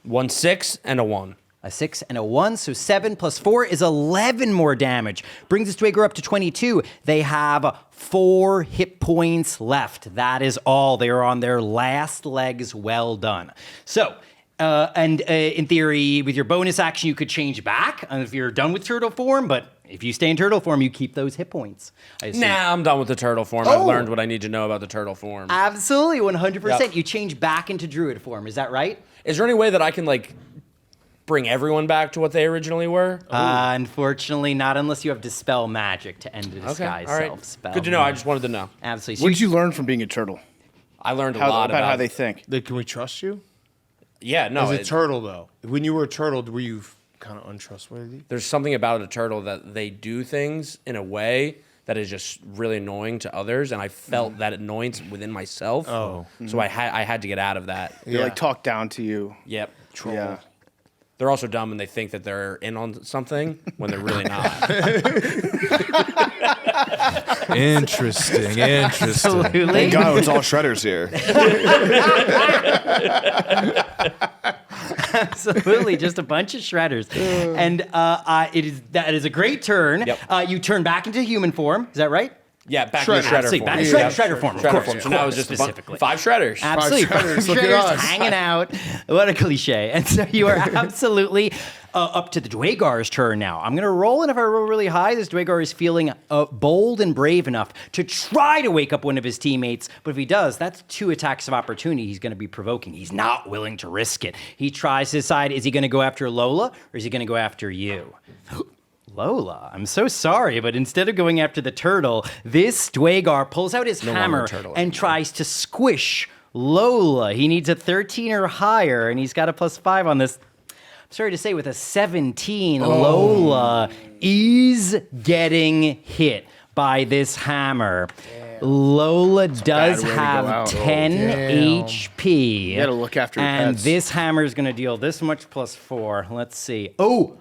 1 6 and a 1. A 6 and a 1, so 7 plus 4 is 11 more damage. Brings this Dwager up to 22. They have 4 hit points left. That is all. They are on their last legs. Well done. So, in theory, with your bonus action, you could change back if you're done with turtle form, but if you stay in turtle form, you keep those hit points. I assume. Nah, I'm done with the turtle form. I've learned what I need to know about the turtle form. Absolutely, 100%. Yep. You change back into druid form. Is that right? Is there any way that I can like bring everyone back to what they originally were? Unfortunately, not unless you have Dispel Magic to end a disguise all right. self-spell. Good to know. I just wanted to know. Absolutely. So What did you learn from being a turtle? I learned a lot about how they think. Like, can we trust you? Yeah, no. As a turtle, though. When you were a turtle, were you kind of untrustworthy? There's something about a turtle that they do things in a way that is just really annoying to others, and I felt that annoyance within myself. Oh. So I had to get out of that. They like talk down to you. Yep. Troll. Yeah. They're also dumb and they think that they're in on something when they're really not. Interesting. Absolutely. Thank God it's all shredders here. Absolutely, just a bunch of shredders. And that is a great turn. Yep. You turn back into human form. Is that right? Yeah, back in the shredder Absolutely, form. back in Yeah. shredder form. Of Shredder course, form. of So now course, it's just specifically. 5 shredders. Absolutely, shredders, five look at shredders us. hanging out. What a cliche! And so you are absolutely up to the Dwagar's turn now. I'm going to roll, and if I roll really high, this Dwagar is feeling bold and brave enough to try to wake up one of his teammates. But if he does, that's 2 attacks of opportunity he's going to be provoking. He's not willing to risk it. He tries to decide, is he going to go after Lola, or is he going to go after you? Lola, I'm so sorry, but instead of going after the turtle, this Dwagar pulls out his hammer and tries to squish Lola. He needs a 13 or higher, and he's got a +5 on this. I'm sorry to say, with a 17, Lola is getting hit by this hammer. Lola does bad way to go have out. 10 HP. You gotta look after your And pets. this hammer is going to deal this much +4. Let's see. Oh!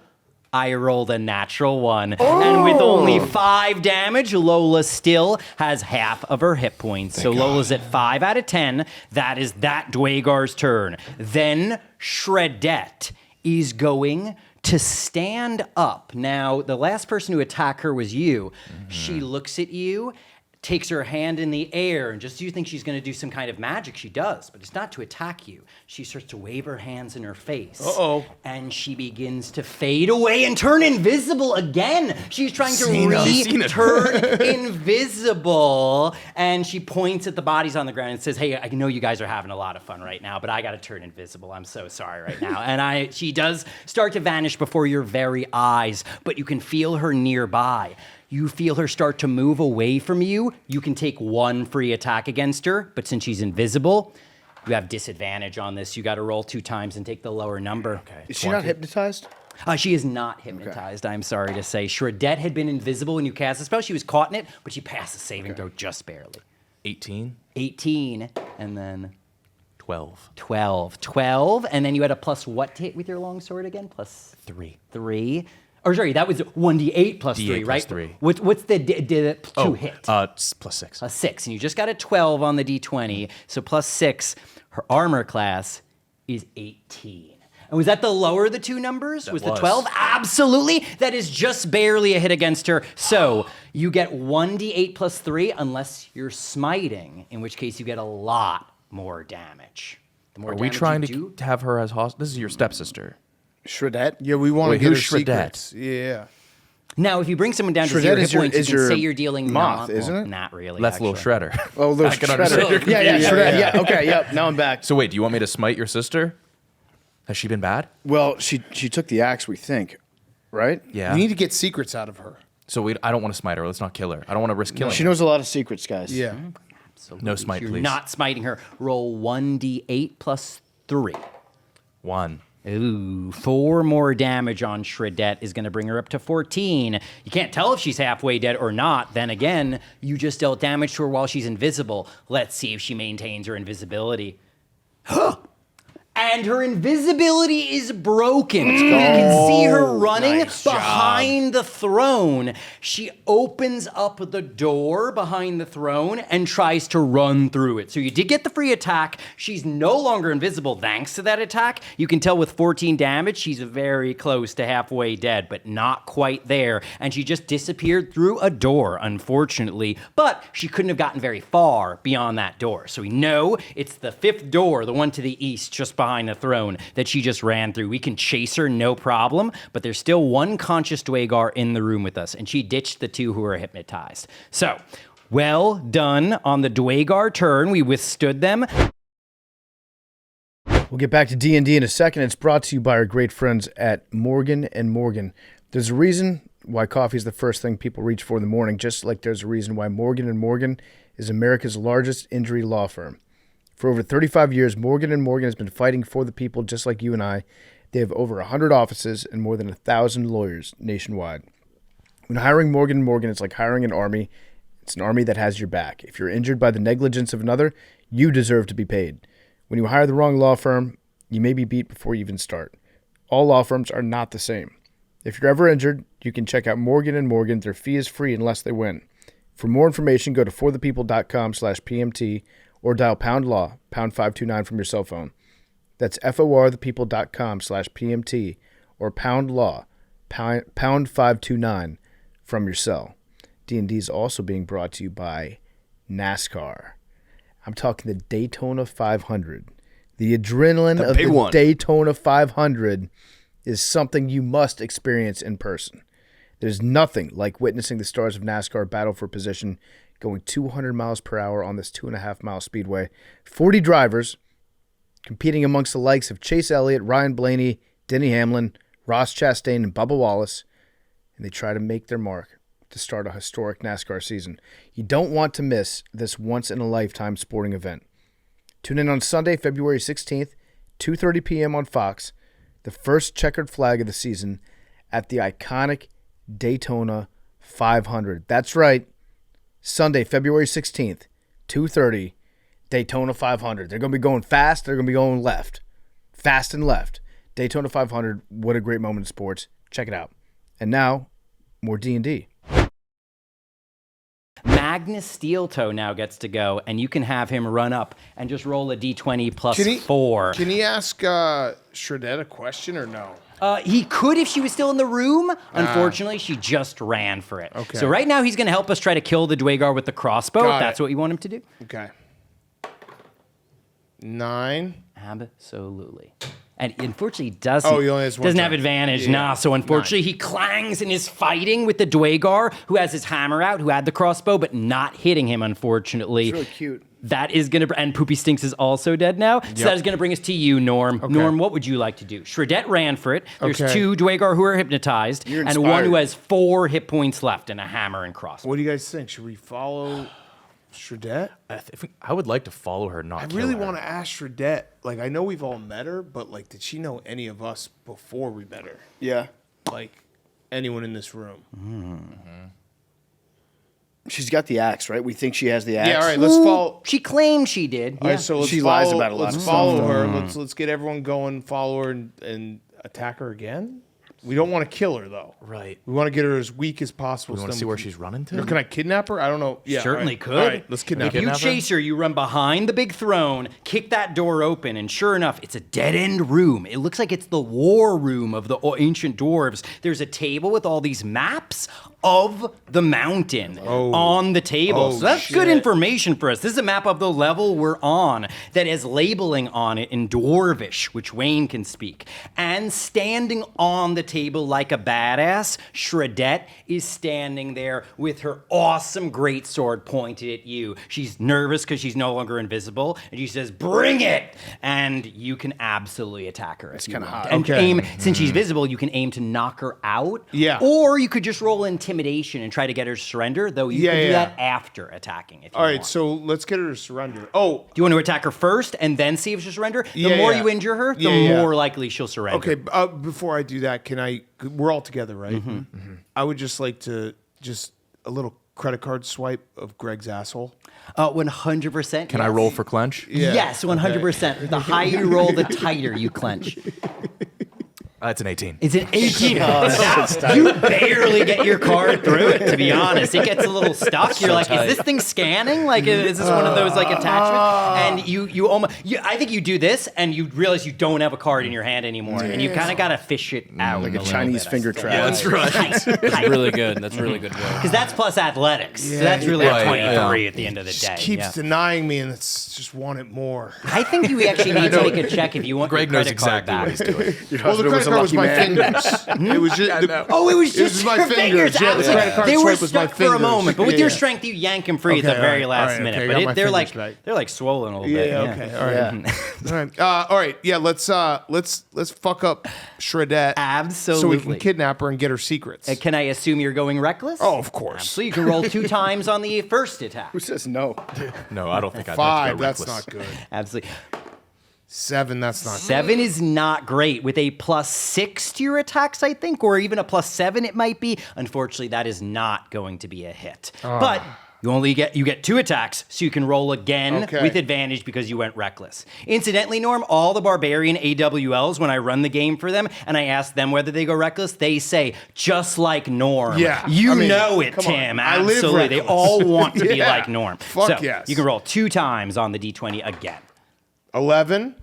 I rolled a natural 1. And with only 5 damage, Lola still has half of her hit points. So Lola's at 5 out of 10. That is that Dwagar's turn. Then Shredette is going to stand up. Now, the last person to attack her was you. She looks at you, takes her hand in the air, and just you think she's going to do some kind of magic. She does, but it's not to attack you. She starts to wave her hands in her face. And she begins to fade away and turn invisible again. She's trying to turn invisible. And she points at the bodies on the ground and says, hey, I know you guys are having a lot of fun right now, but I got to turn invisible. I'm so sorry right now. And she does start to vanish before your very eyes, but you can feel her nearby. You feel her start to move away from you. You can take 1 free attack against her, but since she's invisible, you have disadvantage on this. You got to roll 2 times and take the lower number. Okay. Is she not hypnotized? She is not hypnotized, I'm sorry to say. Shredette had been invisible when you cast the spell. She was caught in it, but she passed the saving throw just barely. 18. 18, and then 12. 12, and then you had a plus what to hit with your longsword again? +3. 3. Or sorry, that was 1d8 plus 3, D8 right? plus 3. What's the to hit? +6. A 6, and you just got a 12 on the d20, so +6. Her armor class is 18. And was that the lower of the 2 numbers? Was the 12? Absolutely. That is just barely a hit against her. So you get 1d8 plus 3 unless you're smiting, in which case you get a lot more damage. The more Are we damage trying you to have her as hostage? This is your stepsister. Shredette? Yeah, we want to Wait, get her who's Shredette? secrets. Yeah. Now, if you bring someone down to Shredette 0 hit is your- points, you is can your say you're dealing moth, well, isn't it? Not really. That's actually. little Shredder. Oh, little I can understand your Shredder. Yeah, confusion. Shredette. Yeah, okay, yep. Now I'm back. So wait, do you want me to smite your sister? Has she been bad? Well, she took the axe, we think, right? Yeah. We need to get secrets out of her. So I don't want to smite her. Let's not kill her. I don't want to risk killing She her. knows a lot of secrets, guys. Yeah. Absolutely. No smite, You're please. not smiting her. Roll 1d8 plus 3. 1. Ooh, 4 more damage on Shredette is going to bring her up to 14. You can't tell if she's halfway dead or not. Then again, you just dealt damage to her while she's invisible. Let's see if she maintains her invisibility. And her invisibility is broken. You can see her running behind the throne. She opens up the door behind the throne and tries to run through it. So you did get the free attack. She's no longer invisible thanks to that attack. You can tell with 14 damage, she's very close to halfway dead, but not quite there. And she just disappeared through a door, unfortunately. But she couldn't have gotten very far beyond that door. So we know it's the 5th door, the one to the east, just behind the throne, that she just ran through. We can chase her, no problem, but there's still 1 conscious Dwagar in the room with us, and she ditched the 2 who are hypnotized. So, well done on the Dwagar turn. We withstood them. We'll get back to D&D in a second. It's brought to you by our great friends at Morgan & Morgan. There's a reason why coffee is the first thing people reach for in the morning, just like there's a reason why Morgan & Morgan is America's largest injury law firm. For over 35 years, Morgan & Morgan has been fighting for the people just like you and I. They have over 100 offices and more than 1,000 lawyers nationwide. When hiring Morgan & Morgan, it's like hiring an army. It's an army that has your back. If you're injured by the negligence of another, you deserve to be paid. When you hire the wrong law firm, you may be beat before you even start. All law firms are not the same. If you're ever injured, you can check out Morgan & Morgan. Their fee is free unless they win. For more information, go to forthepeople.com/PMT or dial #law, #529 from your cell phone. That's forthepeople.com/PMT or #law, #529 from your cell. D&D is also being brought to you by NASCAR. I'm talking the Daytona 500. The adrenaline of big the one. Daytona 500 is something you must experience in person. There's nothing like witnessing the stars of NASCAR battle for position, going 200 miles per hour on this 2.5-mile speedway. 40 drivers competing amongst the likes of Chase Elliott, Ryan Blaney, Denny Hamlin, Ross Chastain, and Bubba Wallace, and they try to make their mark to start a historic NASCAR season. You don't want to miss this once-in-a-lifetime sporting event. Tune in on Sunday, February 16th, 2:30 p.m. on Fox, the first checkered flag of the season at the iconic Daytona 500. That's right, Sunday, February 16th, 2:30, Daytona 500. They're going to be going fast. They're going to be going left. Fast and left. Daytona 500, what a great moment in sports. Check it out. And now, more D&D. Magnus Steel Toe now gets to go, and you can have him run up and just roll a d20 plus 4. Can he ask Shredette a question or no? He could if she was still in the room. Unfortunately, she just ran for it. Okay. So right now, he's going to help us try to kill the Dwagar with the crossbow. Got If that's it. what you want him to do. Okay. 9. Absolutely. And unfortunately, he doesn't, Oh, he only has one doesn't turn. have advantage. Yeah. Nah, so unfortunately, he clangs and is fighting with the Dwagar, who has his hammer out, who had the crossbow, but not hitting him, unfortunately. It's really cute. That is going to... And Poopy Stinks is also dead now. So that is going to bring us to you, Norm. Okay. Norm, what would you like to do? Shredette ran for it. There's Okay. 2 Dwagar who are hypnotized, You're and one who inspired. has 4 hit points left and a hammer and crossbow. What do you guys think? Should we follow Shredette? I would like to follow her, not I kill really her. want to ask Shredette. Like, I know we've all met her, but like, did she know any of us before we met her? Yeah. Like, anyone in this room? She's got the axe, right? We think she has the axe. Yeah. All right. Let's follow. She claimed she did. All right. So let's She follow, lies about a lot Let's of follow stuff. her. Let's get everyone going. Follow her and attack her again. We don't want to kill her though. Right. We want to get her as weak as possible. We so want to then see we where can- she's running Or to. can I kidnap her? I don't know. Yeah. Certainly all right. could. All right. Let's kidnap If her. you chase her, you run behind the big throne, kick that door open, and sure enough, it's a dead-end room. It looks like it's the war room of the ancient dwarves. There's a table with all these maps of the mountain on the table. Oh, so that's shit. good information for us. This is a map of the level we're on that has labeling on it in Dwarvish, which Wayne can speak. And standing on the table like a badass, Shredette is standing there with her awesome greatsword pointed at you. She's nervous because she's no longer invisible, and she says, "Bring it!" And you can absolutely attack her. It's kinda hot. And Okay. aim, since she's visible, you can aim to knock her out. Yeah. Or you could just roll intimidation and try to get her to surrender, though you could do Yeah. that after attacking if you All right. want. So let's get her to surrender. Oh. Do you want to attack her first and then see if she'll surrender? The Yeah, more yeah. you injure her, the Yeah, yeah. more likely she'll surrender. Okay, before I do that, can I? We're all together, right? I would just like to just a little credit card swipe of Greg's asshole. 100%. Can I roll for clench? Yeah. Yes, 100%. The higher you roll, the tighter you clench. It's an 18. It's an 18. You barely get your card through it, to be honest. It gets a little stuck. You're like, is this thing scanning? Like, is this one of those like attachments? And you almost, I think you do this, and you realize you don't have a card in your hand anymore, and you kind of got to fish it out. Like a Chinese finger trap. Yeah, that's right. That's really good. That's really good work. Because that's plus athletics. So Yeah, that's really right, a 23 yeah. at the end of the day. Keeps Yeah. denying me, and it's just wanted more. I think you actually need to make a check if you want Greg your knows credit card exactly back. what he's doing. Your Well, the husband credit was a card was lucky my man. fingers. It was just. Oh, it was just was my your fingers. Yeah, the absolutely. credit card They were swipe was my stuck for a fingers. moment, but with Yeah, your yeah. strength, you yank them free at the Okay, very all last right, minute. okay, But got my they're like fingers back. they're like swollen a little Yeah, bit. okay, all right. Yeah. All right. Yeah, let's fuck up Shredette. Absolutely. So we can kidnap her and get her secrets. Can I assume you're going reckless? Oh, of course. So you can roll 2 times on the first attack. Who says no? No, I don't think I'd 5. like to That's go not reckless. good. Absolutely. 7. That's not good. 7 is not great. With a +6 to your attacks, I think, or even a +7, it might be. Unfortunately, that is not going to be a hit. But you get 2 attacks, so you can roll again Okay. with advantage because you went reckless. Incidentally, Norm, all the barbarian AWLs, when I run the game for them and I ask them whether they go reckless, they say just like Norm. Yeah, you I mean, know it, come on. Tim. I live Absolutely, they reckless. all want to be Yeah. like Norm. Fuck so yes. you can roll 2 times on the D20 again. 11.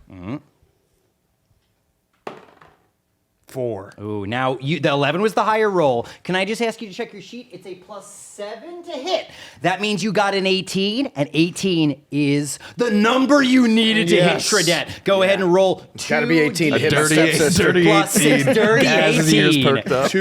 4. Ooh, now the 11 was the higher roll. Can I just ask you to check your sheet? It's a +7 to hit. That means you got an 18, and 18 is the number you needed to hit Shredette. Go ahead and roll. Gotta be 18 to hit my dirty stepsister. +6, dirty As the ears 18. perked up.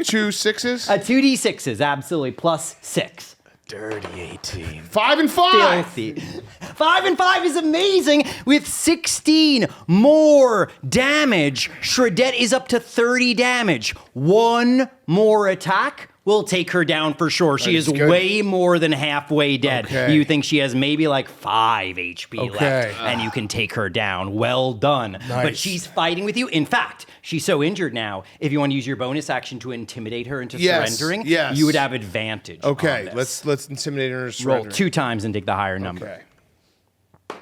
Two sixes. 2d6s, absolutely, +6. Dirty 18. 5 and 5. Filthy. 5 and 5 is amazing. With 16 more damage, Shredette is up to 30 damage. One more attack will take her down for sure. She is good. way more than halfway dead. Okay. You think she has maybe like 5 HP Okay. left, and you can take her down. Well done. But she's fighting with you. In fact, she's so injured now, if you want to use your bonus action to intimidate her into surrendering, yes. you would have advantage. Okay, on this. let's intimidate her. To roll surrender. 2 times and take the higher number. Okay.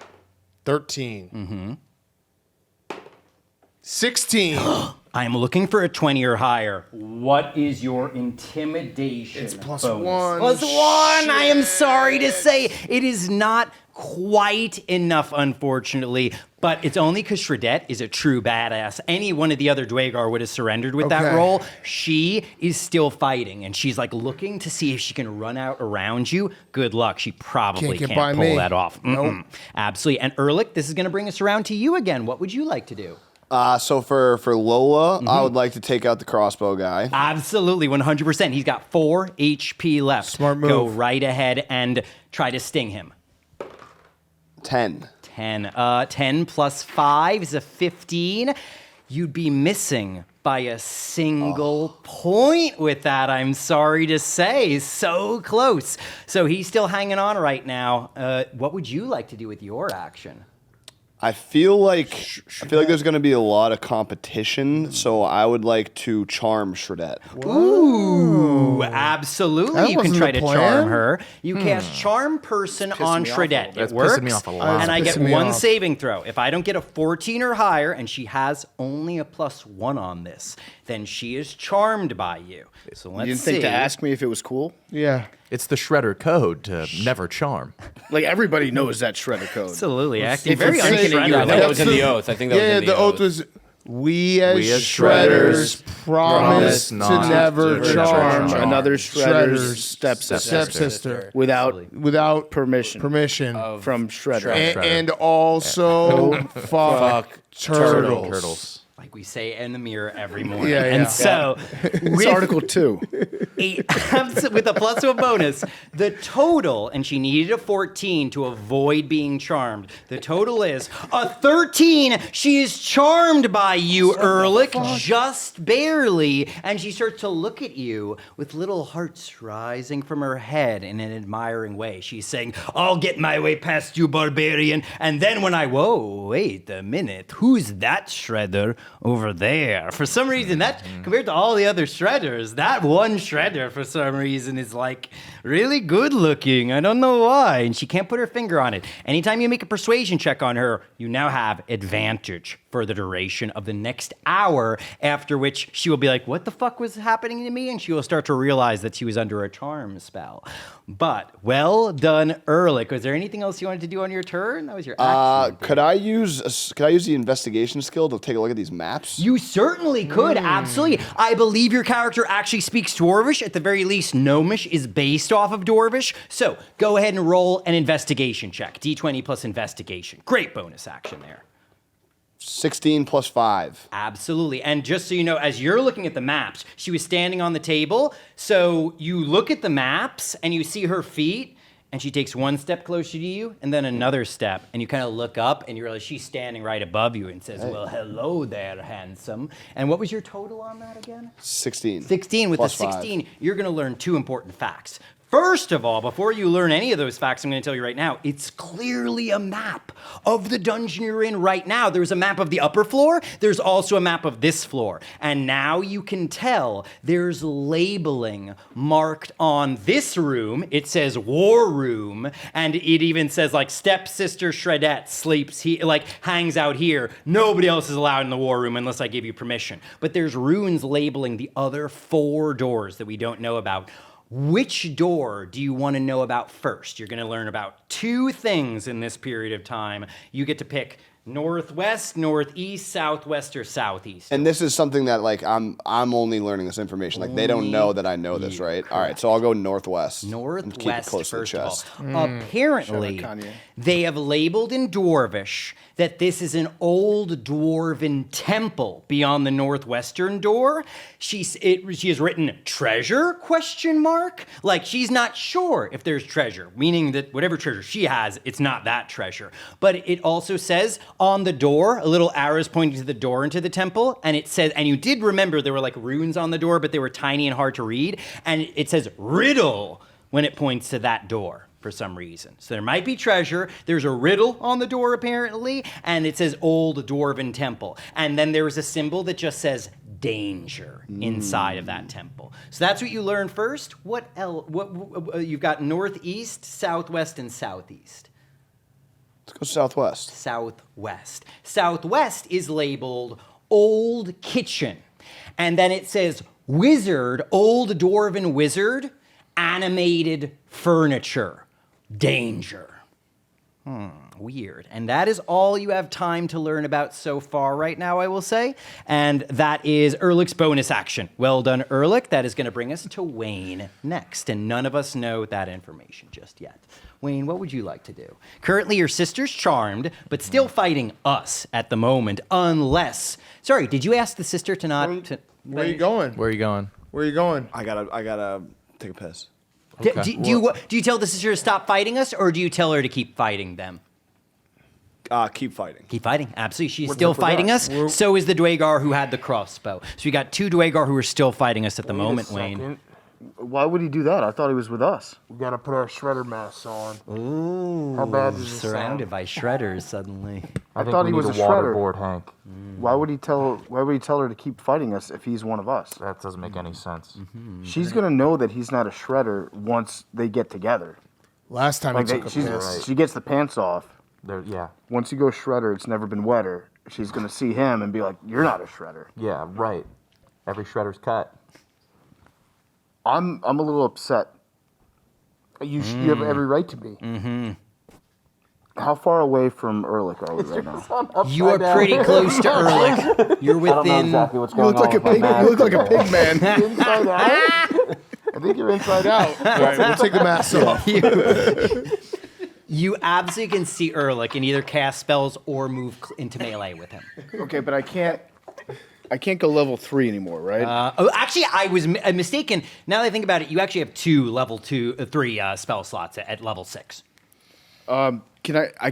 13. 16. I am looking for a 20 or higher. What is your intimidation? It's +1. +1. I am sorry to say it is not quite enough, unfortunately. But it's only because Shredette is a true badass. Any one of the other Dwagar would have surrendered with that Okay. roll. She is still fighting, and she's like looking to see if she can run out around you. Good luck. She probably Can't can't, get by pull me. that off. Nope. Mm-mm. Absolutely. And Ehrlich, this is going to bring us around to you again. What would you like to do? So for Lola, I would like to take out the crossbow guy. Absolutely, 100%. He's got 4 HP left. Smart move. Go right ahead and try to sting him. 10. 10. 10 plus 5 is a 15. You'd be missing by a single point with that, I'm sorry to say. So close. So he's still hanging on right now. What would you like to do with your action? I feel like there's going to be a lot of competition, so I would like to charm Shredette. Ooh, absolutely. That You can wasn't try the to plan. charm her. You cast Charm Person on me off a little Shredette. bit. It That's works. pissing me off a lot. And I It's get pissing me one off. saving throw. If I don't get a 14 or higher, and she has only a +1 on this, then she is charmed by you. So let's You didn't see. think to ask me if it was cool? Yeah. It's the Shredder code to never charm. Like, everybody knows that Shredder code. Absolutely. Acting If very you're thinking it, unshredded. you're I think that was in the oath. I think that was Yeah, in the oath was we as shredders promise to not never to charm charm Another Shredder's Shredder's stepsister. stepsister Without permission. from Shredder. And also fuck turtles. Turtles. Like we say in the mirror every morning. Yeah, yeah. And so, It's with Article 2. with a +1 bonus, the total, and she needed a 14 to avoid being charmed. The total is a 13. She is charmed by you, Ehrlich, just barely. And she starts to look at you with little hearts rising from her head in an admiring way. She's saying, I'll get my way past you, barbarian. And then when whoa, wait a minute, who's that Shredder over there? For some reason, that compared to all the other Shredders, that one Shredder for some reason is like really good looking. I don't know why. And she can't put her finger on it. Anytime you make a persuasion check on her, you now have advantage for the duration of the next hour, after which she will be like, what the fuck was happening to me? And she will start to realize that she was under a charm spell. But well done, Ehrlich. Was there anything else you wanted to do on your turn? That was your action. Could I use the investigation skill to take a look at these maps? You certainly could, absolutely. I believe your character actually speaks Dwarvish. At the very least, Gnomish is based off of Dwarvish. So go ahead and roll an investigation check. D20 plus investigation. Great bonus action there. 16 plus 5. Absolutely. And just so you know, as you're looking at the maps, she was standing on the table. So you look at the maps and you see her feet, and she takes one step closer to you and then another step. And you kind of look up and you realize she's standing right above you and says, well, hello there, handsome. And what was your total on that again? 16. 16. With Plus the 16, 5. you're going to learn 2 important facts. First of all, before you learn any of those facts I'm going to tell you right now, it's clearly a map of the dungeon you're in right now. There's a map of the upper floor. There's also a map of this floor. And now you can tell there's labeling marked on this room. It says War Room, and it even says like Stepsister Shredette sleeps here, like hangs out here. Nobody else is allowed in the War Room unless I give you permission. But there's runes labeling the other 4 doors that we don't know about. Which door do you want to know about first? You're going to learn about 2 things in this period of time. You get to pick Northwest, northeast, southwest, or southeast. And this is something that like I'm only learning this information. Like they don't know that I know this, right? All right, so I'll go northwest. And keep it Northwest, close to the first of all. chest. Apparently, Shout out Kanye. they have labeled in Dwarvish that this is an old dwarven temple beyond the northwestern door. She has written treasure question mark. Like she's not sure if there's treasure, meaning that whatever treasure she has, it's not that treasure. But it also says on the door, a little arrows pointing to the door into the temple, and it says, and you did remember there were like runes on the door, but they were tiny and hard to read, and it says riddle when it points to that door for some reason. So there might be treasure. There's a riddle on the door apparently, and it says old dwarven temple. And then there is a symbol that just says danger inside of that temple. So that's what you learn first. What else? What you've got northeast, southwest, and southeast. Let's go southwest. Southwest. Southwest is labeled old kitchen. And then it says wizard, old dwarven wizard, animated furniture, danger. Weird. And that is all you have time to learn about so far right now, I will say. And that is Ehrlich's bonus action. Well done, Ehrlich. That is going to bring us to Wayne next. And none of us know that information just yet. Wayne, what would you like to do? Currently, your sister's charmed, but still fighting us at the moment, unless... Sorry, did you ask the sister to not... Where are you going? Where are you going? Where are you going? I gotta take a piss. Do you tell the sister to stop fighting us, or do you tell her to keep fighting them? Keep fighting. Keep fighting. Absolutely. She's still fighting us. So is the Dwagar who had the crossbow. So we got two Dwagar who are still fighting us at the moment, Wayne. Why would he do that? I thought he was with us. We gotta put our shredder masks on. Ooh. How bad does this Surrounded sound? by shredders suddenly. I thought he was a shredder. waterboard Hank. Why would he tell her to keep fighting us if he's one of us? That doesn't make any sense. She's gonna know that he's not a shredder once they get together. Last time Like I took a piss. she gets the pants off. Yeah. Once you go shredder, it's never been wetter. She's gonna see him and be like, "You're not a shredder." Yeah, right. Every shredder's cut. I'm a little upset. You have every right to be. How far away from Ehrlich are we right now? You are pretty close to Ehrlich. You're within... what's You look like a pig. You look like a pig man. Inside out? I think you're inside out. All right, we'll take the mask off. You absolutely can see Ehrlich and either cast spells or move into melee with him. Okay, but I can't go level 3 anymore, right? Actually, I was mistaken. Now that I think about it, you actually have two level 3 spell slots at level 6. I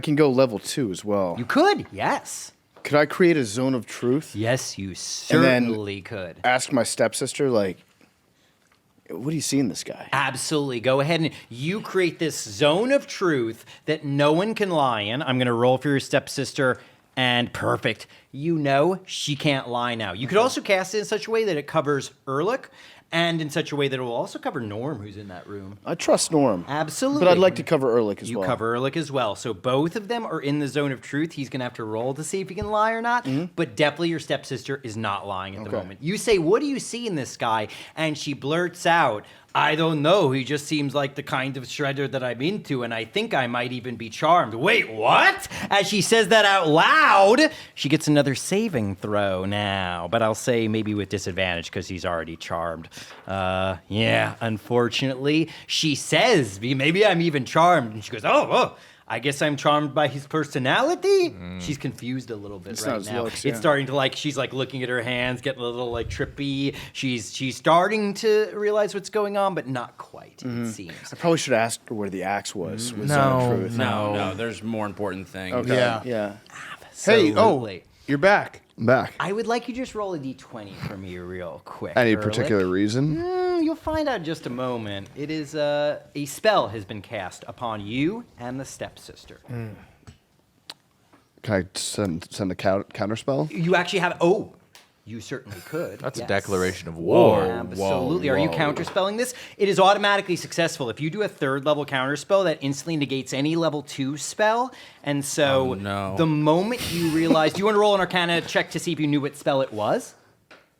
can go level 2 as well. You could, yes. Could I create a zone of truth? Yes, you And certainly then could. ask my stepsister, like, what do you see in this guy? Absolutely. Go ahead and you create this zone of truth that no one can lie in. I'm going to roll for your stepsister, and perfect. You know she can't lie now. You could also cast it in such a way that it covers Ehrlich, and in such a way that it will also cover Norm, who's in that room. I trust Norm. Absolutely. But I'd like to cover Ehrlich as You well. cover Ehrlich as well. So both of them are in the zone of truth. He's going to have to roll to see if he can lie or not. But definitely your stepsister is not lying at the moment. You say, "What do you see in this guy?" And she blurts out, "I don't know. He just seems like the kind of shredder that I'm into, and I think I might even be charmed." Wait, what? As she says that out loud, she gets another saving throw now. But I'll say maybe with disadvantage because he's already charmed. Yeah, unfortunately. She says, maybe I'm even charmed. And she goes, oh, I guess I'm charmed by his personality. She's confused a little bit It's right not his now. looks, It's yeah. starting to she's looking at her hands, getting a little trippy. She's starting to realize what's going on, but not quite, it seems. I probably should have asked her where the axe was. With Zone of Truth. No, there's more important things. Okay. Yeah. Yeah. Hey, Absolutely. you're back. I'm back. I would like you to just roll a d20 for me real quick. Any Ehrlich. particular reason? You'll find out in just a moment. It is a spell has been cast upon you and the stepsister. Can I send a counter spell? You actually have. You certainly could. That's yes. a declaration of war. Absolutely. Are you counterspelling this? It is automatically successful. If you do a 3rd level counterspell, that instantly negates any level 2 spell. And so the moment you realize, do you want to roll an Arcana check to see if you knew what spell it was?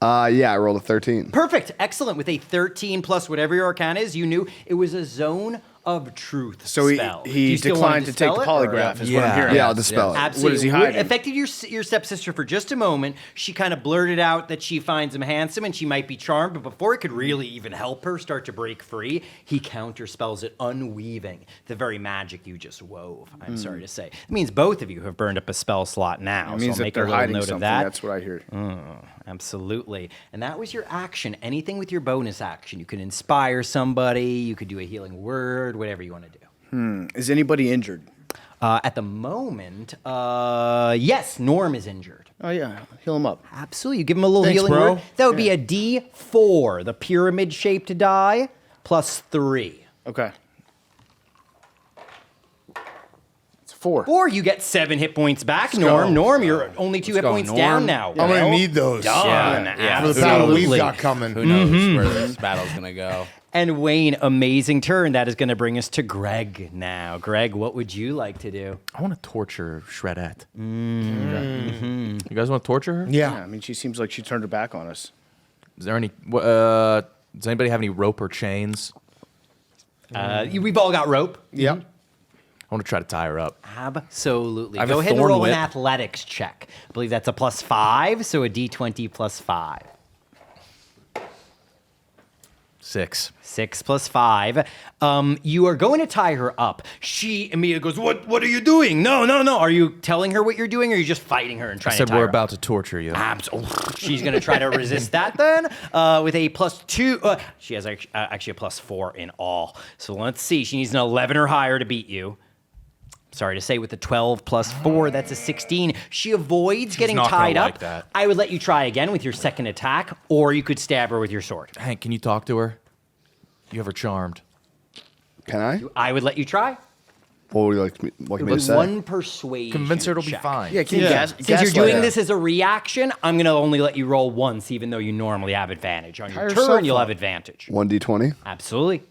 Yeah, I rolled a 13. Perfect. Excellent. With a 13 plus whatever your Arcana is, you knew it was a zone of truth So spell. Do he you still want declined to take the dispel it, or- polygraph, is what I'm hearing. Yeah, I'll dispel it. Absolutely. What is he What hiding? affected your stepsister for just a moment. She kind of blurted out that she finds him handsome and she might be charmed, but before it could really even help her start to break free, he counterspells it, unweaving the very magic you just wove. I'm sorry to say. It means both of you have burned up a spell slot now. It means so I'll that make a they're little hiding note something. of that. That's what I heard. Absolutely. And that was your action. Anything with your bonus action. You could inspire somebody, you could do a healing word, whatever you want to do. Is anybody injured? At the moment, yes, Norm is injured. Oh, yeah. Heal him up. Absolutely. You give him a little Thanks, healing bro. word. That would be a D4, the pyramid-shaped die, plus 3. Okay. It's 4. Or you get 7 hit points back, Norm. Norm, you're only 2 hit go, points Norm. down now. I'm gonna need those Done. for the battle we've Absolutely. got coming. Who knows where this battle's gonna go? And Wayne, amazing turn. That is going to bring us to Greg now. Greg, what would you like to do? I want to torture Shredette. You guys want to torture her? Yeah, I mean, she seems like she turned her back on us. Is there any? Does anybody have any rope or chains? We've all got rope. Yep. I want to try to tie her up. Absolutely. I have Go a ahead and thorn roll an whip. athletics check. I believe that's a plus 5, so a D20 plus 5. 6. 6 plus 5. You are going to tie her up. She immediately goes, What are you doing? No. Are you telling her what you're doing, or are you just fighting her and I trying said to tie we're her about to torture you. Absolutely. She's going to try to resist that then with a plus 2. She has actually a plus 4 in all. So let's see. She needs an 11 or higher to beat you. Sorry to say, with the 12 plus 4, that's a 16. She avoids getting not gonna tied like up. that. I would let you try again with your second attack, or you could stab her with your sword. Hank, can you talk to her? You have her charmed. Can I? I would let you try. What would you like me to But say? one persuasion. Convince her it'll be check. fine. Yeah, can you Since you're doing this as a reaction, I'm going to only let you roll once, even though you normally have advantage. On your yourself turn, you'll up. have advantage. 1d20. Absolutely.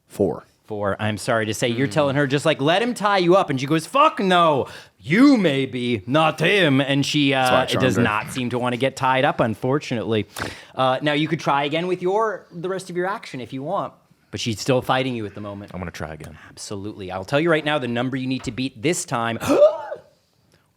4. 4. I'm sorry to say, you're telling her just like, let him tie you up. And she goes, fuck no, you maybe, not him. And she why I does charmed her. not seem to want to get tied up, unfortunately. Now, you could try again with the rest of your action if you want. But she's still fighting you at the moment. I'm going to try again. Absolutely. I'll tell you right now the number you need to beat this time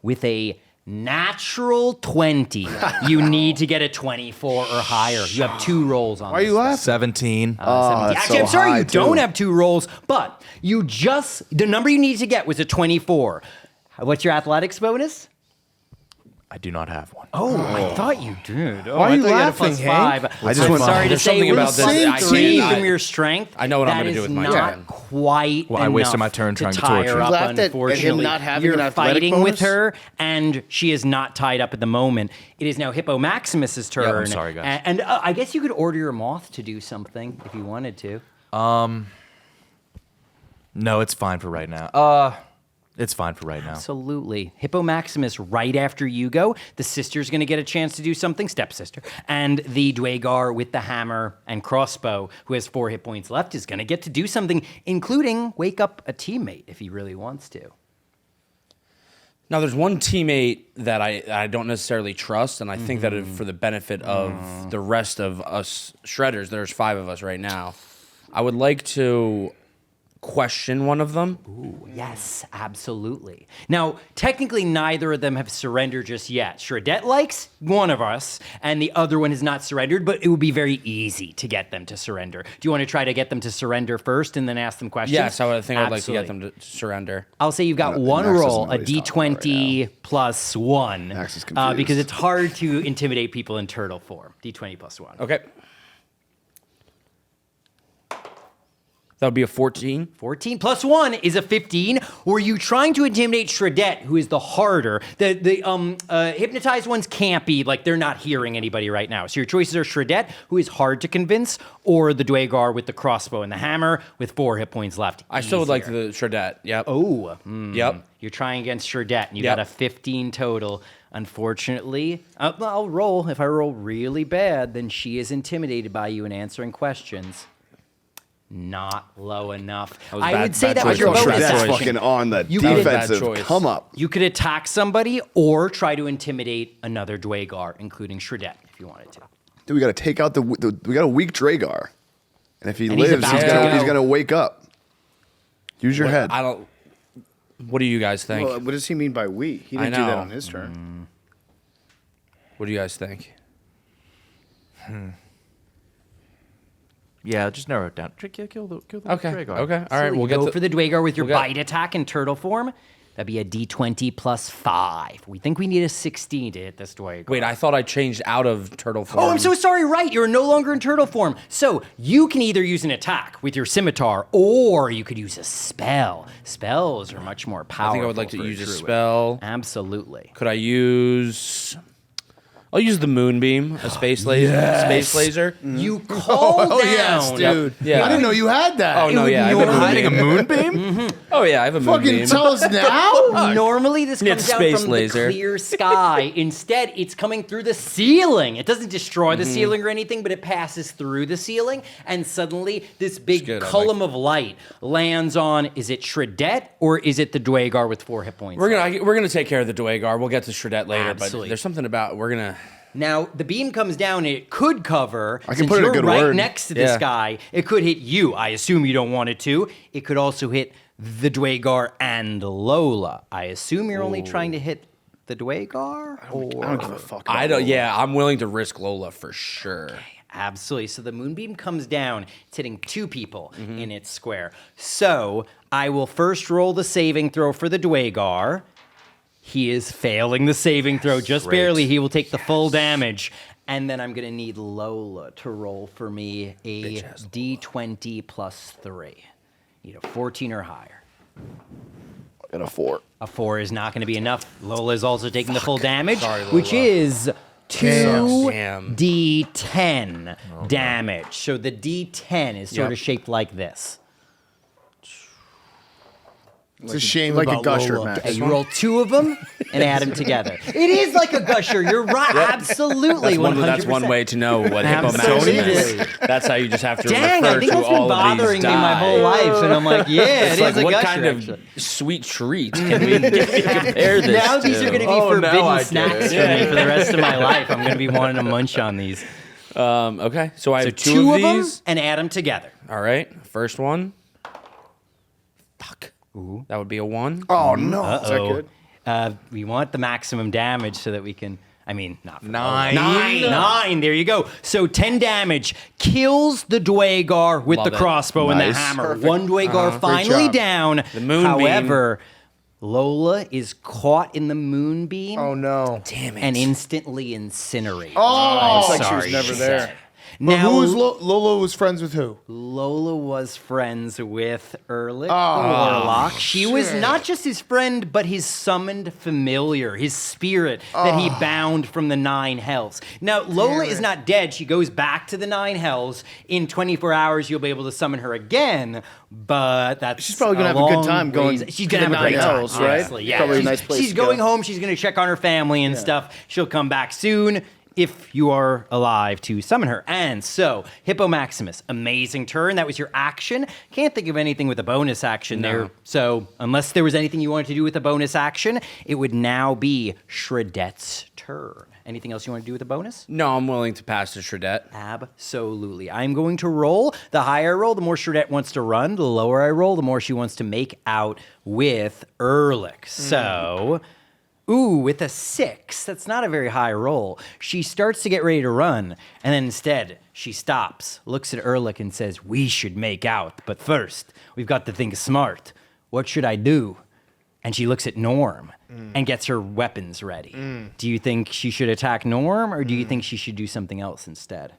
with a natural 20. You need to get a 24 or higher. You have 2 rolls on Why are you laughing? 17. 17. that's Actually, so I'm sorry, high, you don't too. have 2 rolls, but the number you need to get was a 24. What's your athletics bonus? I do not have one. Oh, I thought you did. Oh, Why are I you thought you had a laughing, plus Hank? 5. I just I'm went- sorry to There's say, something with about this. same 3 team. from your strength. I know what I'm that gonna do is with my not turn. quite Well, I wasted enough my turn trying to tie torture her you. up, You laughed at him unfortunately. not having You're an athletic fighting bonus? with her, and she is not tied up at the moment. It is now Hippo Maximus's turn. I'm sorry, guys. And I guess you could order your moth to do something if you wanted to. No, it's fine for right now. It's fine for right now. Absolutely. Hippo Maximus, right after you go, the sister's going to get a chance to do something, stepsister. And the Dwagar with the hammer and crossbow, who has 4 hit points left, is going to get to do something, including wake up a teammate if he really wants to. Now, there's one teammate that I don't necessarily trust, and I think that for the benefit of the rest of us shredders, there's 5 of us right now. I would like to question one of them. Yes, absolutely. Now, technically, neither of them have surrendered just yet. Shredette likes one of us, and the other one has not surrendered, but it would be very easy to get them to surrender. Do you want to try to get them to surrender first and then ask them questions? Yes, I think I'd like to get Absolutely. them to surrender. I'll say you've got No, one Max doesn't roll, know a what he's talking about D20 plus 1, Max is confused. because it's hard to intimidate people in turtle form. D20 plus 1. Okay. That would be a 14. 14 plus 1 is a 15. Were you trying to intimidate Shredette, who is the harder? The hypnotized ones can't be, like, they're not hearing anybody right now. So your choices are Shredette, who is hard to convince, or the Dwagar with the crossbow and the hammer with 4 hit points left. I still would like Easier. the Shredette. Yep. Oh. Yep. You're trying against Shredette, and you Yep. got a 15 total. Unfortunately, I'll roll. If I roll really bad, then she is intimidated by you and answering questions. Not low enough. was I bad- would say bad that was choice. your That was bonus bad That's action. fucking on the You could- defensive Bad choice. come up. You could attack somebody or try to intimidate another Dwagar, including Shredette, if you wanted to. Dude, we got to take out we got a weak Dragar. And if he And he's lives, about he's to gonna, go. he's gonna wake up. Use your head. I don't. What do you guys think? Well, what does he mean by we? He I didn't do that know. on his turn. What do you guys think? Yeah, just narrow it down. Kill the Okay. Dragar. Okay. All right. So We'll you get go for the Dwagar with your we'll get- bite attack in turtle form. That'd be a D20 plus 5. We think we need a 16 to hit this Dwagar. Wait, I thought I changed out of turtle form. Oh, I'm so sorry. Right, you're no longer in turtle form. So you can either use an attack with your scimitar, or you could use a spell. Spells are much more powerful. I think I would like to for use a druid. spell. Absolutely. Could I use? I'll use the moonbeam, a space laser. Space laser. You call down. Oh, yes, dude. Yeah. I didn't know you had that. Oh no, yeah. I have a Hiding a moonbeam. moonbeam? Oh yeah, I have a moonbeam. Fucking tell us now. Normally, this Yeah, comes it's down space from laser. the clear sky. Instead, it's coming through the ceiling. It doesn't destroy Mm-hmm. the ceiling or anything, but it passes through the ceiling, and suddenly this big good, I column of light lands on. Is it Shredette or is it the Dwagar with 4 hit points? We're gonna take care of the Dwagar. We'll get to Shredette later, Absolutely. but there's something about we're gonna. Now the beam comes down. And it could cover. I can since put in a you're good right word. next to this Yeah. guy. It could hit you. I assume you don't want it to. It could also hit the Dwagar and Lola. I assume you're only trying to hit the Dwagar. I don't give a fuck. I about don't. Lola. Yeah, I'm willing to risk Lola for sure. Absolutely. So the moonbeam comes down. It's hitting 2 people in its square. So I will first roll the saving throw for the Dwagar. He is failing the saving throw just barely. He will take the full damage. And then I'm going to need Lola to roll for me a D20 plus 3. Need a 14 or higher. Got a 4. A 4 is not going to be enough. Lola is also taking the full damage, Sorry, Lola. which is 2 Damn. D10 damage. So the D10 is sort Yep. of shaped like this. It's a shame like a about gusher, Lola. Matt. Okay, you roll 2 of them and add them together. It is like a gusher. You're right. Absolutely. That's one 100%. way to know what Hippo Absolutely. Maximus is. That's how you just have to Dang, refer I think to that's been all of bothering these me my whole die. life. And I'm like, yeah, It's it like, is a what gusher. kind of actually. sweet treat can we compare this Now to? these are going to be Oh, now I forbidden get snacks it. for me for the rest of my life. I'm going to be wanting to munch on these. Okay, so I have So 2 of of them these. and add them together. All right, first one. Fuck. Ooh. That would be a 1. Oh, no. Is that good? We want the maximum damage so that we can. I mean, not for 9. 9. There you go. So 10 damage kills the Dwagar with Love the it. crossbow and the Nice. hammer. One Dwagar finally job. down. The moonbeam. However, Lola is caught in the moonbeam. Oh, no. Damn it. And instantly incinerated. Oh, It's like she was never there. But Now, who was Lola was friends with who? Lola was friends with Ehrlich, the Oh, warlock. She was not just his friend, but his summoned familiar, his spirit that he bound from the 9 hells. Now, Lola is not dead. She goes back to the 9 hells. In 24 hours, you'll be able to summon her again, but that's She's probably gonna have a good long time going ways- She's to going to the have a great 9 time, hells, right? honestly, yeah. Probably a she's, nice place she's to go. going home. She's going to check on her family and stuff. She'll come back soon if you are alive to summon her. And so, Hippo Maximus, amazing turn. That was your action. Can't think of anything with a bonus action there. So, unless there was anything you wanted to do with a bonus action, it would now be Shredette's turn. Anything else you want to do with a bonus? No, I'm willing to pass to Shredette. Absolutely. I'm going to roll. The higher I roll, the more Shredette wants to run. The lower I roll, the more she wants to make out with Ehrlich. So... Ooh, with a 6. That's not a very high roll. She starts to get ready to run, and then instead, she stops, looks at Ehrlich, and says, "We should make out, but first, we've got to think smart. What should I do?" And she looks at Norm and gets her weapons ready. Do you think she should attack Norm, or do you think she should do something else instead?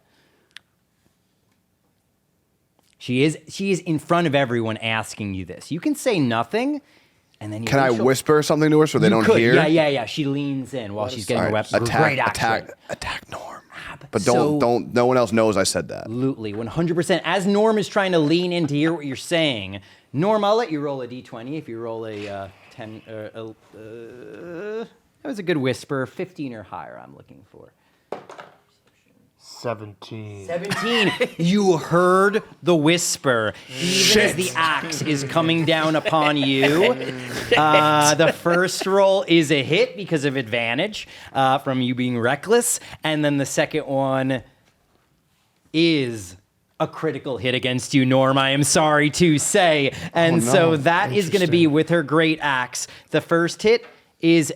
She is in front of everyone asking you this. You can say nothing. And then Can I whisper something to her so they don't hear? Yeah. She leans in while she's getting her weapons. Great action. Attack Norm. But don't. No one else knows I said that. Absolutely, 100%. As Norm is trying to lean in to hear what you're saying, Norm, I'll let you roll a d20. If you roll a 10, that was a good whisper. 15 or higher, I'm looking for. 17. 17. You heard the whisper, even as the axe is coming down upon you. The first roll is a hit because of advantage from you being reckless, and then the second one is a critical hit against you, Norm, I am sorry to say. And so that is going to be with her great axe. The first hit is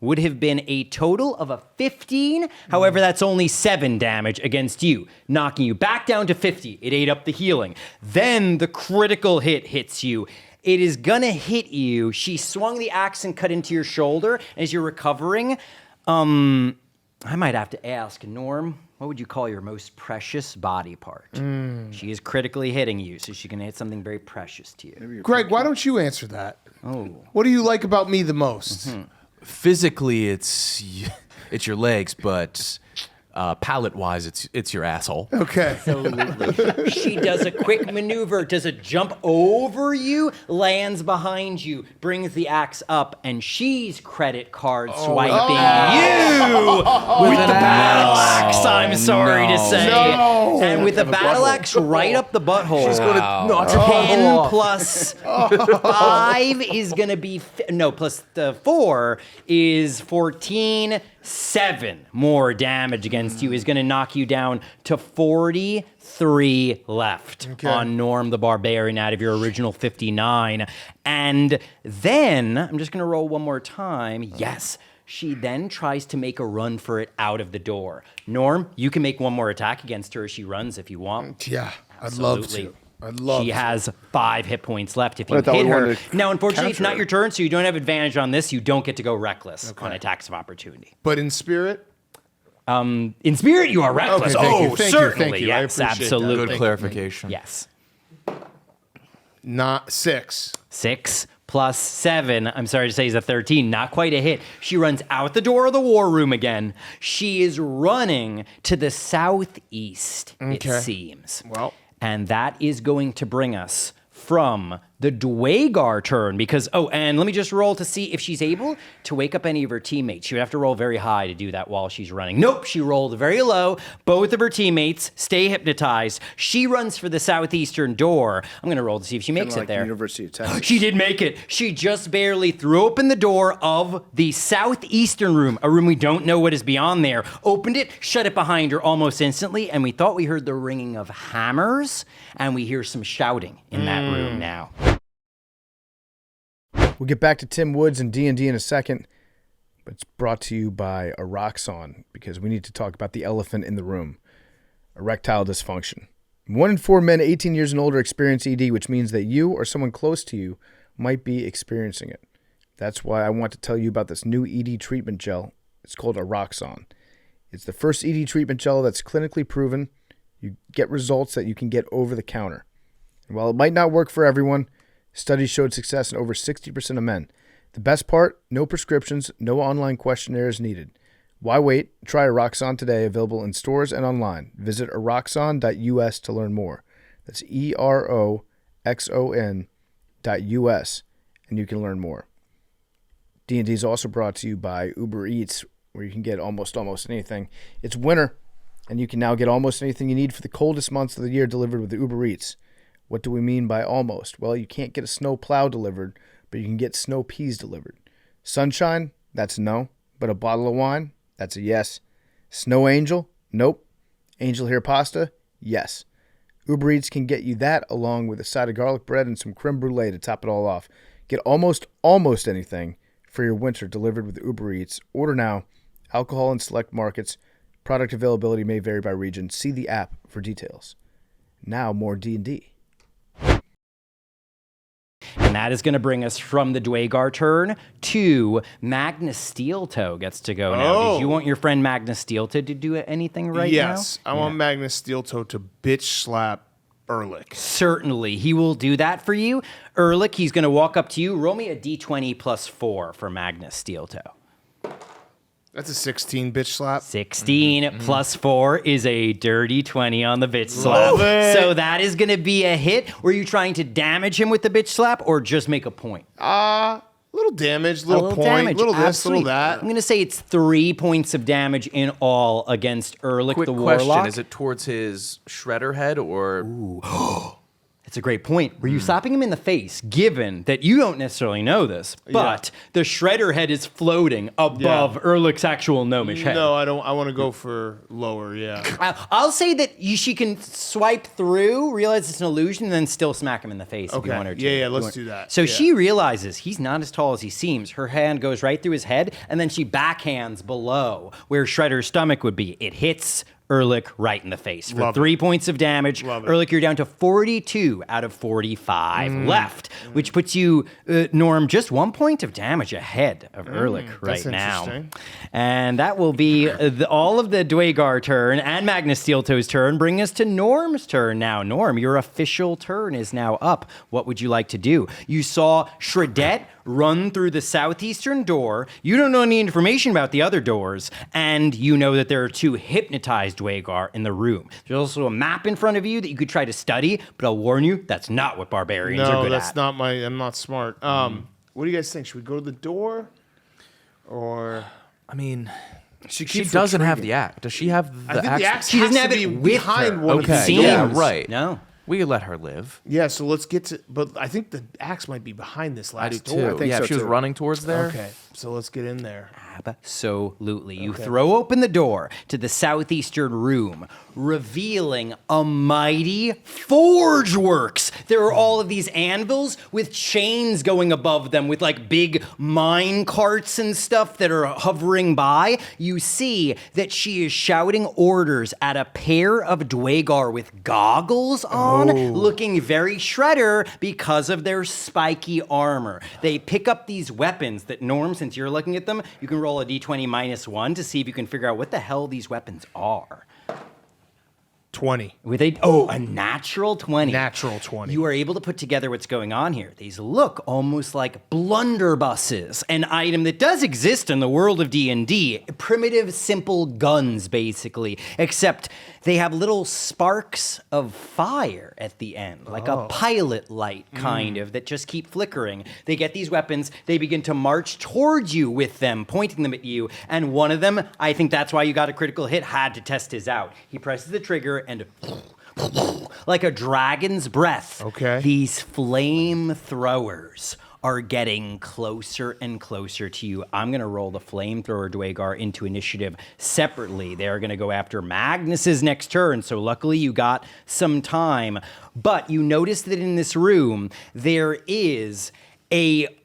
would have been a total of a 15. However, that's only 7 damage against you, knocking you back down to 50. It ate up the healing. Then the critical hit hits you. It is gonna hit you. She swung the axe and cut into your shoulder as you're recovering. I might have to ask, Norm, what would you call your most precious body part? She is critically hitting you, so she can hit something very precious to you. Greg, why don't you answer that? Oh. What do you like about me the most? Physically, it's your legs, but palate-wise, it's your asshole. Okay. Absolutely. She does a quick maneuver, does a jump over you, lands behind you, brings the axe up, and she's credit card swiping you with the battle axe, I'm sorry to say. No. And with the battle axe right up the butthole. She's gonna knock your 10 butthole off. plus 5 is going to be, plus the 4 is 14. 7 more damage against you is going to knock you down to 43 left on Norm the Barbarian out of your original 59. And then, I'm just going to roll one more time. Yes. She then tries to make a run for it out of the door. Norm, you can make one more attack against her as she runs if you want. Yeah, I'd love to. She has 5 hit points left if you hit her. Now, unfortunately, it's not your turn, so you don't have advantage on this. You don't get to go reckless on attacks of opportunity. But in spirit? In spirit, you are reckless. Okay, thank you, Certainly. thank you. I Yes, appreciate that. absolutely. Good clarification. Yes. Not 6. 6 plus 7, I'm sorry to say, is a 13. Not quite a hit. She runs out the door of the war room again. She is running to the southeast, it seems. Well. And that is going to bring us from the Dwagar turn because, and let me just roll to see if she's able to wake up any of her teammates. She would have to roll very high to do that while she's running. Nope, she rolled very low. Both of her teammates stay hypnotized. She runs for the southeastern door. I'm going to roll to see if she makes it there. University of Texas. She did make it. She just barely threw open the door of the southeastern room, a room we don't know what is beyond there. Opened it, shut it behind her almost instantly, and we thought we heard the ringing of hammers, and we hear some shouting in that room now. We'll get back to Timm Woods and D&D in a second, but it's brought to you by Eroxon because we need to talk about the elephant in the room, erectile dysfunction. 1 in 4 men 18 years and older experience ED, which means that you or someone close to you might be experiencing it. That's why I want to tell you about this new ED treatment gel. It's called Eroxon. It's the first ED treatment gel that's clinically proven. You get results that you can get over the counter. And while it might not work for everyone, studies showed success in over 60% of men. The best part, no prescriptions, no online questionnaires needed. Why wait? Try Eroxon today, available in stores and online. Visit eroxon.us to learn more. That's EROXON.us, and you can learn more. D&D is also brought to you by Uber Eats, where you can get almost anything. It's winter, and you can now get almost anything you need for the coldest months of the year delivered with Uber Eats. What do we mean by almost? Well, you can't get a snow plow delivered, but you can get snow peas delivered. Sunshine? That's a no. But a bottle of wine? That's a yes. Snow angel? Nope. Angel hair pasta? Yes. Uber Eats can get you that along with a side of garlic bread and some creme brulee to top it all off. Get almost anything for your winter delivered with Uber Eats. Order now. Alcohol in select markets. Product availability may vary by region. See the app for details. Now more D&D. And that is going to bring us from the Dwagar turn to Magnus Steeltoe gets to go now. Did you want your friend Magnus Steeltoe to do anything right now? Yes, I want Magnus Steeltoe to bitch slap Ehrlich. Certainly. He will do that for you. Ehrlich, he's going to walk up to you. Roll me a d20 plus 4 for Magnus Steeltoe. That's a 16 bitch slap. 16 plus 4 is a dirty 20 on the bitch slap. So that is going to be a hit. Were you trying to damage him with the bitch slap or just make a point? Little damage, little point, damage, little this, absolutely. little that. I'm going to say it's 3 points of damage in all against Ehrlich Quick the question: Warlock. is it towards his shredder head or? It's a great point. Were you slapping him in the face, given that you don't necessarily know this, but the shredder head is floating above Ehrlich's actual gnomish head? No, I don't. I want to go for lower. Yeah. I'll say that she can swipe through, realize it's an illusion, and then still smack him in the face if you want her to. Yeah, let's do that. So Yeah. she realizes he's not as tall as he seems. Her hand goes right through his head, and then she backhands below where Shredder's stomach would be. It hits Ehrlich right in the face for 3 points of damage. Ehrlich, you're down to 42 out of 45 left, which puts you, Norm, just 1 point of damage ahead of Ehrlich right now. And that will be all of the Dwagar turn and Magnus Steeltoe's turn, bring us to Norm's turn now. Norm, your official turn is now up. What would you like to do? You saw Shredette run through the southeastern door. You don't know any information about the other doors, and you know that there are 2 hypnotized Dwagar in the room. There's also a map in front of you that you could try to study, but I'll warn you, that's not what barbarians are good at. No, that's not my. I'm not smart. What do you guys think? Should we go to the door, or? I mean, she doesn't have the axe. Does she have the I think axe? the axe She has doesn't to have be it with behind her. one of the Okay, Seems. yeah, doors. right. No. We could let her live. Yeah, so let's get to. But I think the axe might be behind this last I do door. too. think Yeah, so if she was too. running towards there. Okay, so let's get in there. Absolutely. You throw open the door to the southeastern room, revealing a mighty forge works. There are all of these anvils with chains going above them, with like big mine carts and stuff that are hovering by. You see that she is shouting orders at a pair of Dwagar with goggles on, looking very Shredder because of their spiky armor. They pick up these weapons that, Norm, since you're looking at them, you can roll a d20 -1 to see if you can figure out what the hell these weapons are. 20. With a natural 20. Natural 20. You are able to put together what's going on here. These look almost like blunderbusses, an item that does exist in the world of D&D. Primitive, simple guns, basically, except they have little sparks of fire at the end, like a pilot light, kind of, that just keep flickering. They get these weapons, they begin to march towards you with them, pointing them at you, and one of them, I think that's why you got a critical hit, had to test his out. He presses the trigger and like a dragon's breath, these flamethrowers are getting closer and closer to you. I'm going to roll the flamethrower Dwagar into initiative separately. They're going to go after Magnus's next turn, so luckily you got some time. But you notice that in this room, there is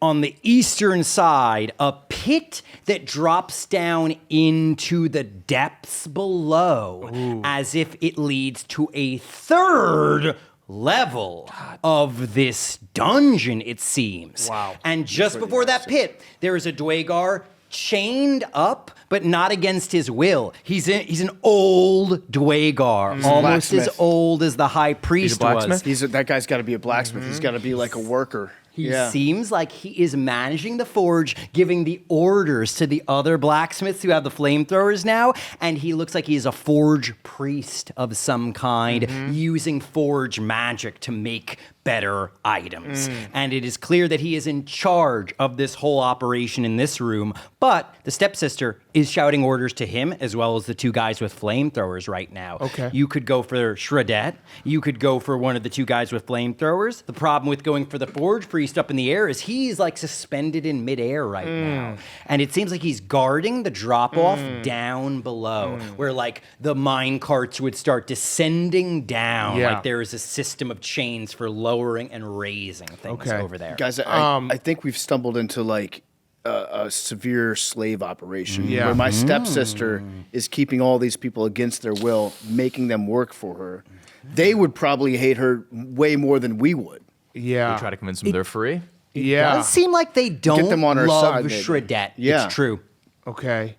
on the eastern side, a pit that drops down into the depths below, as if it leads to a third level of this dungeon, it seems. Wow. And just before that pit, there is a Dwagar chained up, but not against his will. He's an old Dwagar, almost as old as the high priest was. That guy's got to be a blacksmith. He's got to be like a worker. He seems like he is managing the forge, giving the orders to the other blacksmiths who have the flamethrowers now, and he looks like he's a forge priest of some kind, using forge magic to make better items. And it is clear that he is in charge of this whole operation in this room, but the stepsister is shouting orders to him as well as the 2 guys with flamethrowers right now. Okay. You could go for Shredette. You could go for one of the 2 guys with flamethrowers. The problem with going for the forge priest up in the air is he's like suspended in midair right now. And it seems like he's guarding the drop-off down below, where like the mine carts would start descending down. Like there is a system of chains for lowering and raising things over there. Guys, I think we've stumbled into like a severe slave operation where my stepsister is keeping all these people against their will, making them work for her. They would probably hate her way more than we would. We try to convince them they're free. It does seem like they don't them on our love side, maybe. Shredette. Yeah. It's true. Okay.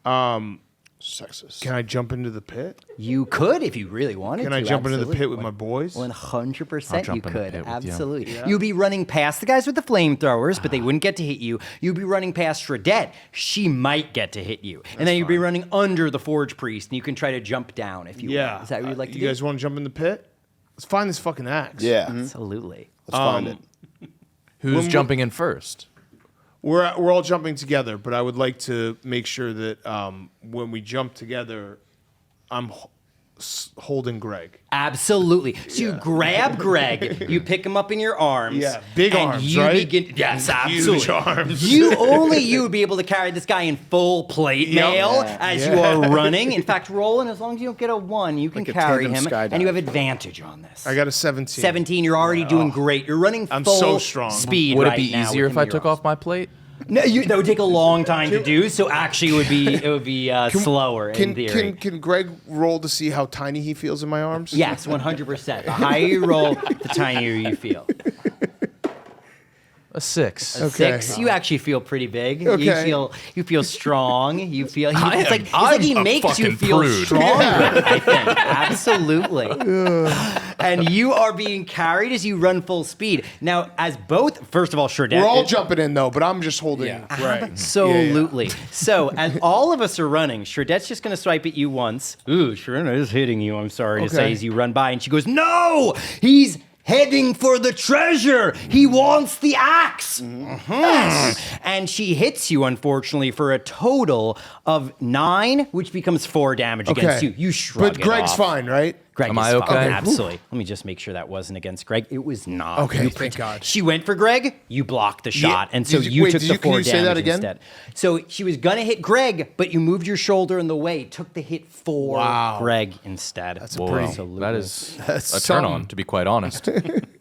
Sexist. Can I jump into the pit? You could if you really wanted to. Can I jump into the absolutely. pit with my boys? 100% you jump in the could. pit with you. Absolutely. You'd be running past the guys with the flamethrowers, but they wouldn't get to hit you. You'd be running past Shredette. She might get to hit you. And then you'd be running under the Forge Priest, and you can try to jump down if you want. Is that what you'd like to do? You guys want to jump in the pit? Let's find this fucking axe. Yeah. Absolutely. Let's find it. Who's jumping in first? We're all jumping together, but I would like to make sure that when we jump together, I'm holding Greg. Absolutely. So you grab Greg, you pick him up in your arms. Yeah, big and arms, you right? Begin, yes, absolutely. Huge arms. You would be able to carry this guy in full plate mail as you are running. In fact, Roland, as long as you don't get a 1, you can Like a carry tandem him, skydive. and you have advantage on this. I got a 17. 17, you're already doing great. You're running I'm full so strong. speed Would right it be now easier with if him I in your took arms. off my plate? No, that would take a long time to do. So actually, it would be slower in theory. Can Greg roll to see how tiny he feels in my arms? Yes, 100%. The higher you roll, the tinier you feel. A 6. A 6, you actually feel pretty big. Okay. You feel strong. You feel I'm like he a makes you fucking feel prude. stronger. I think absolutely. And you are being carried as you run full speed. Now, as both, first of all, Shredette. We're all jumping in though, but I'm just holding Greg. Absolutely. So, as all of us are running, Shredette's just going to swipe at you once. Ooh, Shredette is hitting you, I'm sorry to say, as you run by. And she goes, no! He's heading for the treasure. He wants the axe. Yes. And she hits you, unfortunately, for a total of 9, which becomes 4 damage against you. You shrug But it Greg's off. fine, right? Greg Am is I fine. okay? Absolutely. Let me just make sure that wasn't against Greg. It was not. Okay, You thank God. She went for Greg. You blocked the shot, and so Did you- you wait, took did the you- can 4 you say damage that again? instead. So she was gonna hit Greg, but you moved your shoulder in the way, took the hit for Greg instead. That's That is That's a turn on, something. to be quite honest.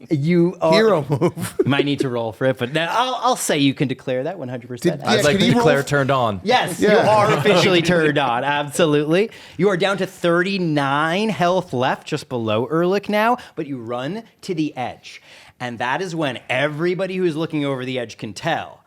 You are, Hero move. You might need to roll for it, but now I'll say you can declare that 100%. I'd like can to you roll declare f- turned on. Yes, you are officially turned on. Absolutely. You are down to 39 health left, just below Ehrlich now, but you run to the edge. And that is when everybody who is looking over the edge can tell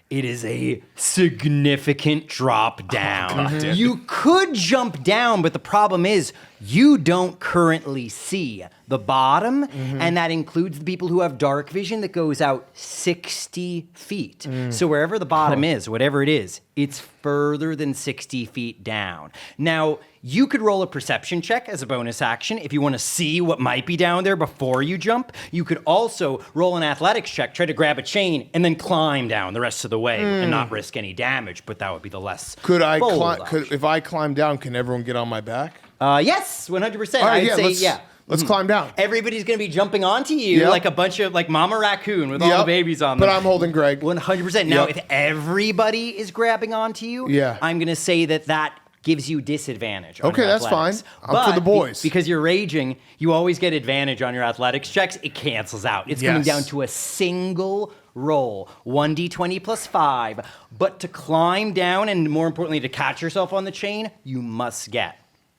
it is a significant drop down. You could jump down, but the problem is you don't currently see the bottom, and that includes the people who have dark vision that goes out 60 feet. So wherever the bottom is, whatever it is, it's further than 60 feet down. Now, you could roll a perception check as a bonus action if you want to see what might be down there before you jump. You could also roll an athletics check, try to grab a chain, and then climb down the rest of the way and not risk any damage, but that would be the less Could I bold climb? option. If I climb down, can everyone get on my back? Yes, 100%. All right, I'd say, let's, yeah. Let's climb down. Everybody's going to be jumping onto you Yep. like a bunch of, like Mama Raccoon with all the Yep. babies on them. But I'm holding Greg. 100%. Now, Yep. if everybody is grabbing onto you, Yeah. I'm going to say that gives you disadvantage. On Okay, your that's athletics. fine. I'm for the boys. Because you're raging, you always get advantage on your athletics checks. It cancels out. It's coming Yes. down to a single roll, 1d20 plus 5. But to climb down and more importantly to catch yourself on the chain, you must get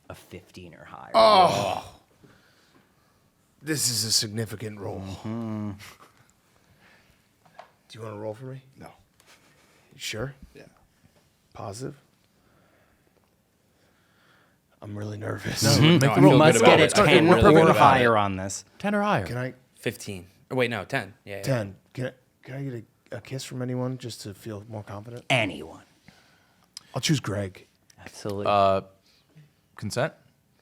a 15 or higher. Oh. This is a significant roll. Do you want to roll for me? No. You sure? Yeah. Positive? I'm really nervous. Make the You roll. must Good get about a it. 10 We're perfect or about higher on this. 10 or higher. Can I? 15. Oh, wait, no, 10. Yeah, yeah. 10. Can I get a kiss from anyone just to feel more confident? Anyone. I'll choose Greg. Absolutely. Consent?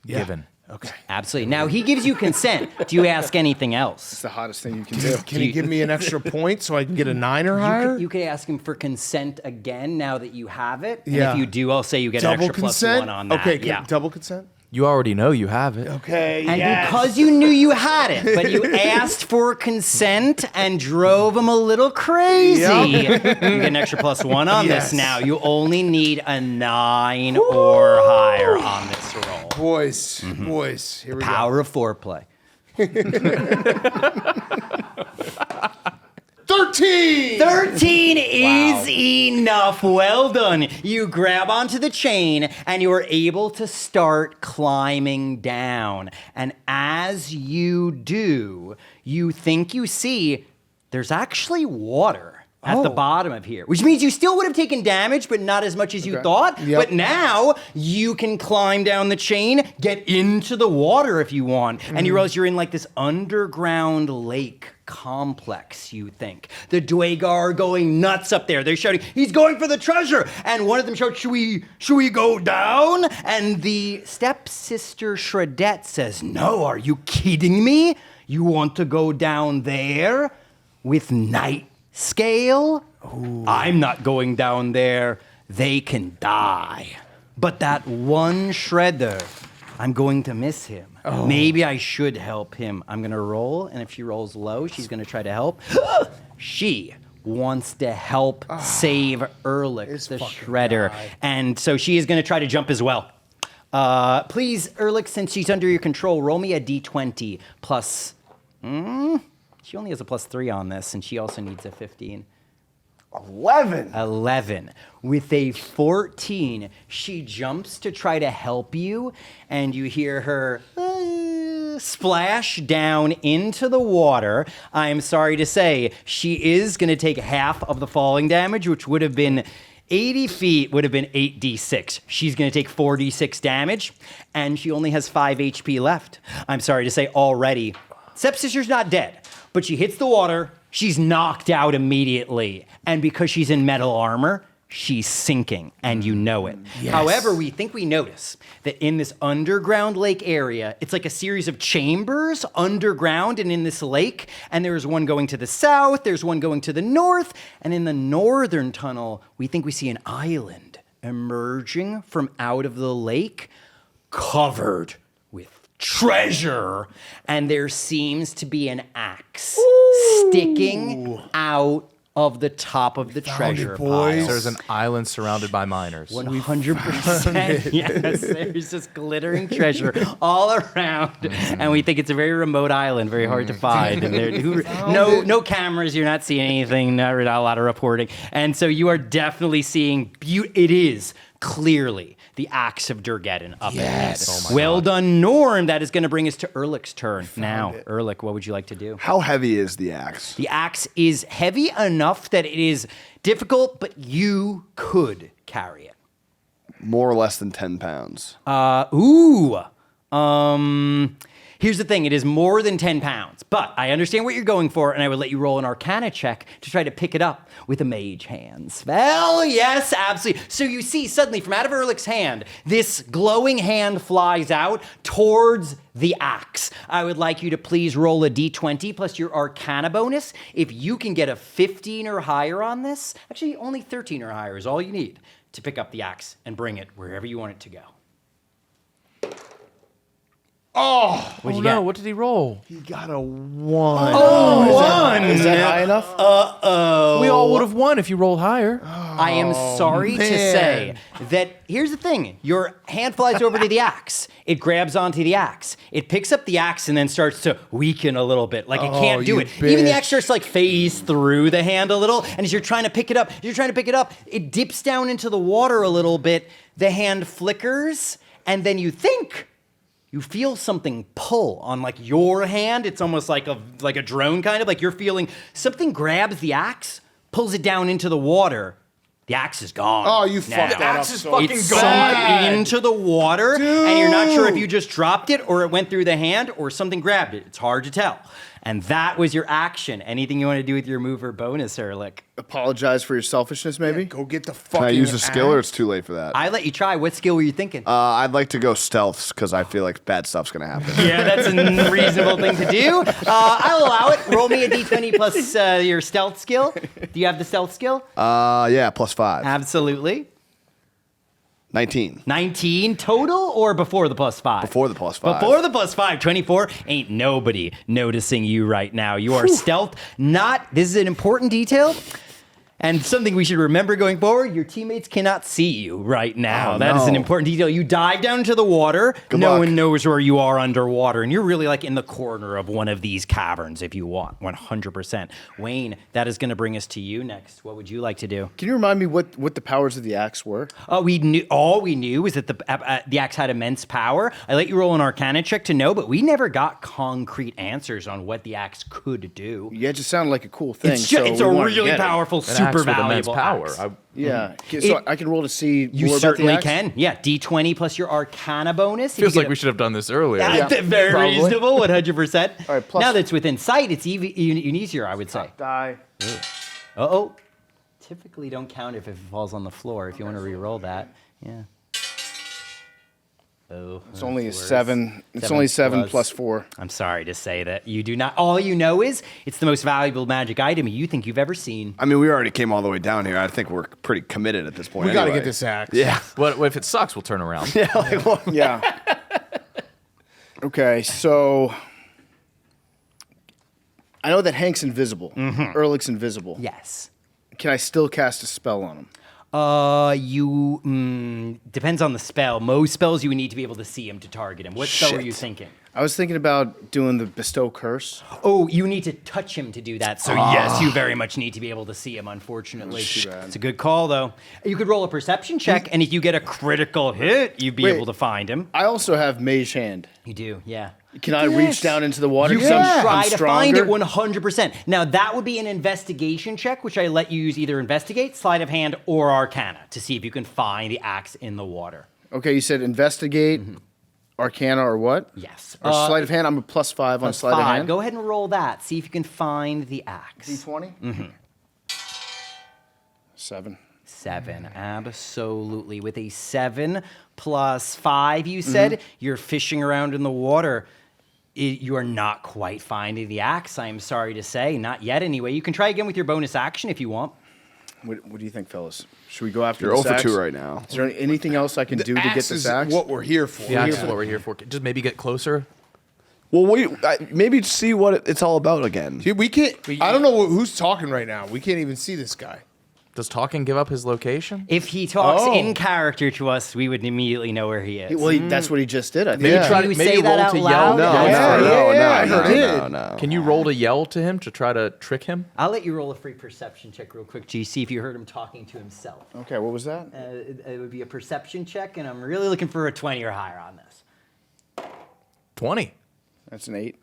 Yeah. Given. Okay. Absolutely. Now, he gives you consent. Do you ask anything It's else? the hottest thing you can do. Can you give me an extra point so I can get a 9 or higher? You could ask him for consent again now that you have it. And Yeah. if you do, I'll say you get Double an extra consent? +1 on that. Okay, yeah. double consent? You already know you have it. Okay, And because you knew you had it, but you asked for consent and drove him a little crazy, you get an extra +1 on Yes. this now. You only need a 9 or higher on this roll. Boys, here we go. Power of foreplay. 13! 13 is enough. Well done. You grab onto the chain and you are able to start climbing down. And as you do, you think you see there's actually water at the bottom of here, which means you still would have taken damage, but not as much as you thought. Yep. But now you can climb down the chain, get into the water if you want, and you realize you're in like this underground lake complex, you think. The Dwagar are going nuts up there. They're shouting, he's going for the treasure. And one of them shouts, should we go down? And the stepsister Shredette says, no, are you kidding me? You want to go down there with night scale? I'm not going down there. They can die. But that one shredder I'm going to miss him. Maybe I should help him. I'm going to roll, and if she rolls low, she's going to try to help. She wants to help save Ehrlich, the shredder. And so she is going to try to jump as well. Please, Ehrlich, since she's under your control, roll me a d20 plus... she only has a +3 on this, and she also needs a 15. 11. With a 14, she jumps to try to help you, and you hear her splash down into the water. I'm sorry to say, she is going to take half of the falling damage, which would have been 80 feet, would have been 8d6. She's going to take 4d6 damage, and she only has 5 HP left. I'm sorry to say already. Stepsister's not dead, but she hits the water. She's knocked out immediately. And because she's in metal armor, she's sinking, and you know it. Yes. However, we think we notice that in this underground lake area, it's like a series of chambers underground and in this lake, and there's one going to the south, there's one going to the north, and in the northern tunnel, we think we see an island emerging from out of the lake, covered with treasure, and there seems to be an axe sticking out of the top of the treasure pile. There's an island surrounded by miners. 100%. Yes, there's just glittering treasure all around, and we think it's a very remote island, very hard to find. And no cameras, you're not seeing anything, not a lot of reporting, and so you are definitely seeing. It is clearly the axe of Durgeddon up ahead. Well done, Norm. That is going to bring us to Ehrlich's turn. Now, Ehrlich, what would you like to do? How heavy is the axe? The axe is heavy enough that it is difficult, but you could carry it. More or less than 10 pounds. Here's the thing. It is more than 10 pounds, but I understand what you're going for, and I would let you roll an Arcana check to try to pick it up with a mage hand spell. Yes, absolutely. So you see suddenly from out of Ehrlich's hand, this glowing hand flies out towards the axe. I would like you to please roll a d20 plus your Arcana bonus. If you can get a 15 or higher on this, actually only 13 or higher is all you need to pick up the axe and bring it wherever you want it to go. What'd you get? What did he roll? He got a 1. One! Is that high enough? We all would have won if you rolled higher. I am sorry to say that here's the thing. Your hand flies over to the axe. It grabs onto the axe. It picks up the axe and then starts to weaken a little bit. Like it can't do it. Even the axe starts to like phase through the hand a little. And as you're trying to pick it up, it dips down into the water a little bit. The hand flickers. And then you feel something pull on like your hand. It's almost like a drone kind of, like you're feeling something grabs the axe, pulls it down into the water. The axe is gone. Oh, you fucked that up. It's sunk into the water, and you're not sure if you just dropped it or it went through the hand or something grabbed it. It's hard to tell. And that was your action. Anything you want to do with your move or bonus, Ehrlich? Apologize for your selfishness, maybe? Go get the fucking Can I use a skill, or it's too late for that? I let you try. What skill were you thinking? I'd like to go stealths because I feel like bad stuff's gonna happen. Yeah, that's a reasonable thing to do. I'll allow it. Roll me a d20 plus your stealth skill. Do you have the stealth skill? Yeah, +5. Absolutely. 19. 19 total or before the +5? Before the +5. Before the +5, 24. Ain't nobody noticing you right now. You are stealth. This is an important detail. And something we should remember going forward, your teammates cannot see you right now. That is an important detail. You dive down into the water. No one knows where you are underwater. And you're really like in the corner of one of these caverns if you want, 100%. Wayne, that is going to bring us to you next. What would you like to do? Can you remind me what the powers of the axe were? All we knew was that the axe had immense power. I let you roll an Arcana check to know, but we never got concrete answers on what the axe could do. Yeah, it just sounded like a cool thing. It's a really powerful, super With immense valuable power. axe. Yeah, so I can roll to see You more certainly about the axe? can. Yeah, d20 plus your Arcana bonus. Feels like we should have done this earlier. Very probably. reasonable, 100%. All right, plus- now that it's within sight, it's even easier, I would say. Die. Uh-oh. Typically don't count if it falls on the floor, if you want to re-roll that. Yeah. Oh, It's only a worse. 7. It's only 7 plus- plus 4. I'm sorry to say that you do not. All you know is it's the most valuable magic item you think you've ever seen. I mean, we already came all the way down here. I think we're pretty committed at this point. We got to anyway. get this axe. Yeah. What if it sucks? We'll turn around. Yeah. Okay, so I know that Hank's invisible. Ehrlich's invisible. Yes. Can I still cast a spell on him? Depends on the spell. Most spells you would need to be able to see him to target him. What spell were you thinking? I was thinking about doing the bestow curse. Oh, you need to touch him to do that. So yes, you very much need to be able to see him, unfortunately. It's a good call, though. You could roll a perception check, and if you get a critical hit, you'd be able to find him. I also have mage hand. You do, yeah. Can I reach down into the water? You 'Cause can try I'm to find it stronger? 100%. Now, that would be an investigation check, which I let you use either investigate, sleight of hand, or arcana to see if you can find the axe in the water. Okay, you said investigate, arcana, or what? Yes. Or sleight of hand. I'm a +5 on sleight of hand. Go ahead and roll that. See if you can find the axe. D20? 7. 7, absolutely. With a 7 plus 5, you said, you're fishing around in the water. You are not quite finding the axe, I'm sorry to say. Not yet, anyway. You can try again with your bonus action if you want. What do you think, fellas? Should we go after You're this 0 for 2 axe? right now. Is there anything else I can do to get Axe this is axe? what we're here for. The axe is what we're here for. Just maybe get closer. Well, maybe see what it's all about again. Dude, we can't. I don't know who's talking right now. We can't even see this guy. Does talking give up his location? If he talks in character to us, we would immediately know where he is. Well, that's what he just did, I think. Maybe Yeah. try Can to you maybe say that roll out to loud? yell. No. Can you roll to yell to him to try to trick him? I'll let you roll a free perception check real quick, G. See if you heard him talking to himself. Okay, what was that? It would be a perception check, and I'm really looking for a 20 or higher on this. 20. That's an 8.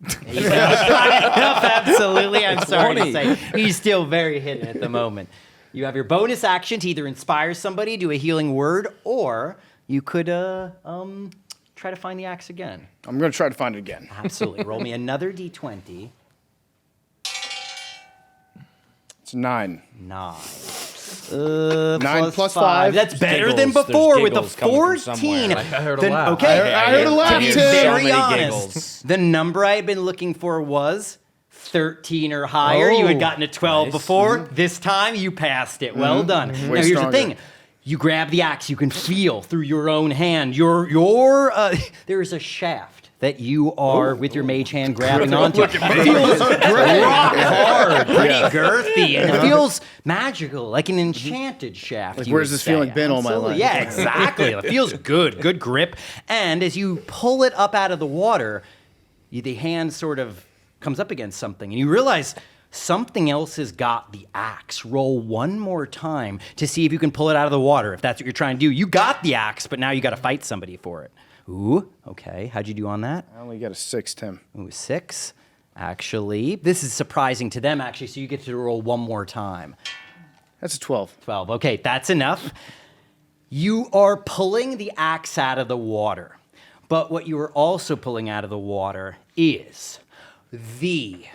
Absolutely, I'm sorry to 20. say. He's still very hidden at the moment. You have your bonus action to either inspire somebody, do a healing word, or you could try to find the axe again. I'm going to try to find it again. Absolutely. Roll me another d20. It's 9. 9. 9 plus 5. That's better than giggles. before There's with a giggles coming from 14. somewhere. I heard a Then- laugh. Okay. I heard a laugh, To be Tim. very So many honest, giggles. the number I had been looking for was 13 or higher. You had gotten a 12 before. This time you passed it. Well done. Now Way here's stronger. the thing. You grab the axe. You can feel through your own hand. There is a shaft that you are with your mage hand grabbing onto. It feels rock hard, pretty girthy, and it feels magical, like an enchanted shaft. Like, you where's would this say. feeling been all my Absolutely. life? Yeah, exactly. It feels good. Good grip. And as you pull it up out of the water, the hand sort of comes up against something, and you realize something else has got the axe. Roll one more time to see if you can pull it out of the water, if that's what you're trying to do. You got the axe, but now you got to fight somebody for it. Ooh, okay. How'd you do on that? I only got a 6, Tim. Ooh, 6. Actually, this is surprising to them, actually, so you get to roll one more time. That's a 12. 12. Okay, that's enough. You are pulling the axe out of the water, but what you are also pulling out of the water is the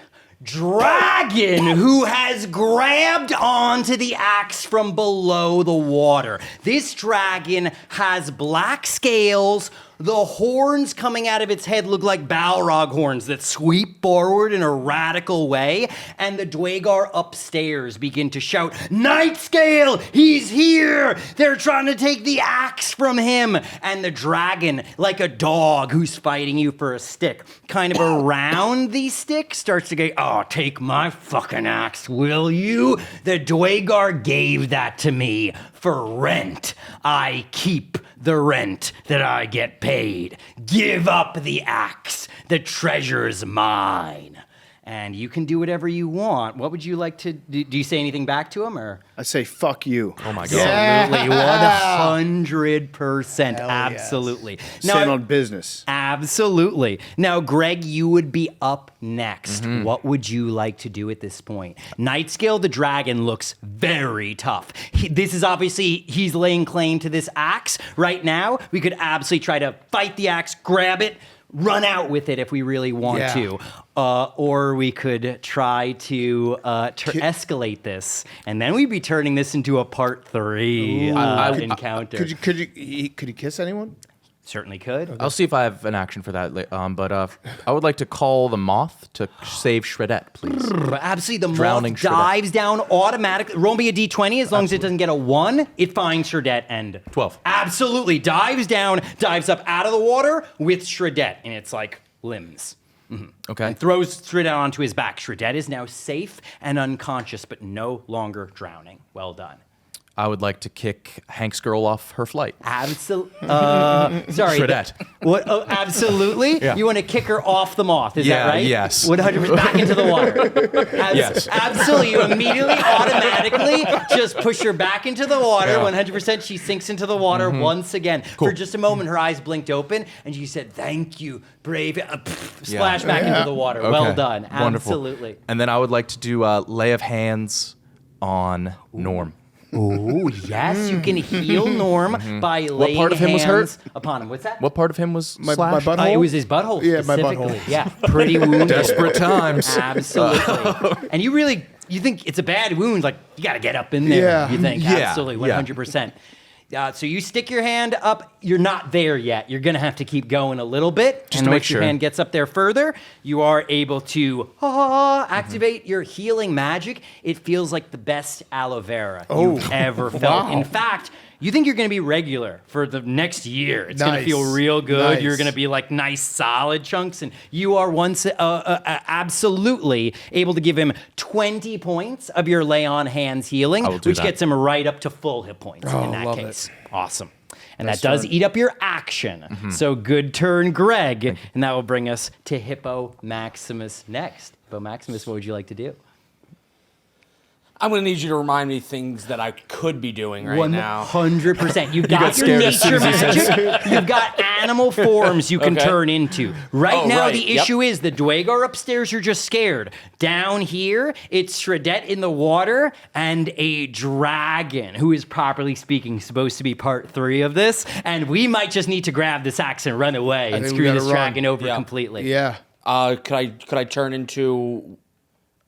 dragon who has grabbed onto the axe from below the water. This dragon has black scales. The horns coming out of its head look like Balrog horns that sweep forward in a radical way, and the Dwagar upstairs begin to shout, "Nightscale, he's here! They're trying to take the axe from him!" And the dragon, like a dog who's fighting you for a stick, kind of around the stick, starts to go, "Oh, take my fucking axe, will you? The Dwagar gave that to me for rent. I keep the rent that I get paid. Give up the axe. The treasure's mine." And you can do whatever you want. What would you like to do? Do you say anything back to him, or? I say, fuck you. Oh my god. Absolutely, 100%, absolutely. Stand on business. Absolutely. Now, Greg, you would be up next. What would you like to do at this point? Nightscale the dragon looks very tough. This is obviously, he's laying claim to this axe. Right now, we could absolutely try to fight the axe, grab it, run out with it if we really want to. Or we could try to escalate this, and then we'd be turning this into a part 3 encounter. Could he kiss anyone? Certainly could. I'll see if I have an action for that. But I would like to call the moth to save Shredette, please. Absolutely, the Drowning moth dives down automatically. Roll me a d20. As long as it doesn't get a 1, it finds Shredette and 12. Absolutely, dives down, dives up out of the water with Shredette, and it's like limbs. Okay. And throws Shredette onto his back. Shredette is now safe and unconscious, but no longer drowning. Well done. I would like to kick Hank's girl off her flight. Absolutely. Sorry. Shredette. What? Oh, absolutely. Yeah. You want to kick her off the moth? Is Yeah, that right? yes. 100% back into the water. Yes. Absolutely. You immediately, automatically, just push her back into the water. Yeah. 100%. She sinks into the water once again. For just a moment, her eyes blinked open, and she said, "Thank you, brave." Splash back into the water. Well Okay. done. Wonderful. Absolutely. And then I would like to do a lay of hands on Norm. Oh yes, you can heal Norm by laying part of him was hands hurt? upon him. What's that? What part of him was My slashed? butthole? It was his butthole Yeah, my specifically. butthole. Yeah, pretty wounded. Desperate times. Absolutely. And you think it's a bad wound, like you got to get up in there. Yeah. You think Yeah, absolutely, yeah. 100%. So you stick your hand up. You're not there yet. You're gonna have to keep going a little bit. Just and to make once your sure. hand gets up there further, you are able to activate your healing magic. It feels like the best aloe vera you've ever felt. Wow. In fact, you think you're going to be regular for the next year. It's going to Nice. feel real good. Nice. You're going to be like nice, solid chunks. And you are absolutely able to give him 20 points of your lay on hands healing, I will do which that. gets him right up to full hit points in that love case. Awesome. And that does eat up your action. So good turn, Greg. And that will bring us to Hippo Maximus next. Hippo Maximus, what would you like to do? I'm going to need you to remind me things that I could be doing right now. 100%. You've got your scared as soon nature as he said magic. You've got animal forms you can Okay. turn into. Right Oh, now, right. the Yep. issue is the Dwagar upstairs, you're just scared. Down here, it's Shredette in the water and a dragon, who is, properly speaking, supposed to be part 3 of this. And we might just need to grab this axe and run away and think we screw gotta this run. dragon over Yeah. completely. Yeah. Could I turn into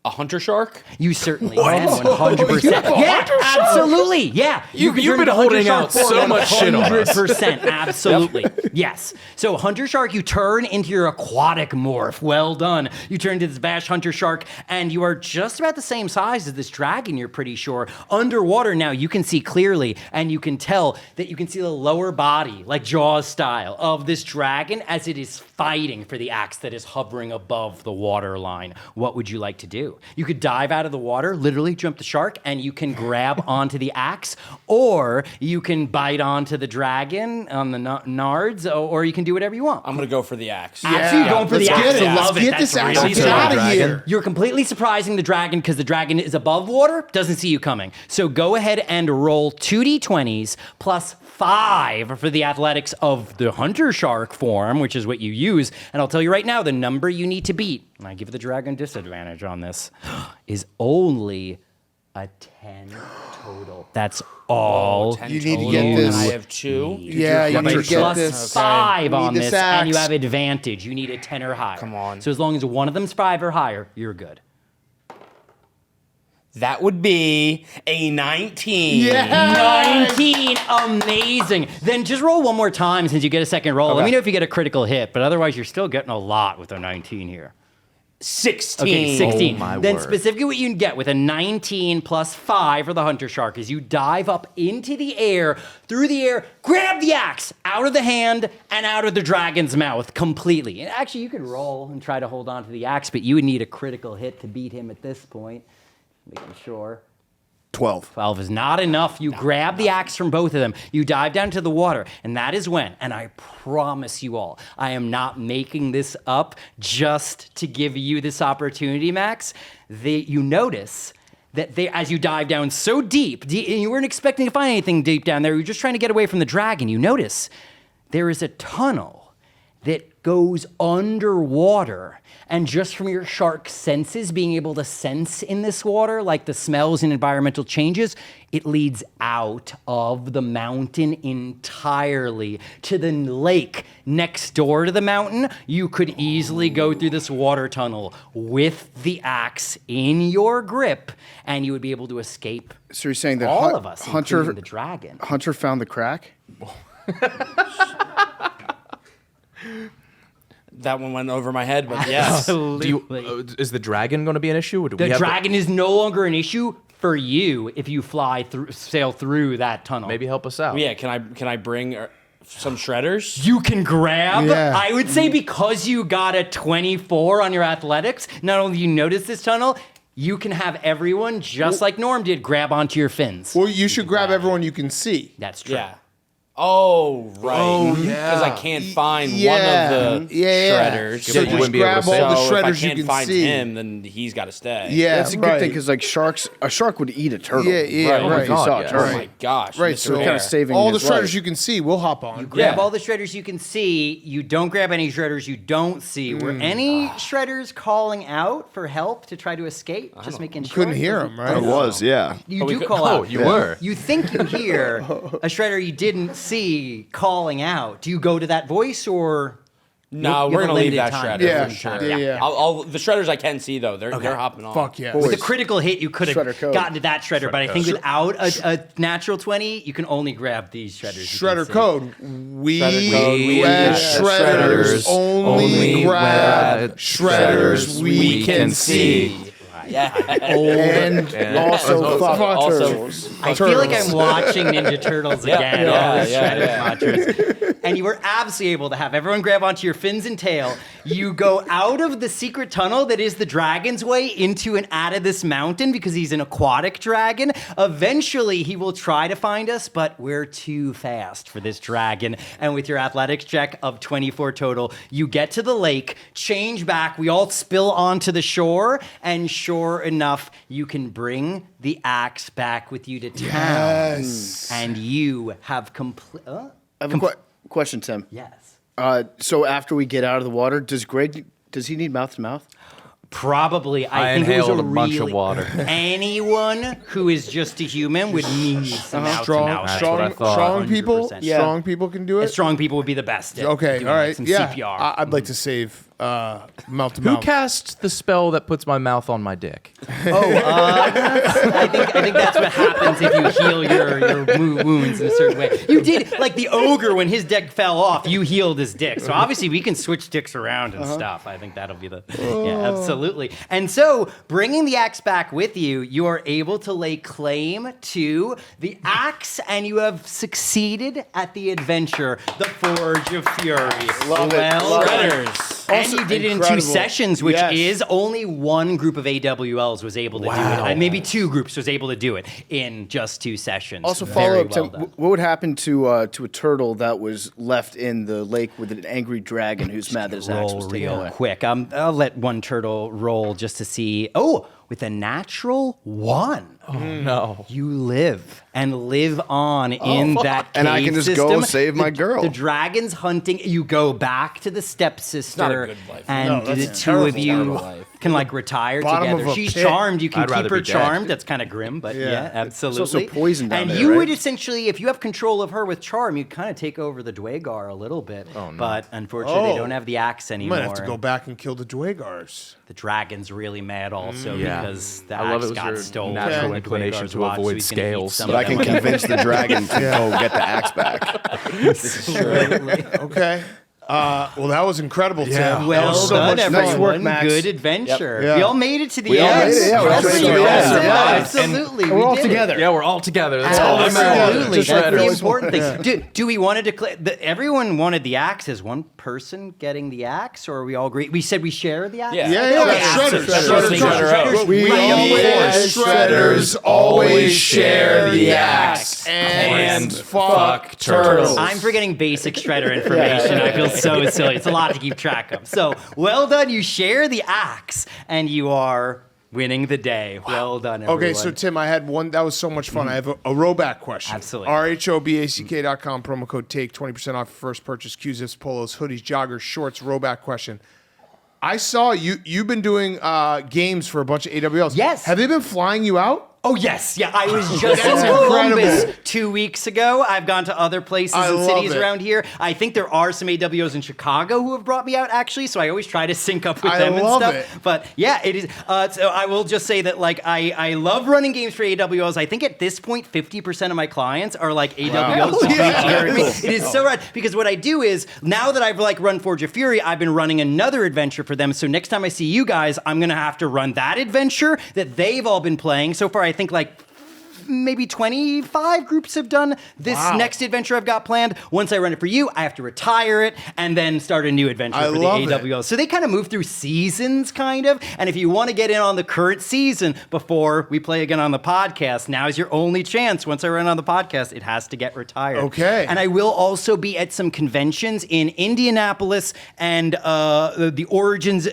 a hunter shark? You certainly can, 100%. Yeah, absolutely. Yeah. You've can been turn into holding Hunter out Shark so form, much shit on us. 100%. Absolutely. Yes. So Hunter Shark, you turn into your aquatic morph. Well done. You turn into this Bash Hunter Shark, and you are just about the same size as this dragon, you're pretty sure. Underwater now, you can see clearly, and you can tell that you can see the lower body, like Jaws style, of this dragon as it is fighting for the axe that is hovering above the water line. What would you like to do? You could dive out of the water, literally jump the shark, and you can grab onto the axe, or you can bite onto the dragon on the nards, or you can do whatever you want. I'm going to go for the axe. Absolutely, going for the let's axe. get it. I love Let's it. get this That's axe really get good. out of Dragon. here. You're completely surprising the dragon because the dragon is above water, doesn't see you coming. So go ahead and roll 2d20s plus 5 for the athletics of the hunter shark form, which is what you use. And I'll tell you right now, the number you need to beat, and I give the dragon disadvantage on this, is only a 10 total. That's all. 10 You need to total, get this. And I have 2. Yeah, you need to get Plus this. 5 We on need this, this and you axe. have advantage. You need a 10 or higher. Come on. So as long as one of them's 5 or higher, you're good. That would be a 19. Yeah. 19, amazing. Then just roll one more time since you get a second roll. Let Okay. me know if you get a critical hit, but otherwise you're still getting a lot with a 19 here. 16. Okay, 16. Oh, my Then word. specifically what you can get with a 19 plus 5 for the hunter shark is you dive up into the air, through the air, grab the axe out of the hand and out of the dragon's mouth completely. And actually you could roll and try to hold on to the axe, but you would need a critical hit to beat him at this point. Making sure. 12. 12 is not enough. You grab the axe from both of them. You dive down to the water, and that is when, and I promise you all, I am not making this up just to give you this opportunity, Max. You notice that as you dive down so deep, and you weren't expecting to find anything deep down there, you were just trying to get away from the dragon, you notice there is a tunnel that goes underwater. And just from your shark senses, being able to sense in this water, like the smells and environmental changes, it leads out of the mountain entirely to the lake next door to the mountain. You could easily go through this water tunnel with the axe in your grip, and you would be able to escape So you're saying that all of us, Hunter including the dragon. Hunter found the crack? That one went over my head, but yes. Do you, is the dragon going to be an issue? Or do The we have dragon is no longer an issue for you if you sail through that tunnel. maybe help us out? Yeah, can I bring some shredders. You can grab. Yeah. I would say because you got a 24 on your athletics, not only do you notice this tunnel, you can have everyone, just like Norm did, grab onto your fins. Well, you should grab everyone you can see. That's true. Yeah. Oh, right. Oh, Because I yeah. can't find Yeah. one of the Yeah. shredders. So you just wouldn't be able to grab all see. the So if I shredders you can't can find see. him, then he's got to stay. Yeah, That's a good right. thing because like a shark would eat a turtle. Yeah, yeah, Right. right. Oh my If you saw God, a yeah. turtle. Oh my gosh. Right, Mr. so kind Bear. of saving all the his shredders life. you can see, we'll hop on. Grab Yeah. all the shredders you can see. You don't grab any shredders you don't see. Were any shredders calling out for help to try to escape? Just making sure. Couldn't hear him, right? I was, yeah. You we do could- call oh, out. you were. You think you hear a shredder you didn't see calling out. Do you go to that voice or? No, You we're have a going to leave limited that time. shredder Yeah, for sure. yeah. The shredders I can see, though, they're hopping on. Fuck yeah. With a critical hit, you could Shredder have code. gotten to that shredder, but I think without a natural 20, you can only grab these shredders. you can Shredder see. code. We grab shredders only grab shredders we can see. And also fuck Also- turtles. I feel like I'm watching Ninja Turtles again. all the yeah, shredder yeah. mantras. And you were absolutely able to have everyone grab onto your fins and tail. You go out of the secret tunnel that is the dragon's way into and out of this mountain because he's an aquatic dragon. Eventually, he will try to find us, but we're too fast for this dragon. And with your athletics check of 24 total, you get to the lake, change back, we all spill onto the shore, and sure enough, you can bring the axe back with you to town. Yes. And you have complete. I have a question, Tim. Yes. So after we get out of the water, does he need mouth to mouth? Probably. I I think it was inhaled a bunch of really- water. Anyone who is just a human would need some mouth to Strong, mouth. That's what I thought. strong people. 100%. Yeah. Strong people can do it. Strong people would be the best. At Okay, doing all right. Some Yeah, CPR. I'd like to save mouth to Who mouth. cast the spell that puts my mouth on my dick? I think that's what happens if you heal your wounds in a certain way. You did, like the ogre, when his dick fell off, you healed his dick. So obviously we can switch dicks around and stuff. I think that'll be the, yeah, absolutely. And so bringing the axe back with you, you are able to lay claim to the axe and you have succeeded at the adventure, the Forge of Fury. Love it. Well Love it. done. And Also you did it in incredible. 2 sessions, which Yes. is only one group of AWLs was able to do it. And maybe 2 groups was able to do it in just 2 sessions. Also, Very follow up, well Tim. done. What would happen to a turtle that was left in the lake with an angry dragon who's mad that his axe was Roll taken real away? quick. I'll let one turtle roll just to see. Oh, with a natural 1. No. You live and live on in that cave And I can just system. go save my girl. The dragon's hunting. You go back to the stepsister. not a good life. And No, the that's 2 of you terrible life. can like retire Bottom together. of a She's pit. charmed. You can I'd rather keep her be dead. charmed. That's kind of grim, but yeah, absolutely. also poison down And there, you right? would essentially, if you have control of her with charm, you kind of take over the Dwagar a little bit. Oh, no. But unfortunately, they Oh. don't have the axe You anymore. might have to go back and kill the Dwagars. The dragon's really mad also Yeah. because the I love axe it was got your stolen. natural from the inclination Dwagar's to watch, so avoid he's gonna eat scales. some But I of can them. convince the dragon to go get the axe back. Okay. Well, that was incredible, Yeah. Tim. Well so done, much fun. everyone. Nice work, Max. Good adventure. Yep. We Yeah. all made it to the We all end. made it, yeah, we all Yes, made it to we the all end, survived. yeah. Absolutely. We're all did it. together. Yeah, we're all together. That's all that Absolutely. matters. Just That's like the always. important thing. Do we want to declare that everyone wanted the axe? Is one person getting the axe, or are we all agree? We said we share the axe? Yeah. Yeah, Okay, that's shredders. shredders. Shredders. We Shredders. shredders always share the axe and fuck turtles. I'm forgetting basic shredder information. I feel so silly. It's a lot to keep track of. So, well done. You share the axe, and you are winning the day. Well done, everyone. Okay, so Tim, I had one. That was so much fun. I have a roback question. Absolutely. RHOBACK.com, promo code TAKE, 20% off your first purchase. Q-zips, polos, hoodies, joggers, shorts, roback question. I saw you've been doing games for a bunch of AWLs. Yes. Have they been flying you out? Oh, yes. Yeah, I was just in That's Columbus incredible. 2 weeks ago. I've gone to other places I and love cities it. around here. I think there are some AWOs in Chicago who have brought me out, actually, so I always try to sync up with I them and love stuff. it. But, yeah, it is. So I will just say that, like, I love running games for AWOs. I think at this point, 50% of my clients are, like, AWOs. just volunteering me. It is so rad, because what I do is, now that I've, like, run Forge of Fury, I've been running another adventure for them. So next time I see you guys, I'm going to have to run that adventure that they've all been playing. So far, I think, like, maybe 25 groups have done this next adventure I've got planned. Once I run it for you, I have to retire it and then start a new adventure for the AWL. So they kind of move through seasons, kind of. And if you want to get in on the current season before we play again on the podcast, now is your only chance. Once I run on the podcast, it has to get retired. Okay. And I will also be at some conventions in Indianapolis and the Origins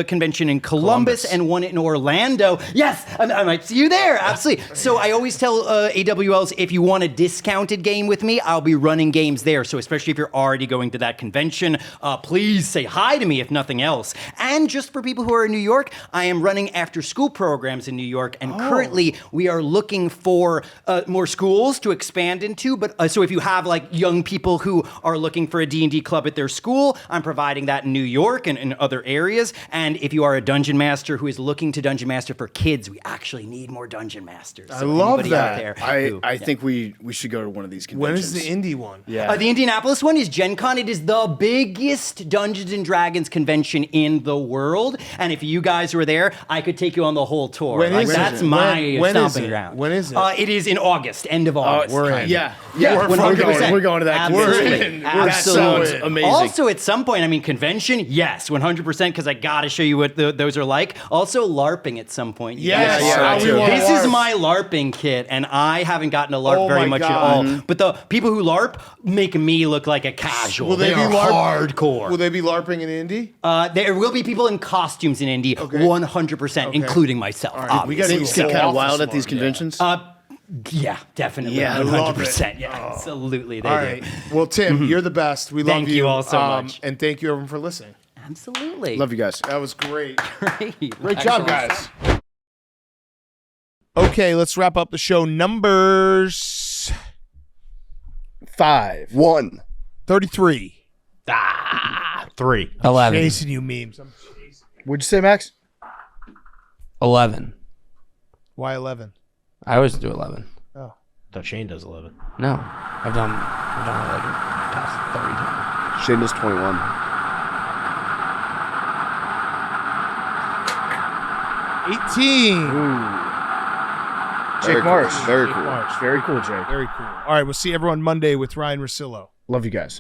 convention in Columbus and one in Orlando. Yes, I might see you there. Absolutely. So I always tell AWLs, if you want a discounted game with me, I'll be running games there. So especially if you're already going to that convention, please say hi to me if nothing else. And just for people who are in New York, I am running after school programs in New York. And currently we are looking for more schools to expand into. But so if you have like young people who are looking for a D&D club at their school, I'm providing that in New York and in other areas. And if you are a dungeon master who is looking to dungeon master for kids, we actually need more dungeon masters. So I love anybody that. out there I think we should go to one of these When conventions. is the indie one? Yeah. The Indianapolis one is Gen Con. It is the biggest Dungeons and Dragons convention in the world. And if you guys were there, I could take you on the whole tour. When Like, is that's it? my When is stomping it? ground. When is it? It is in August, end of August. we're in. kind of. Yeah. Yeah, We're 100%. We're going to that Absolutely. convention. Absolutely. That sounds amazing. Also, at some point, I mean, convention, yes, 100%, because I got to show you what those are like. Also, LARPing at some point. you Yes, guys. yeah, we want This LARP. is my LARPing kit, and I haven't gotten to LARP Oh very my much God. at all. But the people who LARP make me look like a casual. Will they are be hardcore. Will they be LARPing in indie? There will be people in costumes in Indy, 100%, including myself. We got Things get kind of wild at these conventions. Yeah, definitely. Yeah, I 100%. Yeah, absolutely. They All do. right. Well, Tim, you're the best. We love Thank you all so much. And thank you everyone for listening. Absolutely. Love you guys. That was great. Great. Great job, guys. Okay, let's wrap up the show. Numbers 5. 1. 33. 3. 11. Chasing you memes. What'd you say, Max? 11. Why 11? I always do 11. Oh. thought Shane does 11. No, I've done it like past 30 times. Shane does 21. 18. Jake Marsh. Very cool. Marsh. Very cool, Jake. Very cool. All right, we'll see everyone Monday with Ryan Rosillo. Love you guys.